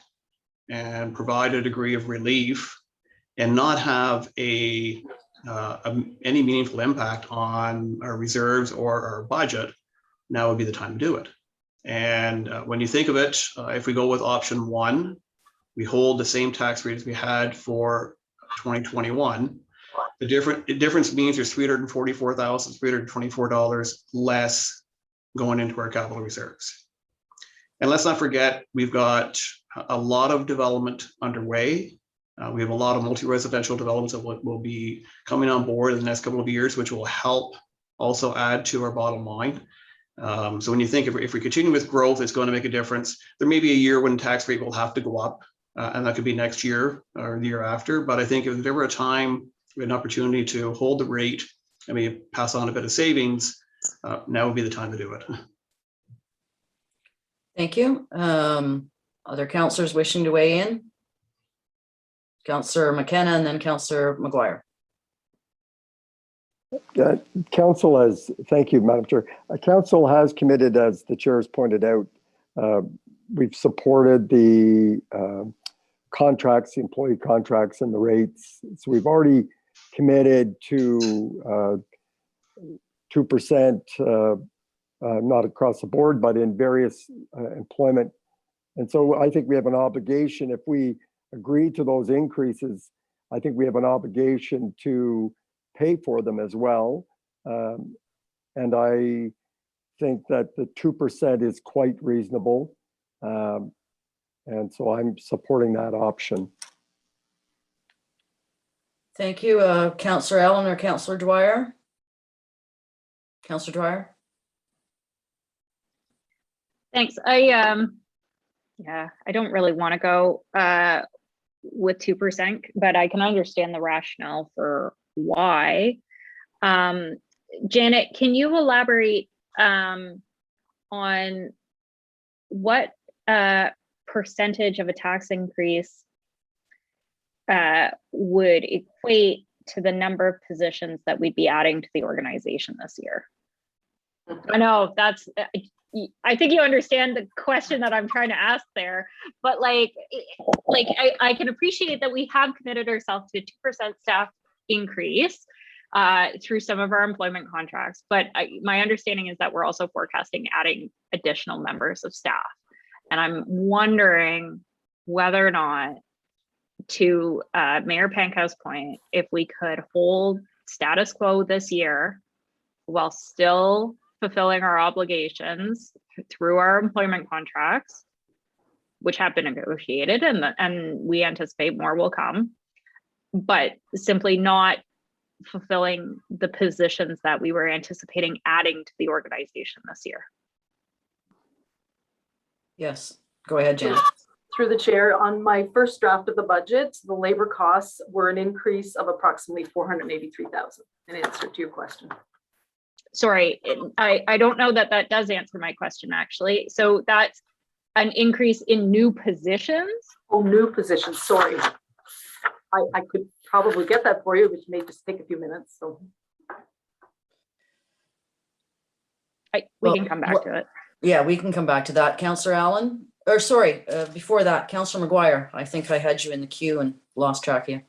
and provide a degree of relief and not have any meaningful impact on our reserves or our budget, now would be the time to do it. And when you think of it, if we go with option 1, we hold the same tax rate as we had for 2021. The difference means there's $344,324 less going into our capital reserves. And let's not forget, we've got a lot of development underway. We have a lot of multi-residential developments that will be coming on board in the next couple of years, which will help also add to our bottom line. So when you think if we continue with growth, it's going to make a difference. There may be a year when tax rate will have to go up, and that could be next year or the year after. But I think if there were a time, we had an opportunity to hold the rate and maybe pass on a bit of savings, now would be the time to do it. Thank you. Other councillors wishing to weigh in? Councillor McKenna and then Councillor Maguire. Council has, thank you, Madam Chair. Council has committed, as the chair has pointed out, we've supported the contracts, the employee contracts and the rates. So we've already committed to 2%, not across the board, but in various employment. And so I think we have an obligation, if we agree to those increases, I think we have an obligation to pay for them as well. And I think that the 2% is quite reasonable. And so I'm supporting that option. Thank you. Councillor Allen or Councillor Dwyer? Councillor Dwyer? Thanks. I don't really want to go with 2%, but I can understand the rationale for why. Janet, can you elaborate on what percentage of a tax increase would equate to the number of positions that we'd be adding to the organization this year? I know that's, I think you understand the question that I'm trying to ask there, but I can appreciate that we have committed ourselves to a 2% staff increase through some of our employment contracts. But my understanding is that we're also forecasting adding additional members of staff. And I'm wondering whether or not, to Mayor Pankow's point, if we could hold status quo this year while still fulfilling our obligations through our employment contracts, which have been negotiated, and we anticipate more will come, but simply not fulfilling the positions that we were anticipating adding to the organization this year. Yes, go ahead, Janet. Through the chair, on my first draft of the budget, the labor costs were an increase of approximately 483,000 in answer to your question. Sorry, I don't know that that does answer my question, actually. So that's an increase in new positions? Oh, new positions, sorry. I could probably get that for you, which may just take a few minutes. So we can come back to it. Yeah, we can come back to that. Councillor Allen, or sorry, before that, Councillor Maguire. I think I had you in the queue and lost track of you.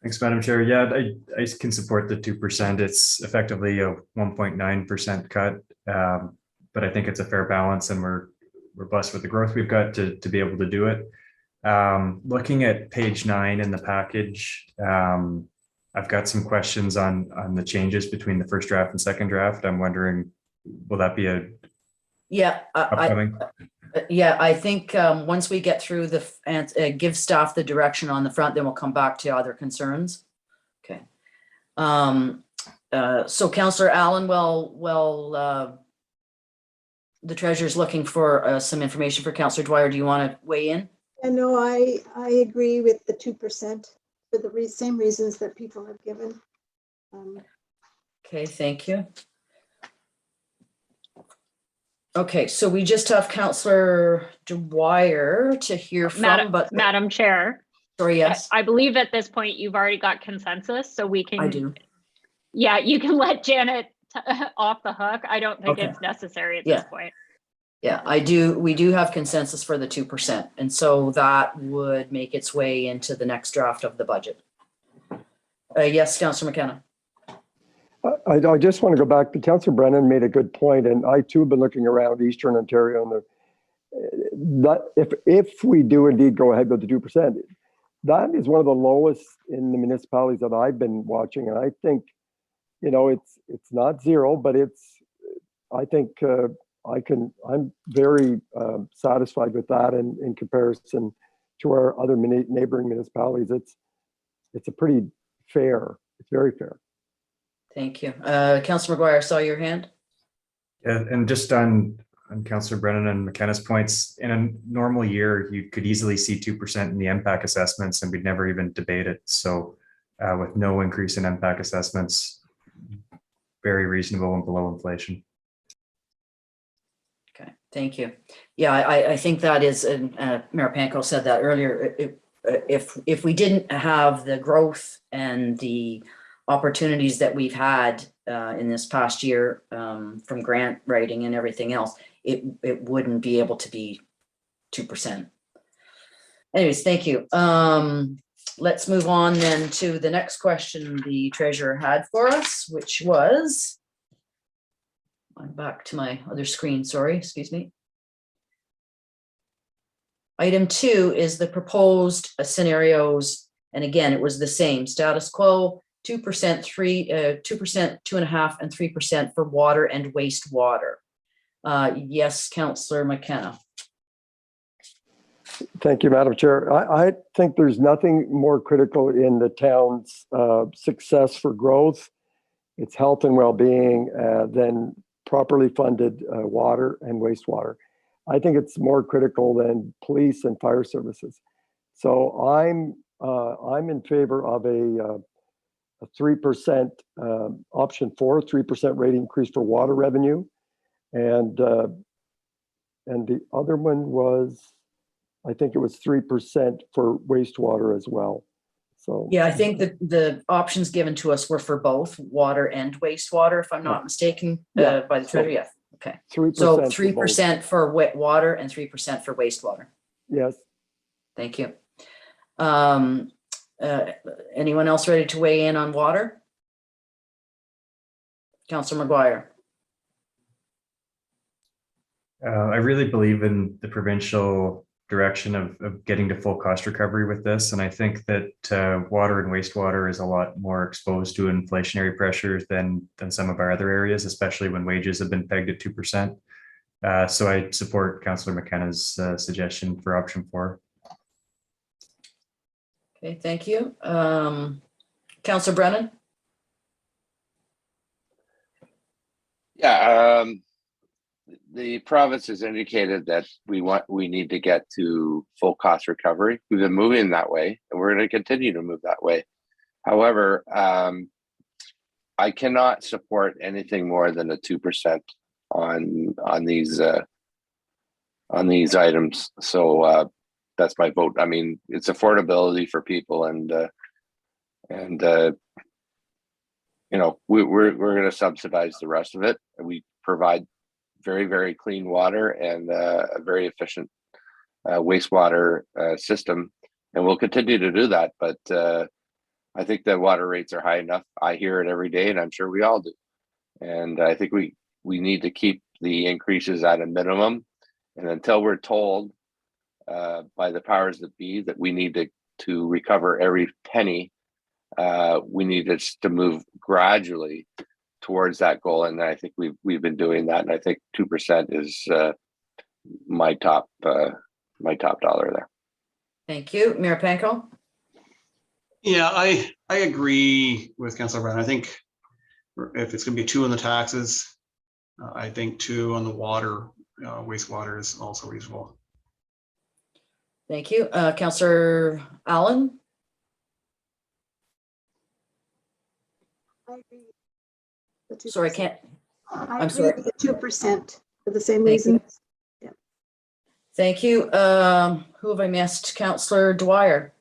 Thanks, Madam Chair. Yeah, I can support the 2%. It's effectively a 1.9% cut, but I think it's a fair balance, and we're blessed with the growth we've got to be able to do it. Looking at page 9 in the package, I've got some questions on the changes between the first draft and second draft. I'm wondering, will that be a upcoming? Yeah, I think once we get through the give staff the direction on the front, then we'll come back to other concerns. Okay. So Councillor Allen, well, the treasurer's looking for some information for Councillor Dwyer. Do you want to weigh in? I know I agree with the 2% for the same reasons that people have given. Okay, thank you. Okay, so we just have Councillor Dwyer to hear from, but Madam Chair. Sorry, yes. I believe at this point you've already got consensus, so we can. I do. Yeah, you can let Janet off the hook. I don't think it's necessary at this point. Yeah, I do. We do have consensus for the 2%, and so that would make its way into the next draft of the budget. Yes, Councillor McKenna. I just want to go back to Councillor Brennan made a good point, and I too have been looking around Eastern Ontario, and if we do indeed go ahead with the 2%, that is one of the lowest in the municipalities that I've been watching. And I think, you know, it's not zero, but I think I'm very satisfied with that in comparison to our other neighboring municipalities. It's a pretty fair, it's very fair. Thank you. Councillor McGuire, saw your hand. Yeah, and just on Councillor Brennan and McKenna's points, in a normal year, you could easily see 2% in the MPAC assessments and we'd never even debate it. So with no increase in MPAC assessments, very reasonable and below inflation. Okay, thank you. Yeah, I think that is, and Mayor Panko said that earlier, if we didn't have the growth and the opportunities that we've had in this past year from grant writing and everything else, it wouldn't be able to be 2%. Anyways, thank you. Let's move on then to the next question the treasurer had for us, which was, I'm back to my other screen, sorry, excuse me. Item 2 is the proposed scenarios. And again, it was the same status quo, 2%, 2%, 2.5%, and 3% for water and wastewater. Yes, Councillor McKenna. Thank you, Madam Chair. I think there's nothing more critical in the town's success for growth, its health and well-being, than properly funded water and wastewater. I think it's more critical than police and fire services. So I'm in favor of a 3% option 4, 3% rate increase for water revenue, and the other one was, I think it was 3% for wastewater as well. So yeah, I think that the options given to us were for both water and wastewater, if I'm not mistaken, by the treasurer. Yeah. Okay. 3%. So 3% for wet water and 3% for wastewater. Yes. Thank you. Anyone else ready to weigh in on water? Councillor McGuire. I really believe in the provincial direction of getting to full cost recovery with this. And I think that water and wastewater is a lot more exposed to inflationary pressures than some of our other areas, especially when wages have been pegged at 2%. So I support Councillor McKenna's suggestion for option 4. Okay, thank you. Councillor Brennan. Yeah, the province has indicated that we need to get to full cost recovery. We've been moving that way, and we're going to continue to move that way. However, I cannot support anything more than a 2% on these items. So that's my vote. I mean, it's affordability for people, and you know, we're going to subsidize the rest of it. We provide very, very clean water and a very efficient wastewater system, and we'll continue to do that. But I think the water rates are high enough. I hear it every day, and I'm sure we all do. And I think we need to keep the increases at a minimum, and until we're told by the powers that be that we need to recover every penny, we need to move gradually towards that goal. And I think we've been doing that. And I think 2% is my top dollar there. Thank you. Mayor Panko. Yeah, I agree with Councillor Brown. I think if it's going to be 2 on the taxes, I think 2 on the water, wastewater is also reasonable. Thank you. Councillor Allen. I agree. Sorry, I can't. I'm sorry. The 2% for the same Thank reason. you. Thank you. Who have I missed? Councillor Dwyer.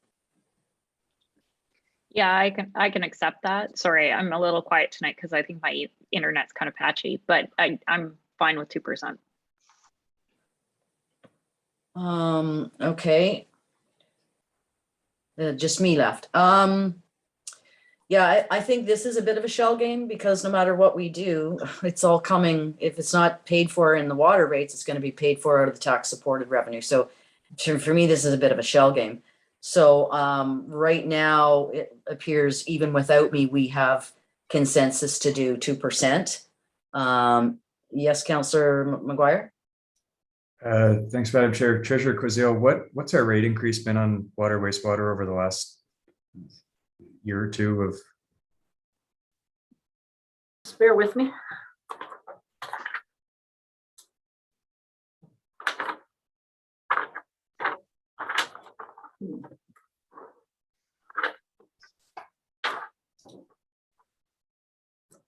Yeah, I can accept that. Sorry, I'm a little quiet tonight because I think my internet's kind of patchy, but I'm fine with 2%. Okay. Just me left. Yeah, I think this is a bit of a shell game, because no matter what we do, it's all coming. If it's not paid for in the water rates, it's going to be paid for out of the tax supported revenue. So for me, this is a bit of a shell game. So right now, it appears even without me, we have consensus to do 2%. Yes, Councillor McGuire? Thanks, Madam Chair. Treasurer Quazile, what's our rate increase been on water, wastewater over the last year or two of? Just bear with me.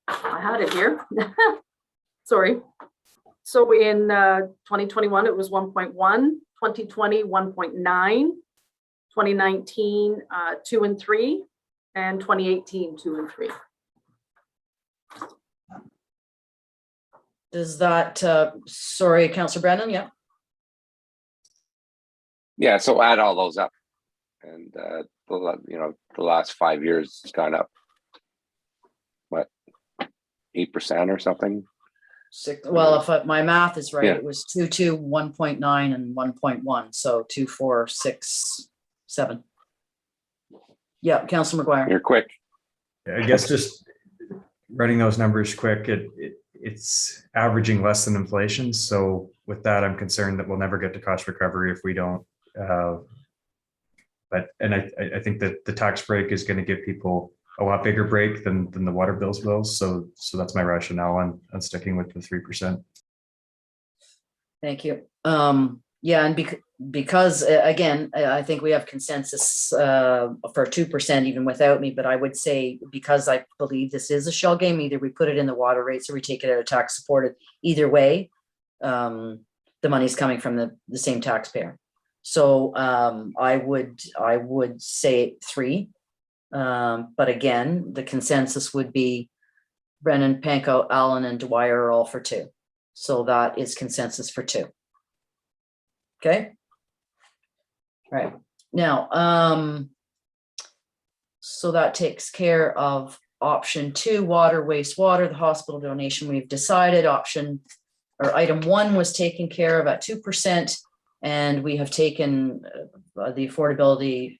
I had it here. Sorry. So in 2021, it was 1.1, 2020, 1.9, 2019, 2 and 3, and 2018, 2 and 3. Does that, sorry, Councillor Brennan, yeah? Yeah, so add all those up, and the last 5 years it's gone up, what, 8% or something? Well, if my math is right, Yeah. it was 2, 2, 1.9, and 1.1, so 2, 4, 6, 7. Yeah, Councillor McGuire. You're quick. I guess just running those numbers quick, it's averaging less than inflation. So with that, I'm concerned that we'll never get to cost recovery if we don't. But I think that the tax break is going to give people a lot bigger break than the water bills will. So that's my rationale on sticking with the 3%. Thank you. Yeah, and because again, I think we have consensus for 2% even without me, but I would say because I believe this is a shell game, either we put it in the water rates or we take it out of tax supported. Either way, the money's coming from the same taxpayer. So I would say 3. But again, the consensus would be Brennan, Panko, Allen, and Dwyer are all for 2. So that is consensus for 2. Okay. All right. Now, so that takes care of option 2, water, wastewater, the hospital donation. We've decided item 1 was taken care of at 2%, and we have taken the affordability,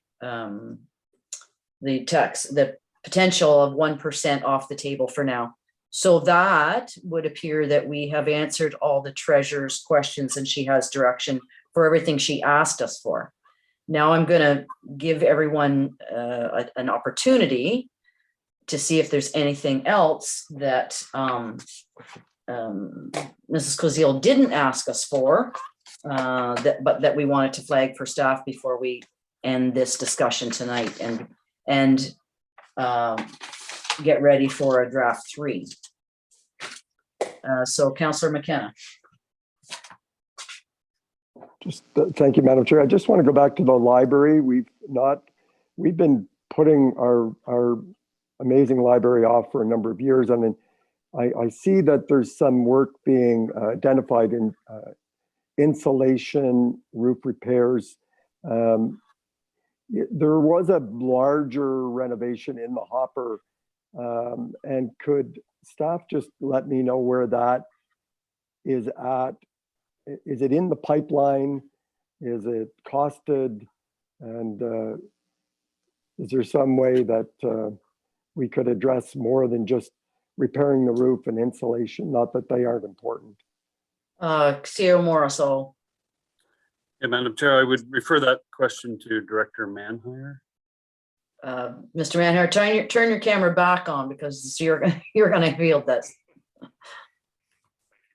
the potential of 1% off the table for now. So that would appear that we have answered all the treasurer's questions, and she has direction for everything she asked us for. Now I'm going to give everyone an opportunity to see if there's anything else that Mrs. Quazile didn't ask us for, but that we wanted to flag for staff before we end this discussion tonight and get ready for a draft 3. So Councillor McKenna. Thank you, Madam Chair. I just want to go back to the library. We've been putting our amazing library off for a number of years. I mean, I see that there's some work being identified in insulation, roof repairs. There was a larger renovation in the hopper, and could staff just let me know where that is at? Is it in the pipeline? Is it costed? And is there some way that we could address more than just repairing the roof and insulation? Not that they aren't important. Cyril Morrisall. Yeah, Madam Chair, I would refer that question to Director Manhire. Mr. Manhire, turn your camera back on because you're going to field this.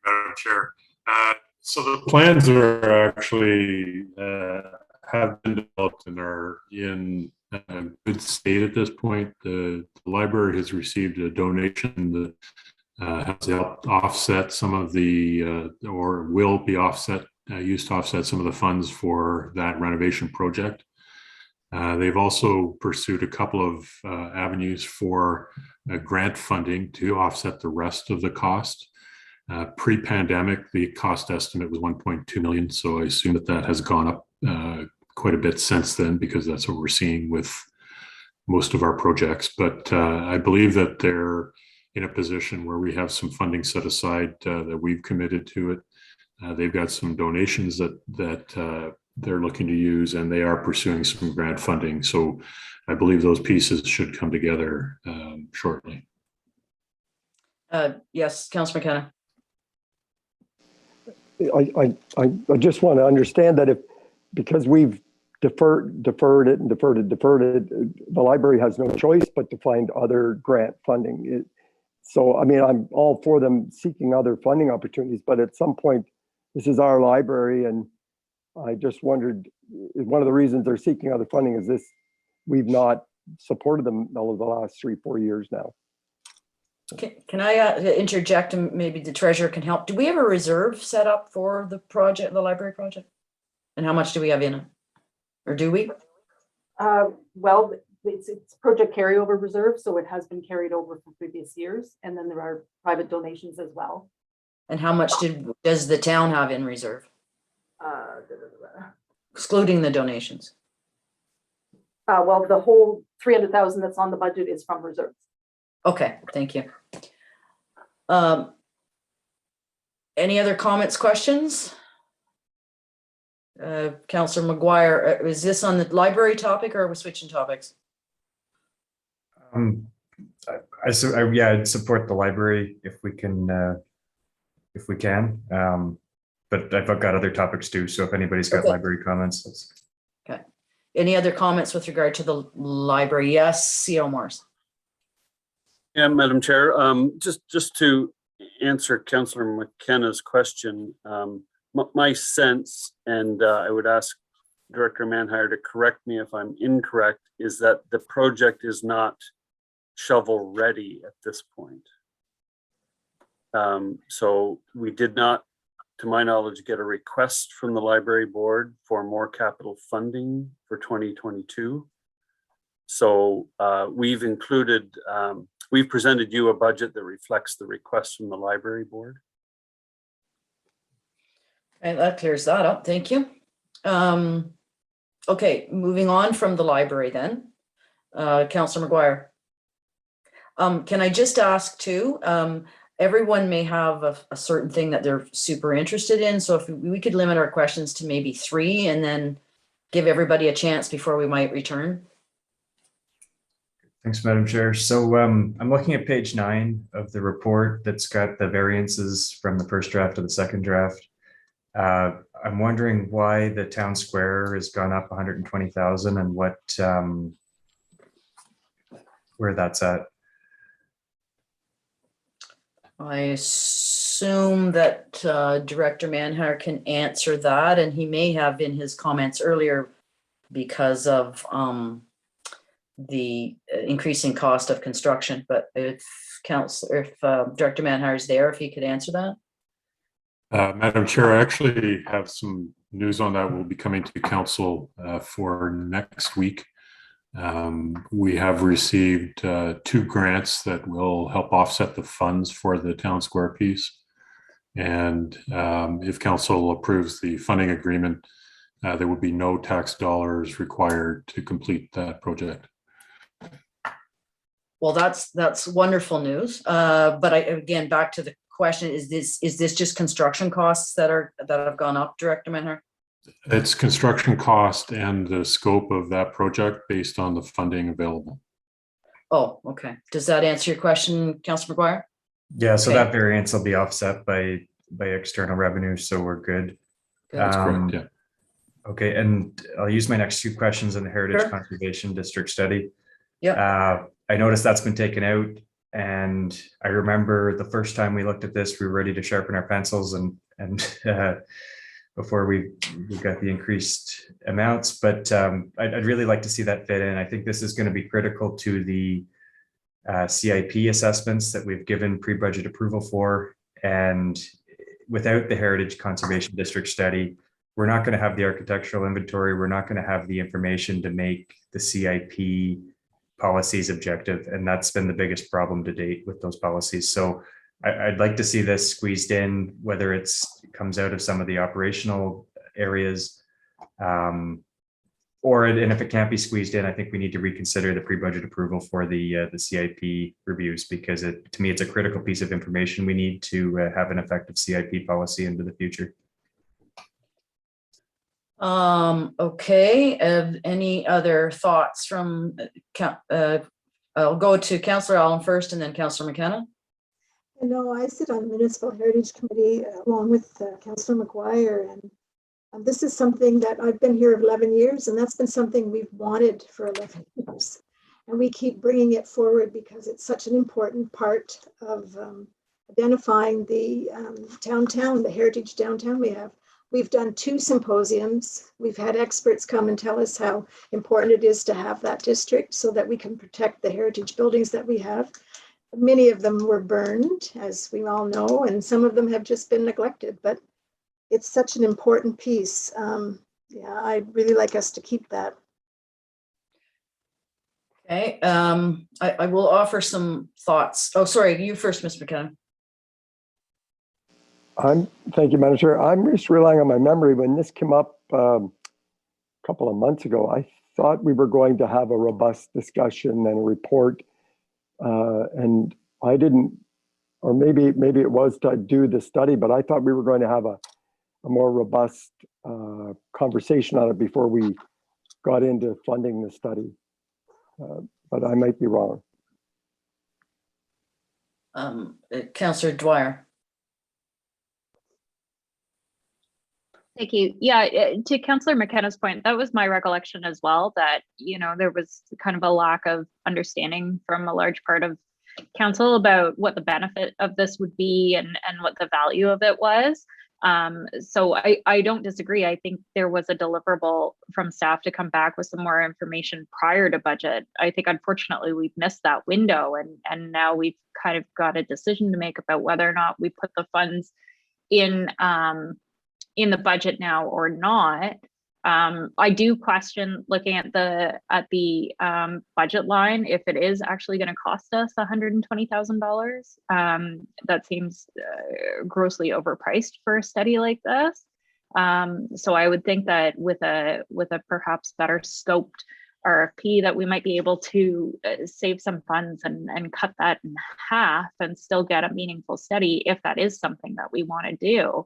Madam Chair. So the plans are actually have been developed and are in good state at this point. The library has received a donation that has helped offset some of the, or will be offset, used to offset some of the funds for that renovation project. They've also pursued a couple of avenues for grant funding to offset the rest of the cost. Pre-pandemic, the cost estimate was 1.2 million. So I assume that has gone up quite a bit since then, because that's what we're seeing with most of our projects. But I believe that they're in a position where we have some funding set aside that we've committed to it. They've got some donations that they're looking to use, and they are pursuing some grant funding. So I believe those pieces should come together shortly. Yes, Councillor McKenna. I just want to understand that because we've deferred it, the library has no choice but to find other grant funding. So, I mean, I'm all for them seeking other funding opportunities, but at some point, this is our library, and I just wondered, one of the reasons they're seeking other funding is this, we've not supported them over the last 3-4 years now. Can I interject, and maybe the treasurer can help? Do we have a reserve set up for the project, the library project? And how much do we have in it? Or do we? Well, it's project carryover reserve, so it has been carried over from previous years. And then there are private donations as well. And how much does the town have in reserve? Excluding the donations. Well, the whole 300,000 that's on the budget is from reserves. Okay, thank you. Any other comments, questions? Councillor McGuire, is this on the library topic, or are we switching topics? I'd support the library if we can. But I've got other topics too. So if anybody's got library comments. Okay. Any other comments with regard to the library? Yes, C.O. Morris. Yeah, Madam Chair, just to answer Councillor McKenna's question, my sense, and I would ask Director Manhire to correct me if I'm incorrect, is that the project is not shovel ready at this point. So we did not, to my knowledge, get a request from the library board for more capital funding for 2022. So we've included, we've presented you a budget that reflects the request from the library board. And that clears that up. Thank you. Okay, moving on from the library then. Councillor McGuire. Can I just ask too, everyone may have a certain thing that they're super interested in. So if we could limit our questions to maybe 3 and then give everybody a chance before we might return. Thanks, Madam Chair. So I'm looking at page 9 of the report that's got the variances from the first draft to the second draft. I'm wondering why the town square has gone up 120,000 and what, where that's at. I assume that Director Manhire can answer that, and he may have in his comments earlier because of the increasing cost of construction. But if Director Manhire is there, if he could answer that. Madam Chair, I actually have some news on that. Will be coming to council for next week. We have received 2 grants that will help offset the funds for the town square piece. And if council approves the funding agreement, there would be no tax dollars required to complete that project. Well, that's wonderful news. But again, back to the question, is this just construction costs that have gone up, Director Manhire? It's construction cost and the scope of that project based on the funding available. Oh, okay. Does that answer your question, Councillor McGuire? Yeah, so Okay. that variance will be offset by external revenue, so we're good. That's correct, yeah. Okay, and I'll use my next 2 questions on the Heritage Sure. Conservation District study. Yeah. I noticed that's been taken out, and I remember the first time we looked at this, we were ready to sharpen our pencils and before we got the increased amounts, but I'd really like to see that fit in. I think this is going to be critical to the CIP assessments that we've given pre-budget approval for, and without the Heritage Conservation District study, we're not going to have the architectural inventory, we're not going to have the information to make the CIP policies objective, and that's been the biggest problem to date with those policies. So I'd like to see this squeezed in, whether it comes out of some of the operational areas, and if it can't be squeezed in, I think we need to reconsider the pre-budget approval for the CIP reviews, because to me, it's a critical piece of information we need to have an effective CIP policy into the future. Okay, any other thoughts from, I'll go to Councillor Allen first and then Councillor McKenna. You know, I sit on the Municipal Heritage Committee along with Councillor McGuire, and this is something that I've been here 11 years, and that's been something we've wanted for 11 years. And we keep bringing it forward because it's such an important part of identifying the downtown, the heritage downtown we have. We've done 2 symposiums. We've had experts come and tell us how important it is to have that district so that we can protect the heritage buildings that we have. Many of them were burned, as we all know, and some of them have just been neglected, but it's such an important piece. Yeah, I'd really like us to keep that. Okay, I will offer some thoughts. Oh, sorry, you first, Ms. McKenna. Thank you, Madam Chair. I'm just relying on my memory. When this came up a couple of months ago, I thought we were going to have a robust discussion and a report, and I didn't, or maybe it was to do the study, but I thought we were going to have a more robust conversation on it before we got into funding the study. But I might be wrong. Councillor Dwyer. Thank you. Yeah, to Councillor McKenna's point, that was my recollection as well, that, you know, there was kind of a lack of understanding from a large part of council about what the benefit of this would be and what the value of it was. So I don't disagree. I think there was a deliverable from staff to come back with some more information prior to budget. I think unfortunately we've missed that window, and now we've kind of got a decision to make about whether or not we put the funds in the budget now or not. I do question looking at the budget line if it is actually going to cost us $120,000. That seems grossly overpriced for a study like this. So I would think that with a perhaps better scoped RFP that we might be able to save some funds and cut that in half and still get a meaningful study if that is something that we want to do.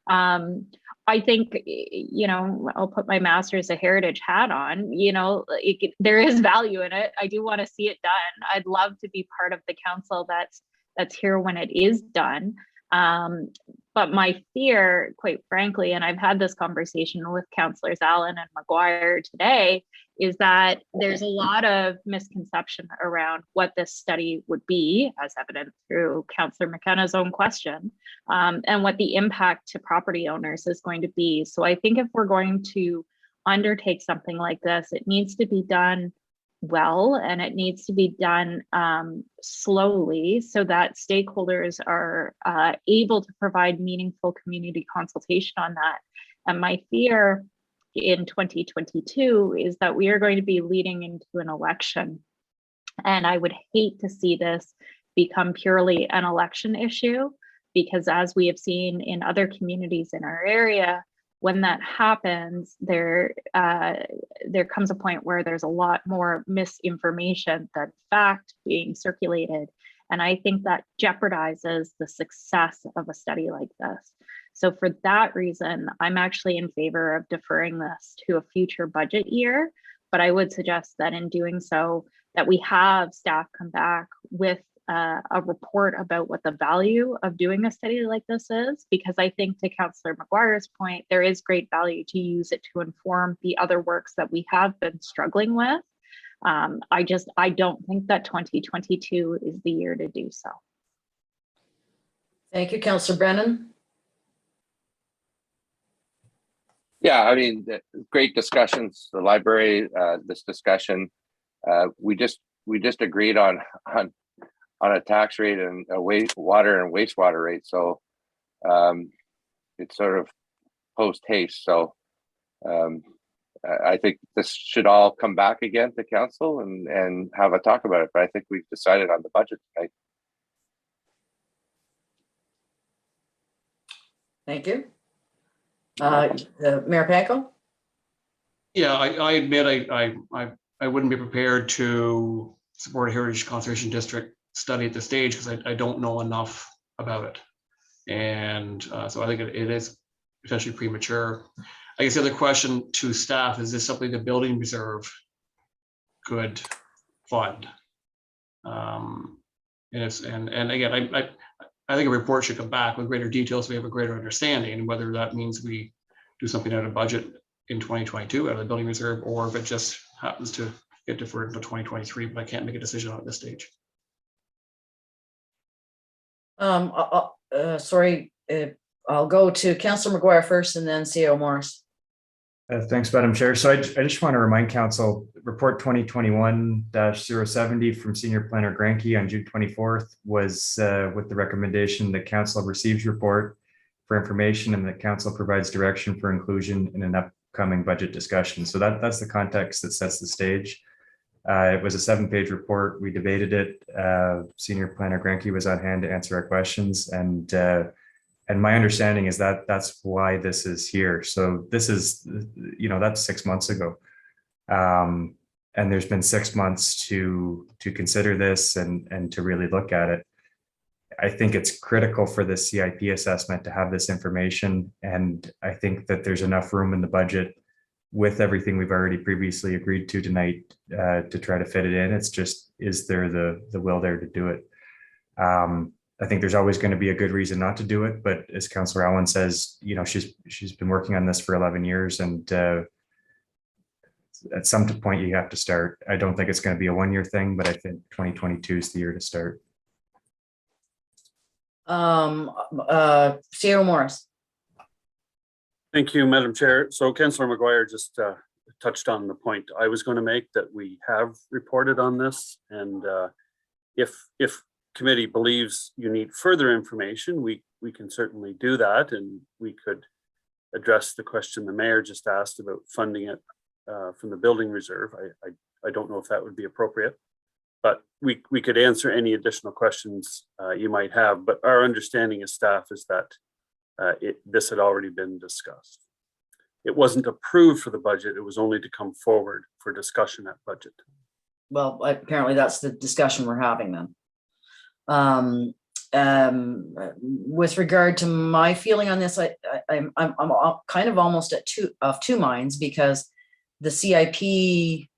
I think, you know, I'll put my master's of heritage hat on, you know, there is value in it. I do want to see it done. I'd love to be part of the council that's here when it is done. But my fear, quite frankly, and I've had this conversation with Councillors Allen and McGuire today, is that there's a lot of misconception around what this study would be, as evident through Councillor McKenna's own question, and what the impact to property owners is going to be. So I think if we're going to undertake something like this, it needs to be done well, and it needs to be done slowly so that stakeholders are able to provide meaningful community consultation on that. And my fear in 2022 is that we are going to be leading into an election. And I would hate to see this become purely an election issue, because as we have seen in other communities in our area, when that happens, there comes a point where there's a lot more misinformation than fact being circulated. And I think that jeopardizes the success of a study like this. So for that reason, I'm actually in favor of deferring this to a future budget year. But I would suggest that in doing so, that we have staff come back with a report about what the value of doing a study like this is, because I think, to Councillor McGuire's point, there is great value to use it to inform the other works that we have been struggling with. I don't think that 2022 is the year to do so. Thank you, Councillor Brennan. Yeah, I mean, great discussions. The library, this discussion, we just agreed on a tax rate and a water and wastewater rate. So it's sort of post haste. So I think this should all come back again to council and have a talk about it. But I think we've decided on the budget tonight. Thank you. Mayor Panko? Yeah, I admit I wouldn't be prepared to support a Heritage Conservation District study at this stage because I don't know enough about it. And so I think it is potentially premature. I guess the other question to staff, is this something the building reserve could fund? And again, I think a report should come back with greater details, so we have a greater understanding, and whether that means we do something out of budget in 2022 out of the building reserve, or if it just happens to get deferred until 2023, but I can't make a decision at this stage. Sorry, I'll go to Councillor McGuire first and then CO Morris. Thanks, Madam Chair. So I just want to remind Council, report 2021-070 from Senior Planner Granke on June 24th was with the recommendation that Council receives report for information and that Council provides direction for inclusion in an upcoming budget discussion. So that's the context that sets the stage. It was a 7-page report. We debated it. Senior Planner Granke was on hand to answer our questions, and my understanding is that that's why this is here. So this is, that's 6 months ago. And there's been 6 months to consider this and to really look at it. I think it's critical for the CIP assessment to have this information. And I think that there's enough room in the budget with everything we've already previously agreed to tonight to try to fit it in. It's just, is there the will there to do it? I think there's always going to be a good reason not to do it, but as Councillor Allen says, she's been working on this for 11 years, and at some point you have to start. I don't think it's going to be a 1-year thing, but I think 2022 is the year to start. CO Morris. Thank you, Madam Chair. So Councillor McGuire just touched on the point I was going to make, that we have reported on this, and if committee believes you need further information, we can certainly do that, and we could address the question the mayor just asked about funding it from the building reserve. I don't know if that would be appropriate, but we could answer any additional questions you might have. But our understanding as staff is that this had already been discussed. It wasn't approved for the budget. It was only to come forward for discussion at budget. Well, apparently that's the discussion we're having then. With regard to my feeling on this, I'm kind of almost of two minds, because the CIP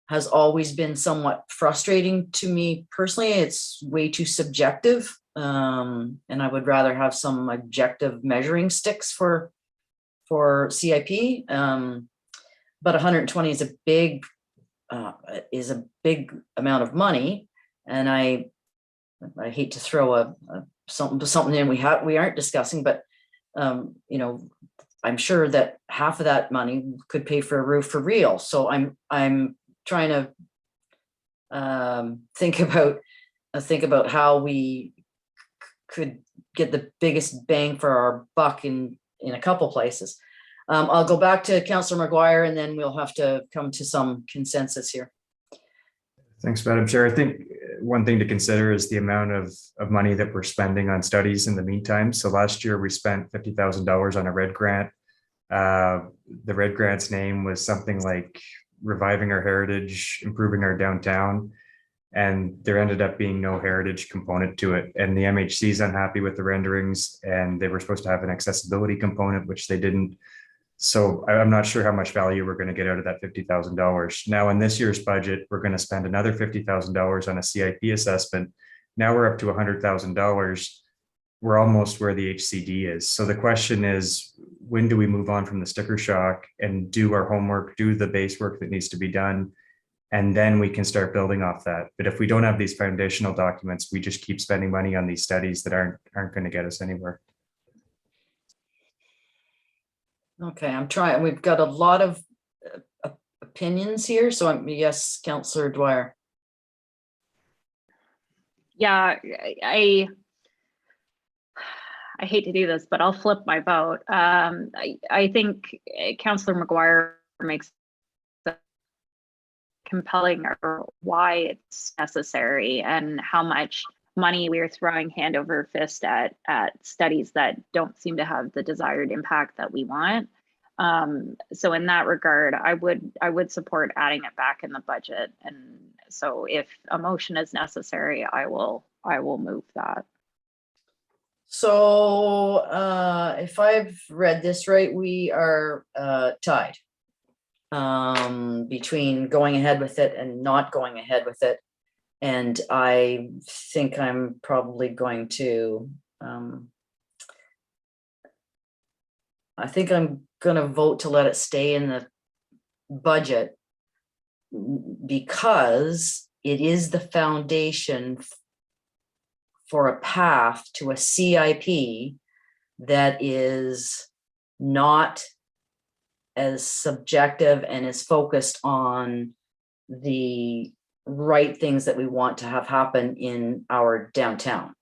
has always been somewhat frustrating to me personally. It's way too subjective, and I would rather have some objective measuring sticks for CIP. But 120 is a big amount of money. And I hate to throw something in we aren't discussing, but I'm sure that half of that money could pay for a roof for real. So I'm trying to think about how we could get the biggest bang for our buck in a couple places. I'll go back to Councillor McGuire, and then we'll have to come to some consensus here. Thanks, Madam Chair. I think one thing to consider is the amount of money that we're spending on studies in the meantime. So last year we spent $50,000 on a RED grant. The RED grant's name was something like reviving our heritage, improving our downtown, and there ended up being no heritage component to it. And the MHC is unhappy with the renderings, and they were supposed to have an accessibility component, which they didn't. So I'm not sure how much value we're going to get out of that $50,000. Now in this year's budget, we're going to spend another $50,000 on a CIP assessment. Now we're up to $100,000. We're almost where the HCD is. So the question is, when do we move on from the sticker shock and do our homework, do the base work that needs to be done, and then we can start building off that. But if we don't have these foundational documents, we just keep spending money on these studies that aren't going to get us anywhere. Okay, I'm trying. We've got a lot of opinions here. So yes, Councillor Dwyer. Yeah, I hate to do this, but I'll flip my vote. I think Councillor McGuire makes compelling or why it's necessary and how much money we are throwing hand over fist at studies that don't seem to have the desired impact that we want. So in that regard, I would support adding it back in the budget. And so if a motion is necessary, I will move that. So if I've read this right, we are tied between going ahead with it and not going ahead with it. And I think I'm probably going to, I think I'm gonna vote to let it stay in the budget because it is the foundation for a path to a CIP that is not as subjective and is focused on the right things that we want to have happen in our downtown.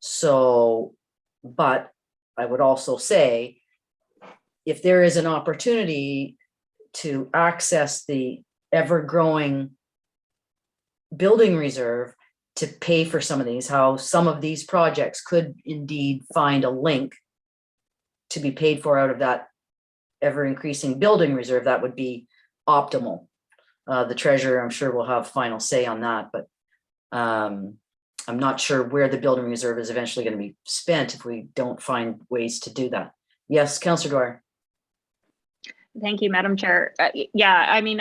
So, but I would also say, if there is an opportunity to access the ever-growing building reserve to pay for some of these, how some of these projects could indeed find a link to be paid for out of that ever-increasing building reserve, that would be optimal. The treasurer, I'm sure, will have final say on that, but I'm not sure where the building reserve is eventually going to be spent if we don't find ways to do that. Yes, Councillor Dwyer. Thank you, Madam Chair. Yeah, I mean,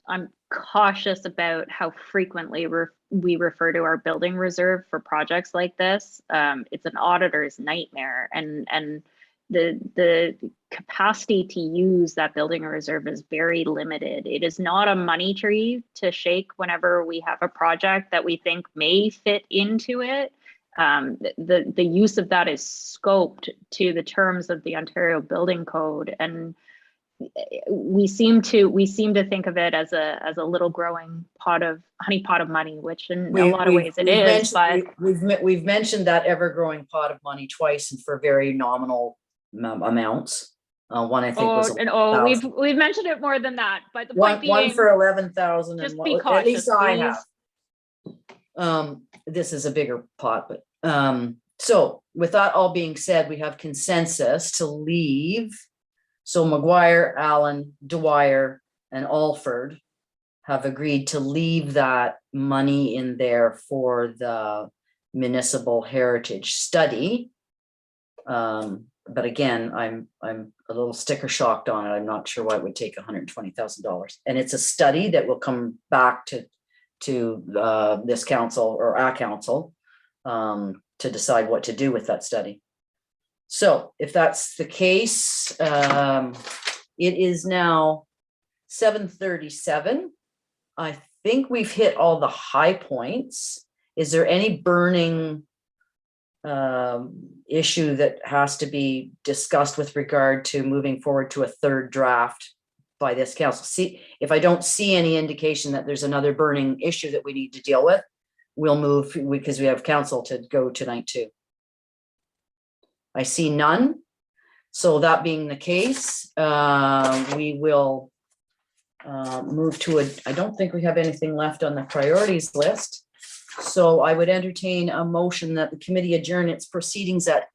I'm cautious about how frequently we refer to our building reserve for projects like this. It's an auditor's nightmare, and the capacity to use that building reserve is very limited. It is not a money tree to shake whenever we have a project that we think may fit into it. The use of that is scoped to the terms of the Ontario Building Code, and we seem to think of it as a little growing honey pot of money, which in a lot of ways it is. But we've mentioned that ever-growing pot of money twice and for very nominal amounts. One I think was we've mentioned it more than that. But the one, point being, one for 11,000, just and be cautious, at least I please. have. This is a bigger pot, but so with that all being said, we have consensus to leave. So McGuire, Allen, Dwyer, and Alford have agreed to leave that money in there for the municipal heritage study. But again, I'm a little sticker shocked on it. I'm not sure why it would take $120,000. And it's a study that will come back to this council or our council to decide what to do with that study. So if that's the case, it is now 7:37. I think we've hit all the high points. Is there any burning issue that has to be discussed with regard to moving forward to a third draft by this council? See, if I don't see any indication that there's another burning issue that we need to deal with, we'll move because we have council to go tonight too. I see none. So that being the case, we will move to I don't think we have anything left on the priorities list. So I would entertain a motion that the committee adjourn its proceedings at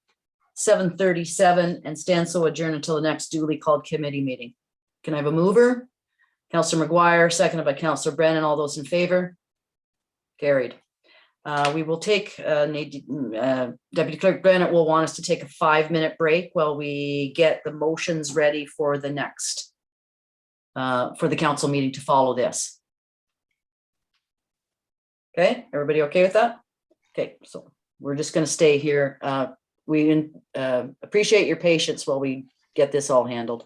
7:37 and stand so adjourned until the next duly called committee meeting. Can I have a mover? Councillor McGuire, seconded by Councillor Brennan. All those in favor? Carried. We will take, Deputy Clerk Bennett will want us to take a 5-minute break while we get the motions ready for the next, for the council meeting to follow this. Okay, everybody okay with that? Okay, so we're just going to stay here. We appreciate your patience while we get this all handled.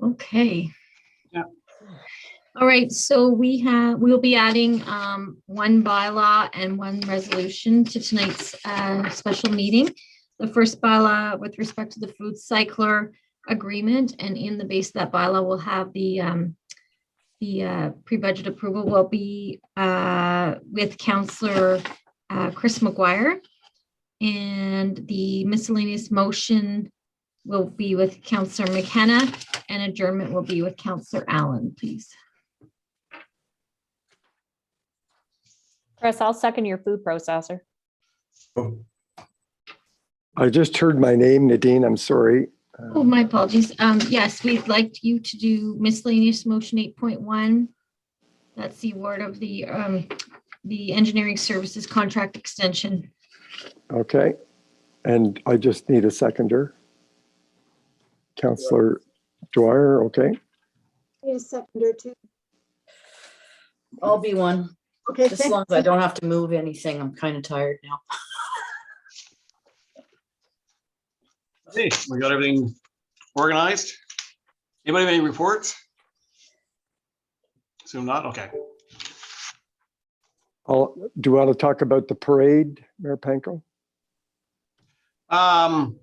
Okay. Yeah. All right, so we'll be adding one bylaw and one resolution to tonight's special meeting. The first bylaw with respect to the food cycler agreement, and in the base of that bylaw will have the pre-budget approval will be with Councillor Chris McGuire, and the miscellaneous motion will be with Councillor McKenna, and adjournment will be with Councillor Allen, please. Chris, I'll second your food processor. I just heard my name, Nadine. I'm sorry. Oh, my apologies. Yes, we'd like you to do miscellaneous motion 8.1. That's the award of the engineering services contract extension. Okay. And I just need a seconder. Councillor Dwyer, okay. Need a seconder too. I'll be one. Okay, As long as I don't have to move anything, I'm kind of tired now. Hey, we got everything organized. Anybody have any reports? Assume not, okay. Do you want to talk about the parade, Mayor Panko? I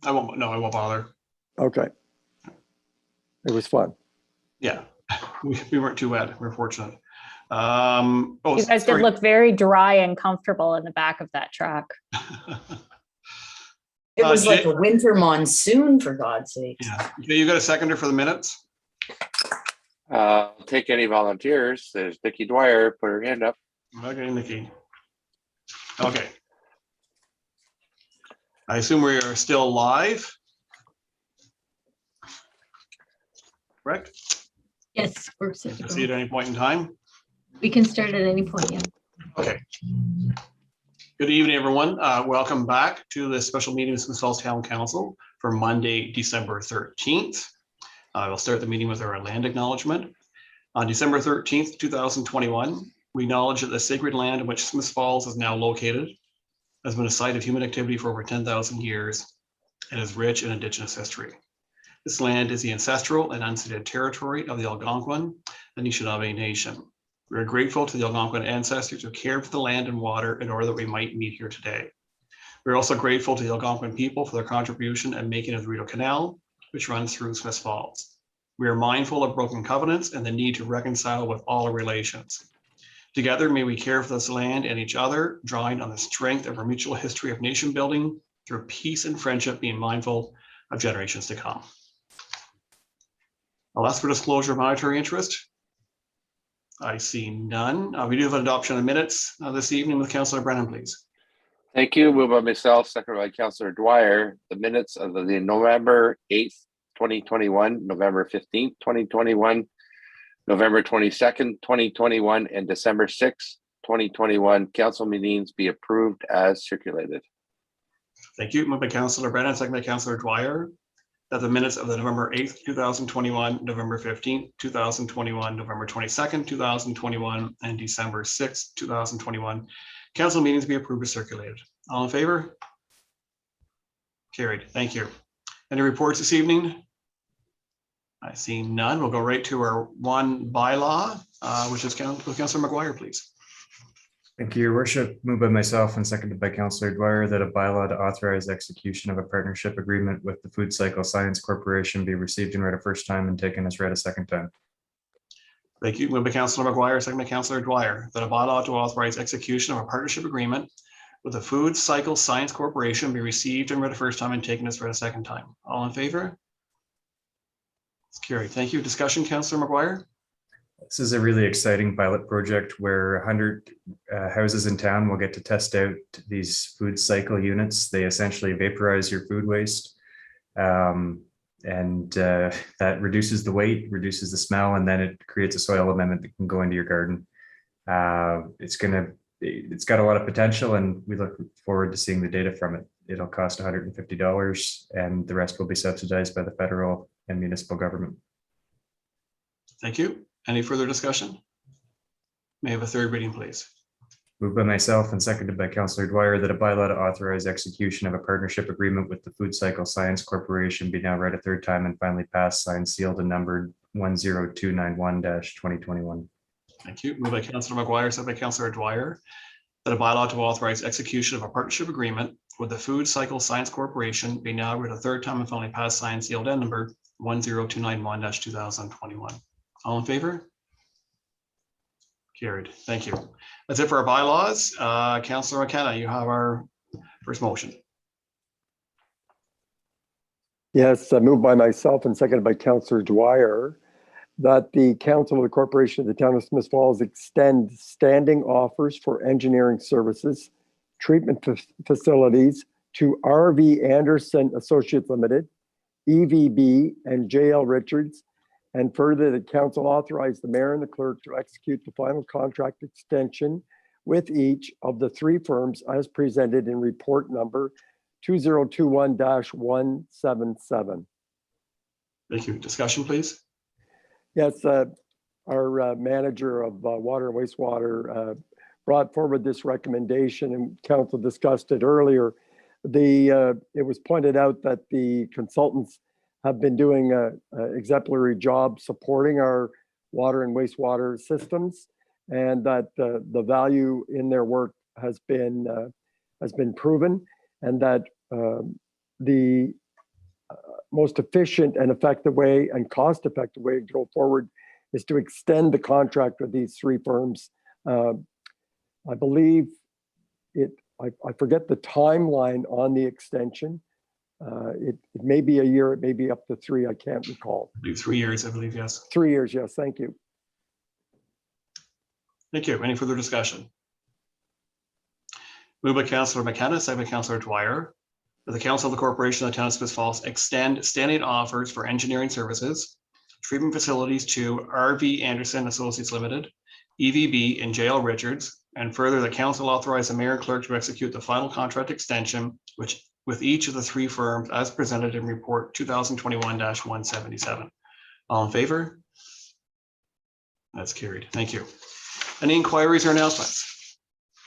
won't bother. Okay. It was fun. Yeah, we weren't too bad. We're fortunate. You guys did look very dry and comfortable in the back of that truck. It was like a winter monsoon, for God's sake. Yeah. You got a seconder for the minutes? Take any volunteers. There's Nikki Dwyer, put her hand up. Okay, Nikki. Okay. I assume we are still live. Correct? Yes, we're set to See go. at any point in time. We can start at any point, yeah. Okay. Good evening, everyone. Welcome back to the special meeting of Smith Falls Town Council for Monday, December 13th. We'll start the meeting with our land acknowledgement. On December 13th, 2021, we acknowledge that the sacred land in which Smith Falls is now located has been a site of human activity for over 10,000 years and is rich in Indigenous history. This land is the ancestral and unceded territory of the Algonquin and Anishinaabe Nation. We are grateful to the Algonquin ancestors who cared for the land and water in order that we might meet here today. We're also grateful to the Algonquin people for their contribution in making of the Rideau Canal, which runs through Smith Falls. We are mindful of broken covenants and the need to reconcile with all our relations. Together, may we care for this land and each other, drawing on the strength of our mutual history of nation building through peace and friendship, being mindful of generations to come. I'll ask for disclosure of monetary interest. I see none. We do have an adoption of minutes this evening with Councillor Brennan, please. Thank you. Moved by myself, seconded by Councillor Dwyer. The minutes of the November 8th, 2021, November 15th, 2021, November 22nd, 2021, and December 6th, 2021 council meetings be approved as circulated. Thank you. Moved by Councillor Brennan, second by Councillor Dwyer, that the minutes of the November 8th, 2021, November 15th, 2021, November 22nd, 2021, and December 6th, 2021 council meetings be approved as circulated. All in favor? Carried. Thank you. Any reports this evening? I see none. We'll go right to our one bylaw, which is with Councillor McGuire, please. Thank you, Your Worship. Moved by myself and seconded by Councillor Dwyer that a bylaw to authorize execution of a partnership agreement with the Food Cycle Science Corporation be received and read a first time and taken as read a second time. Thank you. Moved by Councillor McGuire, second by Councillor Dwyer, that a bylaw to authorize execution of a partnership agreement with the Food Cycle Science Corporation be received and read a first time and taken as read a second time. All in favor? It's carried. Thank you. Discussion, Councillor McGuire. This is a really exciting pilot project where 100 houses in town will get to test out these food cycle units. They essentially vaporize your food waste. That reduces the weight, reduces the smell, and then it creates a soil amendment that can go into your garden. It's got a lot of potential, and we look forward to seeing the data from it. It'll cost $150, and the rest will be subsidized by the federal and municipal government. Thank you. Any further discussion? May I have a third reading, please? Moved by myself and seconded by Councillor Dwyer that a bylaw to authorize execution of a partnership agreement with the Food Cycle Science Corporation be now read a third time and finally passed, signed, sealed, and numbered 10291-2021. Thank you. Moved by Councillor McGuire, seconded by Councillor Dwyer, that a bylaw to authorize execution of a partnership agreement with the Food Cycle Science Corporation be now read a third time and finally passed, signed, sealed, and numbered 10291-2021. All in favor? Carried. Thank you. That's it for our bylaws. Councillor McKenna, you have our first motion. Yes, moved by myself and seconded by Councillor Dwyer, that the Council of the Corporation of the Town of Smith Falls extend standing offers for engineering services, treatment facilities to RV Anderson Associates Limited, EVB, and JL Richards, and further, the council authorized the mayor and the clerk to execute the final contract extension with each of the three firms as presented in report number 2021-177. Thank you. Discussion, please. Yes, our manager of water and wastewater brought forward this recommendation, and council discussed it earlier. It was pointed out that the consultants have been doing an exemplary job supporting our water and wastewater systems, and that the value in their work has been proven, and that the most efficient and effective way and cost-effective way to go forward is to extend the contract with these three firms. I believe I forget the timeline on the extension. It may be a year, it may be up to 3, I can't recall. 3 years, I believe, yes. 3 years, yes, thank you. Thank you. Any further discussion? Moved by Councillor McKenna, seconded by Councillor Dwyer, that the Council of the Corporation of the Town of Smith Falls extend standing offers for engineering services, treatment facilities to RV Anderson Associates Limited, EVB, and JL Richards, and further, the council authorized the mayor and clerk to execute the final contract extension, which with each of the three firms as presented in report 2021-177. All in favor? That's carried. Thank you. Any inquiries or announcements?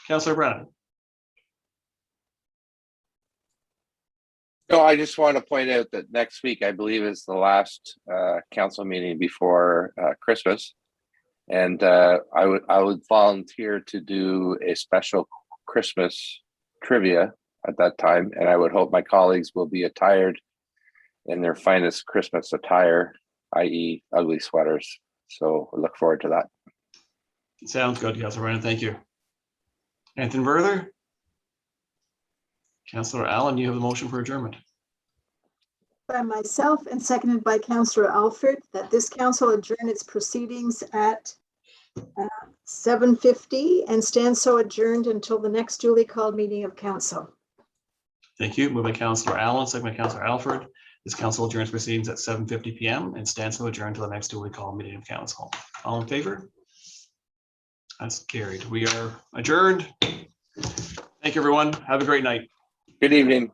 Councillor Brennan. No, I just want to point out that next week, I believe, is the last council meeting before Christmas. And I would volunteer to do a special Christmas trivia at that time. And I would hope my colleagues will be attired in their finest Christmas attire, i.e. ugly sweaters. So we look forward to that. Sounds good, Councillor Brennan. Thank you. Anything further? Councillor Allen, you have the motion for adjournment. By myself and seconded by Councillor Alford, that this council adjourn its proceedings at 7:50 and stand so adjourned until the next duly called meeting of council. Thank you. Moved by Councillor Allen, second by Councillor Alford. This council adjourns proceedings at 7:50 p.m. and stands so adjourned until the next duly called meeting of council. All in favor? That's carried. We are adjourned. Thank you, everyone. Have a great night. Good evening.